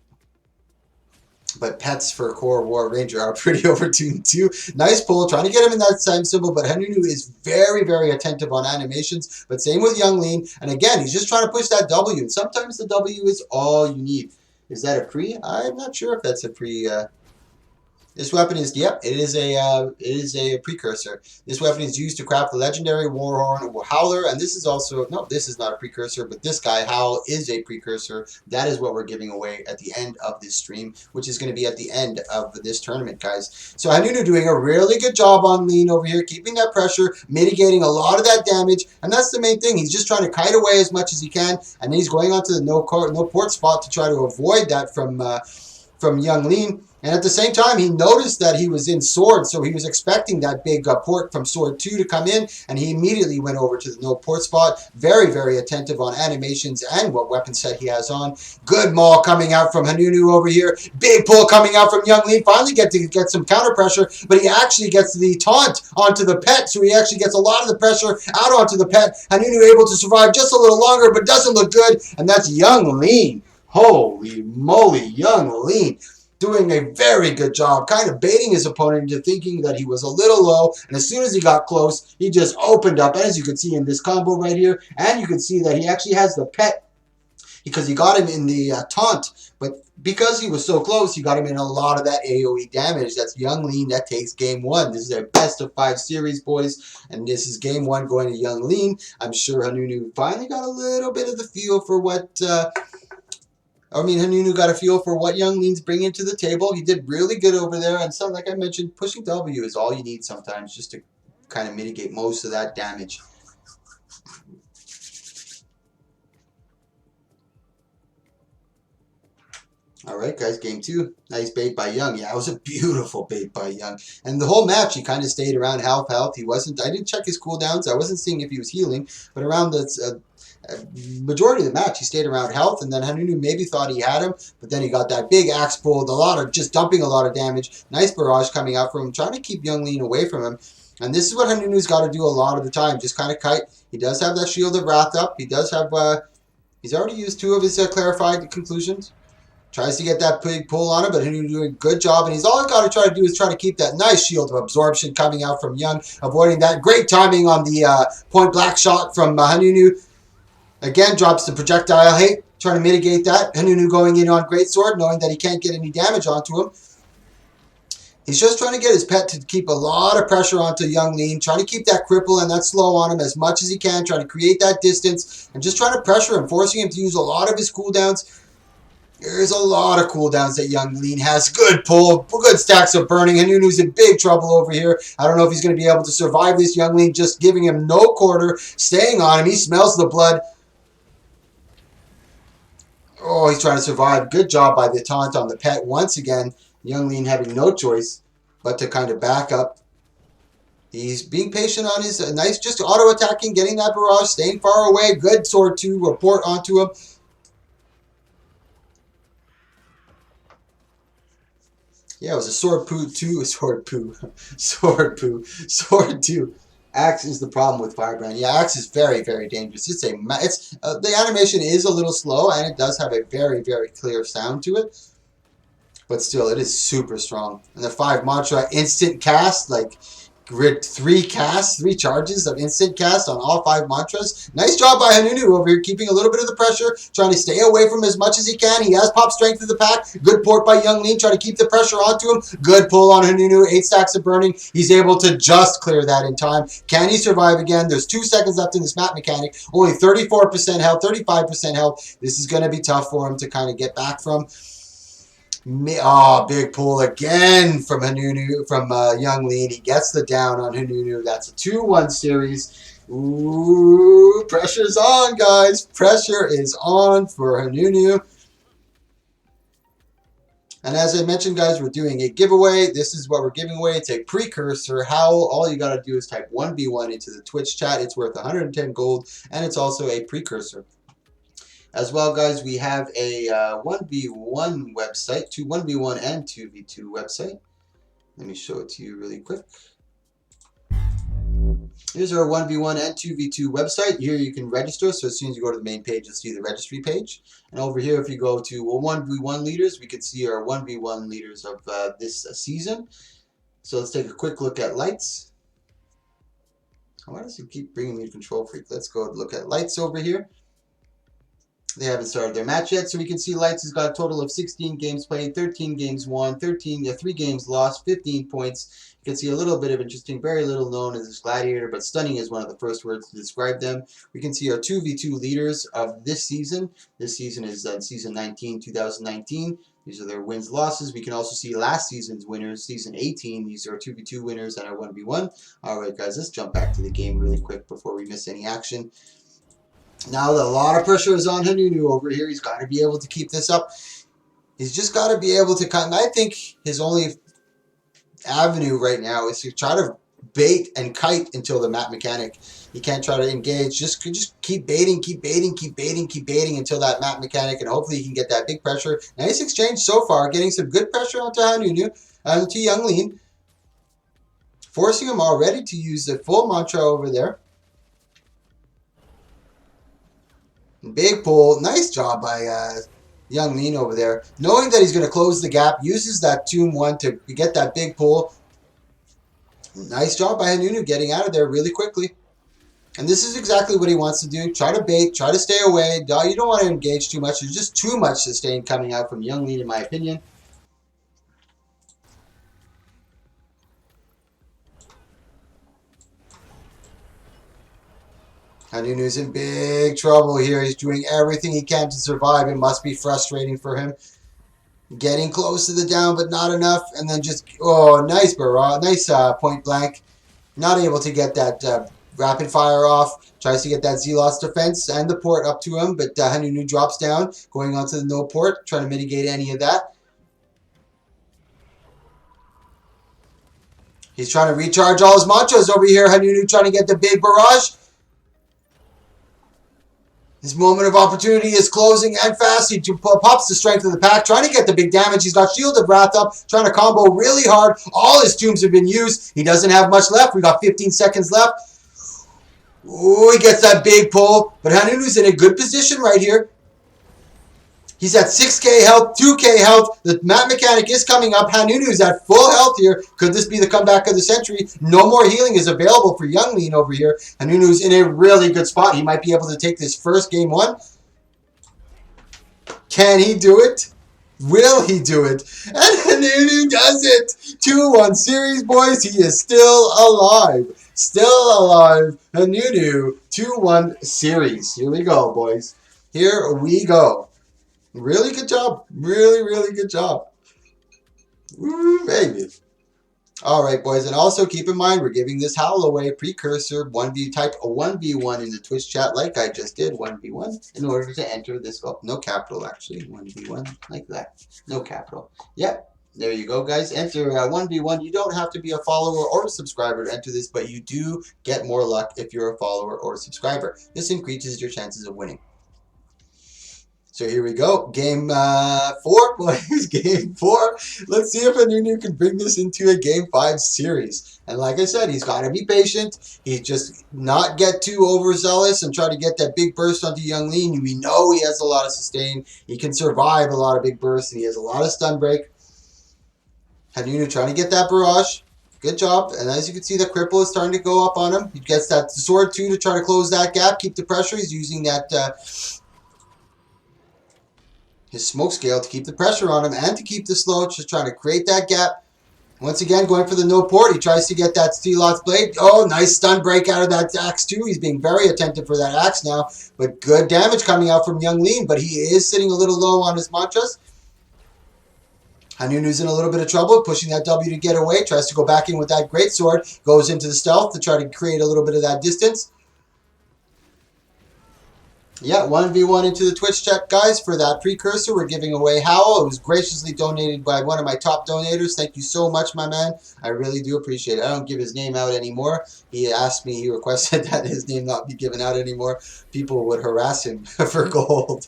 [SPEAKER 1] But pets for Core War Ranger are pretty overtuned too. Nice pull, trying to get him in that same symbol, but Hanunu is very, very attentive on animations. But same with Young Lean. And again, he's just trying to push that W. And sometimes the W is all you need. Is that a pre? I'm not sure if that's a pre. This weapon is, yep, it is a precursor. This weapon is used to craft the legendary Warhorn or Howler, and this is also, no, this is not a precursor, but this guy, Howl, is a precursor. That is what we're giving away at the end of this stream, which is going to be at the end of this tournament, guys. So Hanunu doing a really good job on Lean over here, keeping that pressure, mitigating a lot of that damage, and that's the main thing. He's just trying to kite away as much as he can, and then he's going onto the no port spot to try to avoid that from Young Lean. And at the same time, he noticed that he was in Sword, so he was expecting that big port from Sword 2 to come in, and he immediately went over to the no port spot. Very, very attentive on animations and what weapon set he has on. Good maul coming out from Hanunu over here. Big pull coming out from Young Lean. Finally get some counter pressure, but he actually gets the taunt onto the pet, so he actually gets a lot of the pressure out onto the pet. Hanunu able to survive just a little longer, but doesn't look good, and that's Young Lean. Holy moly, Young Lean. Doing a very good job, kind of baiting his opponent into thinking that he was a little low, and as soon as he got close, he just opened up, as you can see in this combo right here, and you can see that he actually has the pet, because he got him in the taunt, but because he was so close, he got him in a lot of that AoE damage. That's Young Lean. That takes game 1. This is a best of 5 series, boys, and this is game 1 going to Young Lean. I'm sure Hanunu finally got a little bit of the feel for what... Hanunu got a feel for what Young Lean's bringing to the table. He did really good over there, and so, like I mentioned, pushing W is all you need sometimes just to kind of mitigate most of that damage. All right, guys, game 2. Nice bait by Young. Yeah, it was a beautiful bait by Young. And the whole match, he kind of stayed around health. He wasn't, I didn't check his cooldowns. I wasn't seeing if he was healing, but around the majority of the match, he stayed around health, and then Hanunu maybe thought he had him, but then he got that big axe pull, just dumping a lot of damage. Nice barrage coming out from him, trying to keep Young Lean away from him. And this is what Hanunu's got to do a lot of the time, just kind of kite. He does have that Shield of Wrath up. He does have, he's already used 2 of his clarified conclusions. Tries to get that big pull on him, but Hanunu doing a good job. And he's all he's got to try to do is try to keep that nice Shield of Absorption coming out from Young, avoiding that. Great timing on the point black shot from Hanunu. Again, drops the projectile hate, trying to mitigate that. Hanunu going in on Greatsword, knowing that he can't get any damage onto him. He's just trying to get his pet to keep a lot of pressure onto Young Lean, trying to keep that cripple and that slow on him as much as he can, trying to create that distance, and just trying to pressure him, forcing him to use a lot of his cooldowns. There's a lot of cooldowns that Young Lean has. Good pull, good stacks of burning. Hanunu's in big trouble over here. I don't know if he's going to be able to survive this. Young Lean just giving him no quarter, staying on him. He smells the blood. Oh, he's trying to survive. Good job by the taunt on the pet. Once again, Young Lean having no choice but to kind of back up. He's being patient on his nice, just auto-attacking, getting that barrage, staying far away. Good Sword 2 report onto him. Yeah, it was a Sword 2. Axe is the problem with Firebrand. Yeah, Axe is very, very dangerous. The animation is a little slow, and it does have a very, very clear sound to it. But still, it is super strong. And the 5 Mantra instant cast, like grid 3 charges of instant cast on all 5 mantras. Nice job by Hanunu over here, keeping a little bit of the pressure, trying to stay away from as much as he can. He has pop strength of the pack. Good port by Young Lean, trying to keep the pressure onto him. Good pull on Hanunu, 8 stacks of burning. He's able to just clear that in time. Can he survive again? There's 2 seconds left in this map mechanic. Only 34% health, 35% health. This is going to be tough for him to kind of get back from. Oh, big pull again from Hanunu, from Young Lean. He gets the down on Hanunu. That's a 2-1 series. Ooh, pressure's on, guys. Pressure is on for Hanunu. And as I mentioned, guys, we're doing a giveaway. This is what we're giving away. It's a precursor Howl. All you got to do is type 1v1 into the Twitch chat. It's worth 110 gold, and it's also a precursor. As well, guys, we have a 1v1 website, 1v1 and 2v2 website. Let me show it to you really quick. Here's our 1v1 and 2v2 website. Here you can register, so as soon as you go to the main page, you'll see the registry page. And over here, if you go to 1v1 leaders, we can see our 1v1 leaders of this season. So let's take a quick look at lights. Why does it keep bringing me Control Freak? Let's go look at lights over here. They haven't started their match yet, so we can see Lights has got a total of 16 games played, 13 games won, 3 games lost, 15 points. You can see a little bit of interesting, very little known as this Gladiator, but stunning is one of the first words to describe them. We can see our 2v2 leaders of this season. This season is season 19, 2019. These are their wins, losses. We can also see last season's winners, season 18. These are 2v2 winners and our 1v1. All right, guys, let's jump back to the game really quick before we miss any action. Now a lot of pressure is on Hanunu over here. He's got to be able to keep this up. He's just got to be able to kind of, I think his only avenue right now is to try to bait and kite until the Mat Mechanic. He can't try to engage. Just keep baiting, keep baiting, keep baiting, keep baiting until that Mat Mechanic, and hopefully he can get that big pressure. Nice exchange so far, getting some good pressure onto Hanunu, to Young Lean, forcing him already to use the full mantra over there. Big pull. Nice job by Young Lean over there. Knowing that he's going to close the gap, uses that Tomb 1 to get that big pull. Nice job by Hanunu getting out of there really quickly. And this is exactly what he wants to do. Try to bait, try to stay away. You don't want to engage too much. There's just too much sustain coming out from Young Lean, in my opinion. Hanunu's in big trouble here. He's doing everything he can to survive. It must be frustrating for him. Getting close to the down, but not enough. And then just, oh, nice barrage. Nice point blank. Not able to get that rapid fire off. Tries to get that Zealot's defense and the port up to him, but Hanunu drops down, going on to the no port, trying to mitigate any of that. He's trying to recharge all his mantras over here. Hanunu trying to get the big barrage. His moment of opportunity is closing and fast. He pops the strength of the pack, trying to get the big damage. He's got Shield of Wrath up, trying to combo really hard. All his tombs have been used. He doesn't have much left. We got 15 seconds left. Ooh, he gets that big pull. But Hanunu's in a good position right here. He's at 6k health, 2k health. The Mat Mechanic is coming up. Hanunu's at full health here. Could this be the comeback of the century? No more healing is available for Young Lean over here. Hanunu's in a really good spot. He might be able to take this first game 1. Can he do it? Will he do it? And Hanunu does it! 2-1 series, boys. He is still alive. Still alive. Hanunu, 2-1 series. Here we go, boys. Here we go. Really good job. Really, really good job. Woo, baby. All right, boys. And also keep in mind, we're giving this Howl away precursor 1v type a 1v1 in the Twitch chat like I just did, 1v1, in order to enter this. Oh, no capital, actually. 1v1, like that. No capital. Yep. There you go, guys. Enter 1v1. You don't have to be a follower or a subscriber to enter this, but you do get more luck if you're a follower or a subscriber. This increases your chances of winning. So here we go. Game 4, boys. Game 4. Let's see if Hanunu can bring this into a Game 5 series. And like I said, he's got to be patient. He just not get too overzealous and try to get that big burst onto Young Lean. We know he has a lot of sustain. He can survive a lot of big bursts, and he has a lot of stun break. Hanunu trying to get that barrage. Good job. And as you can see, the cripple is starting to go up on him. He gets that sword too to try to close that gap, keep the pressure. He's using that... his smoke scale to keep the pressure on him and to keep the slow, just trying to create that gap. Once again, going for the no port. He tries to get that Zealot's blade. Oh, nice stun break out of that axe too. He's being very attentive for that axe now. But good damage coming out from Young Lean. But he is sitting a little low on his mantras. Hanunu's in a little bit of trouble, pushing that W to get away. Tries to go back in with that greatsword. Goes into the stealth to try to create a little bit of that distance. Yeah, 1v1 into the Twitch chat, guys, for that precursor. We're giving away Howl. It was graciously donated by one of my top donators. Thank you so much, my man. I really do appreciate it. I don't give his name out anymore. He asked me, he requested that his name not be given out anymore. People would harass him for gold.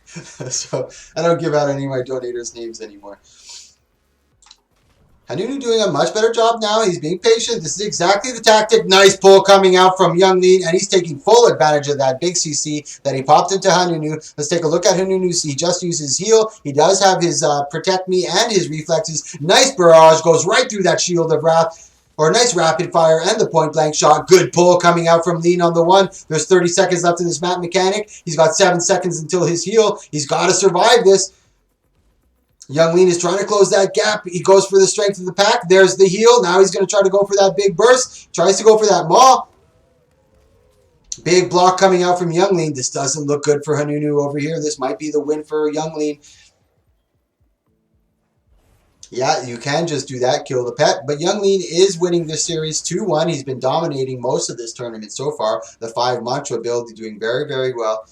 [SPEAKER 1] So I don't give out any of my donators' names anymore. Hanunu doing a much better job now. He's being patient. This is exactly the tactic. Nice pull coming out from Young Lean, and he's taking full advantage of that big CC that he popped into Hanunu. Let's take a look at Hanunu. He just used his heal. He does have his Protect Me and his reflexes. Nice barrage. Goes right through that Shield of Wrath. Or a nice rapid fire and the point blank shot. Good pull coming out from Lean on the one. There's 30 seconds left in this map mechanic. He's got 7 seconds until his heal. He's got to survive this. Young Lean is trying to close that gap. He goes for the strength of the pack. There's the heal. Now he's going to try to go for that big burst. Tries to go for that maw. Big block coming out from Young Lean. This doesn't look good for Hanunu over here. This might be the win for Young Lean. Yeah, you can just do that, kill the pet. But Young Lean is winning this series 2-1. He's been dominating most of this tournament so far. The 5 mantra build is doing very, very well.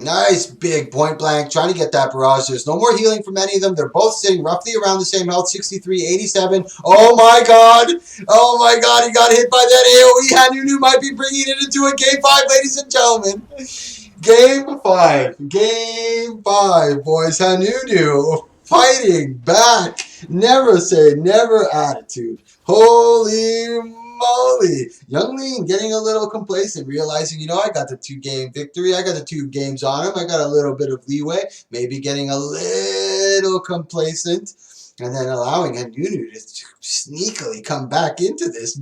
[SPEAKER 1] Nice big point blank, trying to get that barrage. There's no more healing from any of them. They're both sitting roughly around the same health, 63, 87. Oh my god! Oh my god, he got hit by that AoE. Hanunu might be bringing it into a game 5, ladies and gentlemen. Game 5. Game 5, boys. Hanunu fighting back. Never say never attitude. Holy moly. Young Lean getting a little complacent, realizing, you know, I got the 2-game victory. I got the 2 games on him. I got a little bit of leeway. Maybe getting a little complacent. And then allowing Hanunu to sneakily come back into this.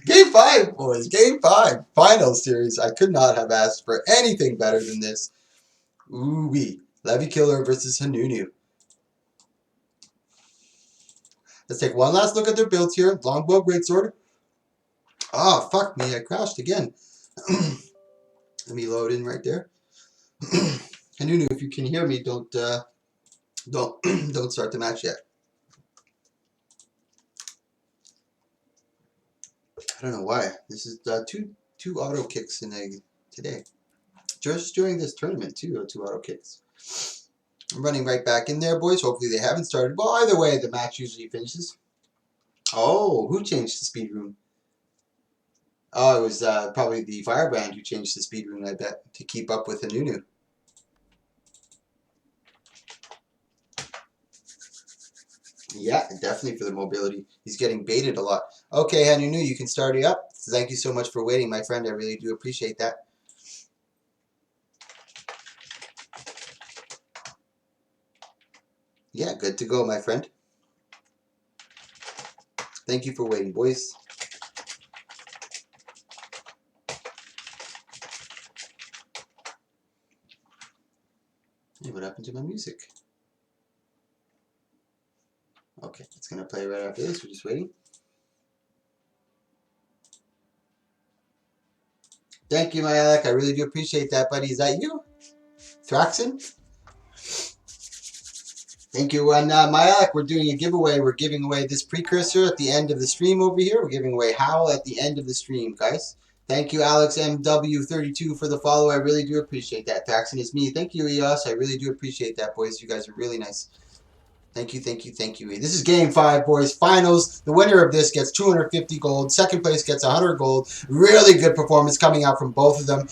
[SPEAKER 1] Game 5, boys. Game 5. Final series. I could not have asked for anything better than this. Ooh-wee. Levy Killer versus Hanunu. Let's take one last look at their builds here. Longbow, Greatsword. Oh, fuck me. I crashed again. Let me load in right there. Hanunu, if you can hear me, don't start the match yet. I don't know why. This is two auto kicks in today. Just during this tournament too, 2 auto kicks. I'm running right back in there, boys. Hopefully they haven't started. Well, either way, the match usually finishes. Oh, who changed the speed rune? Oh, it was probably the Firebrand who changed the speed rune, I bet, to keep up with Hanunu. Yeah, definitely for the mobility. He's getting baited a lot. Okay, Hanunu, you can start it up. Thank you so much for waiting, my friend. I really do appreciate that. Yeah, good to go, my friend. Thank you for waiting, boys. Hey, what happened to my music? Okay, it's going to play right after this. We're just waiting. Thank you, my Alec. I really do appreciate that, buddy. Is that you? Thraxon? Thank you. And my Alec, we're doing a giveaway. We're giving away this precursor at the end of the stream over here. We're giving away Howl at the end of the stream, guys. Thank you, Alex MW32, for the follow. I really do appreciate that. Thraxon is me. Thank you, EOS. I really do appreciate that, boys. You guys are really nice. Thank you, thank you, thank you. This is game 5, boys. Finals. The winner of this gets 250 gold. Second place gets 100 gold. Really good performance coming out from both of them.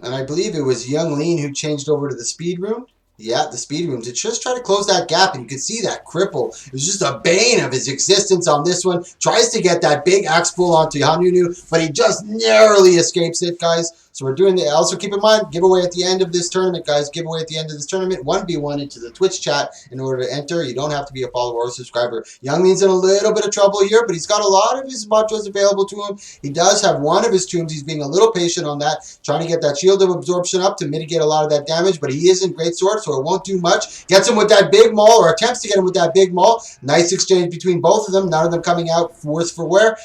[SPEAKER 1] And I believe it was Young Lean who changed over to the speed rune. Yeah, the speed rune to just try to close that gap, and you can see that cripple. It was just a bane of his existence on this one. Tries to get that big axe pull onto Hanunu, but he just narrowly escapes it, guys. So we're doing the. Also keep in mind, giveaway at the end of this tournament, guys. Giveaway at the end of this tournament. 1v1 into the Twitch chat in order to enter. You don't have to be a follower or a subscriber. Young Lean's in a little bit of trouble here, but he's got a lot of his mantras available to him. He does have one of his tombs. He's being a little patient on that, trying to get that shield of absorption up to mitigate a lot of that damage, but he is in great sword, so it won't do much. Gets him with that big maul, or attempts to get him with that big maul. Nice exchange between both of them. None of them coming out worse for wear.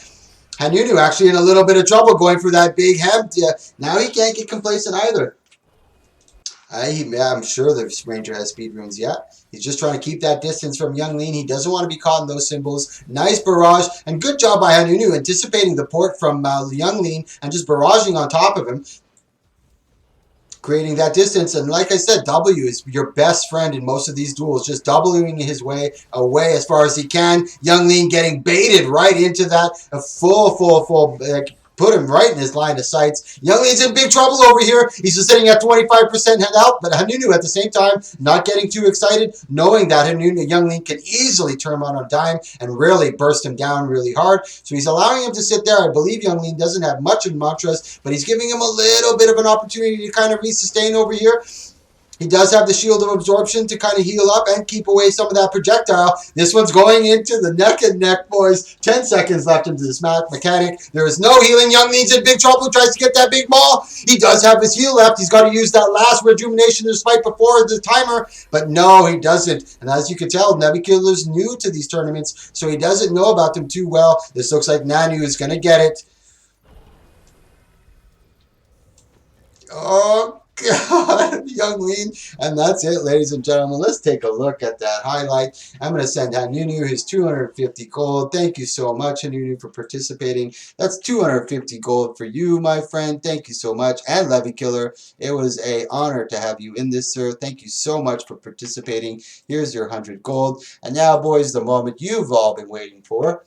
[SPEAKER 1] Hanunu actually in a little bit of trouble going for that big hem. Now he can't get complacent either. Yeah, I'm sure the Ranger has speed runes. Yeah, he's just trying to keep that distance from Young Lean. He doesn't want to be caught in those symbols. Nice barrage and good job by Hanunu anticipating the port from Young Lean and just barraging on top of him, creating that distance. And like I said, W is your best friend in most of these duels, just Wing his way away as far as he can. Young Lean getting baited right into that. A full. Put him right in his line of sights. Young Lean's in big trouble over here. He's just sitting at 25% health, but Hanunu at the same time not getting too excited, knowing that Young Lean can easily turn on a dime and really burst him down really hard. So he's allowing him to sit there. I believe Young Lean doesn't have much in mantras, but he's giving him a little bit of an opportunity to kind of re-sustain over here. He does have the Shield of Absorption to kind of heal up and keep away some of that projectile. This one's going into the neck and neck, boys. 10 seconds left into this mechanic. There is no healing. Young Lean's in big trouble. Tries to get that big ball. He does have his heal left. He's got to use that last rejuvenation despite before the timer. But no, he doesn't. And as you can tell, Nebukiller's new to these tournaments, so he doesn't know about them too well. This looks like Nanu is going to get it. Oh, God, Young Lean. And that's it, ladies and gentlemen. Let's take a look at that highlight. I'm going to send Hanunu his 250 gold. Thank you so much, Hanunu, for participating. That's 250 gold for you, my friend. Thank you so much. And Levy Killer, it was an honor to have you in this, sir. Thank you so much for participating. Here's your 100 gold. And now, boys, the moment you've all been waiting for.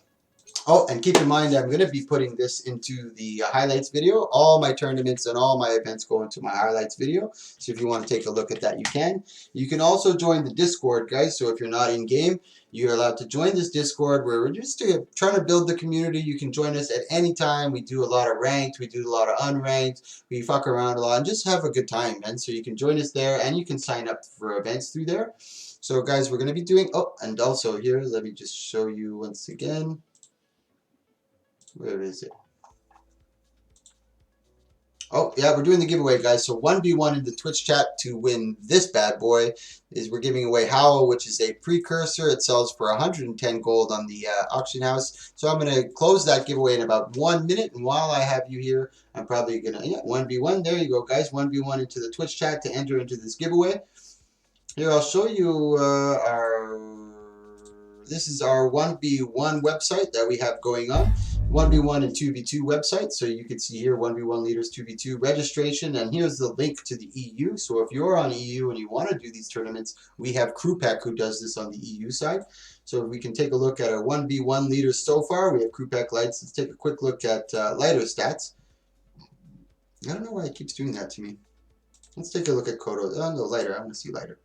[SPEAKER 1] Oh, and keep in mind, I'm going to be putting this into the highlights video. All my tournaments and all my events go into my highlights video. So if you want to take a look at that, you can. You can also join the Discord, guys. So if you're not in game, you're allowed to join this Discord where we're just trying to build the community. You can join us at any time. We do a lot of ranked. We do a lot of unranked. We fuck around a lot and just have a good time, man. So you can join us there and you can sign up for events through there. So, guys, we're going to be doing... Oh, and also here, let me just show you once again. Where is it? Oh, yeah, we're doing the giveaway, guys. So 1v1 in the Twitch chat to win this bad boy is we're giving away Howl, which is a precursor. It sells for 110 gold on the auction house. So I'm going to close that giveaway in about 1 minute. And while I have you here, I'm probably going to, 1v1. There you go, guys. 1v1 into the Twitch chat to enter into this giveaway. Here, I'll show you this is our 1v1 website that we have going on. 1v1 and 2v2 website. So you can see here 1v1 leaders 2v2 registration, and here's the link to the EU. So if you're on EU and you want to do these tournaments, we have Krupek who does this on the EU side. So we can take a look at our 1v1 leaders so far. We have Krupek lights. Let's take a quick look at lighter stats. I don't know why it keeps doing that to me. Let's take a look at Kodo. Oh no, lighter. I want to see lighter.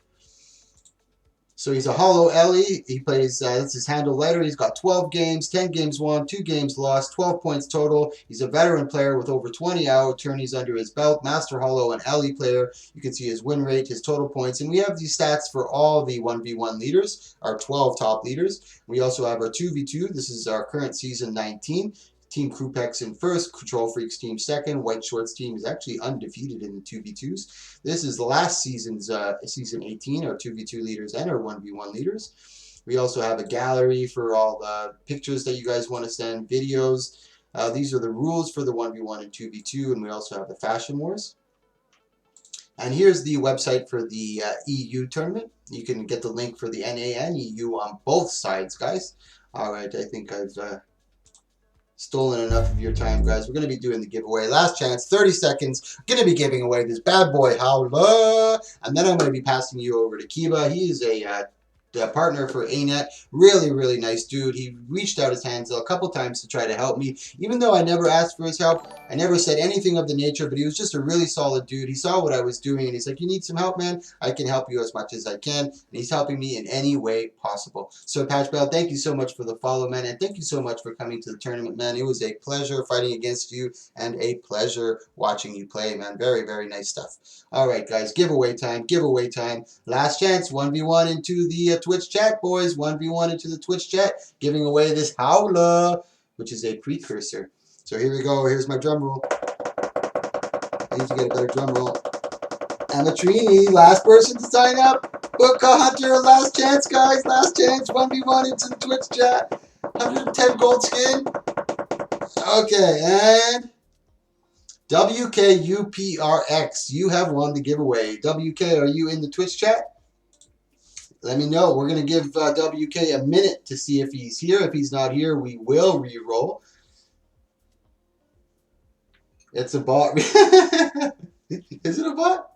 [SPEAKER 1] So he's a hollow Ellie. He plays, that's his handle lighter. He's got 12 games, 10 games won, 2 games lost, 12 points total. He's a veteran player with over 20 hour tourneys under his belt. Master hollow and Ellie player. You can see his win rate, his total points. And we have these stats for all the 1v1 leaders, our 12 top leaders. We also have our 2v2. This is our current season 19. Team Krupek's in first, Control Freaks team second. White Shorts team is actually undefeated in the 2v2s. This is the last season's season 18, our 2v2 leaders and our 1v1 leaders. We also have a gallery for all the pictures that you guys want to send, videos. These are the rules for the 1v1 and 2v2, and we also have the Fashion Wars. And here's the website for the EU tournament. You can get the link for the NA and EU on both sides, guys. All right, I think I've... stolen enough of your time, guys. We're going to be doing the giveaway. Last chance, 30 seconds. Going to be giving away this bad boy, Howler. And then I'm going to be passing you over to Kiba. He is a partner for ANET. Really, really nice dude. He reached out his hands a couple times to try to help me. Even though I never asked for his help, I never said anything of the nature, but he was just a really solid dude. He saw what I was doing, and he's like, you need some help, man? I can help you as much as I can. And he's helping me in any way possible. So, Patch Bell, thank you so much for the follow, man, and thank you so much for coming to the tournament, man. It was a pleasure fighting against you and a pleasure watching you play, man. Very, very nice stuff. All right, guys, giveaway time, giveaway time. Last chance, 1v1 into the Twitch chat, boys. 1v1 into the Twitch chat, giving away this Howler, which is a precursor. So here we go. Here's my drum roll. I need to get a better drum roll. Amatrini, last person to sign up. Book a Hunter, last chance, guys. Last chance. 1v1 into the Twitch chat. 110 gold skin. Okay, and WKUPRX, you have won the giveaway. WK, are you in the Twitch chat? Let me know. We're going to give WK a minute to see if he's here. If he's not here, we will re-roll. It's a bot. Is it a bot?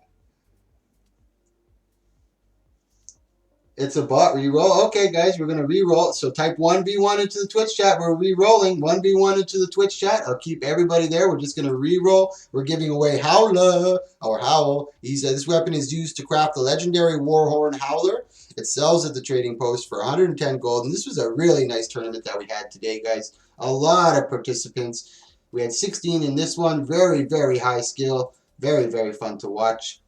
[SPEAKER 1] It's a bot re-roll. Okay, guys, we're going to re-roll. So type 1v1 into the Twitch chat. We're re-rolling 1v1 into the Twitch chat. I'll keep everybody there. We're just going to re-roll. We're giving away Howler, or Howl. This weapon is used to craft the legendary Warhorn Howler. It sells at the trading post for 110 gold. And this was a really nice tournament that we had today, guys. A lot of participants. We had 16 in this one. Very, very high skill. Very, very fun to watch.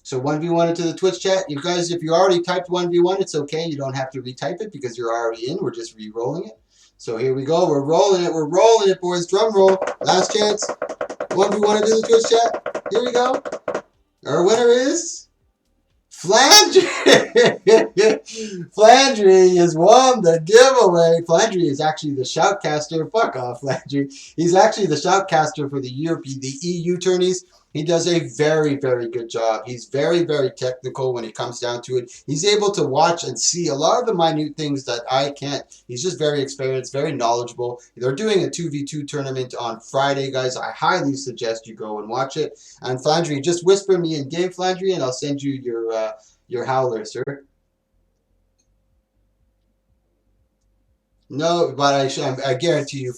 [SPEAKER 1] So 1v1 into the Twitch chat. You guys, if you already typed 1v1, it's okay. You don't have to retype it because you're already in. We're just re-rolling it. So here we go. We're rolling it. We're rolling it, boys. Drum roll. Last chance. 1v1 into the Twitch chat. Here we go. Our winner is Flandry. Flandry has won the giveaway. Flandry is actually the shoutcaster. Fuck off, Flandry. He's actually the shoutcaster for the EU tourneys. He does a very, very good job. He's very, very technical when it comes down to it. He's able to watch and see a lot of the minute things that I can't. He's just very experienced, very knowledgeable. They're doing a 2v2 tournament on Friday, guys. I highly suggest you go and watch it. And Flandry, just whisper me in game, Flandry, and I'll send you your howler, sir. No, but I guarantee you,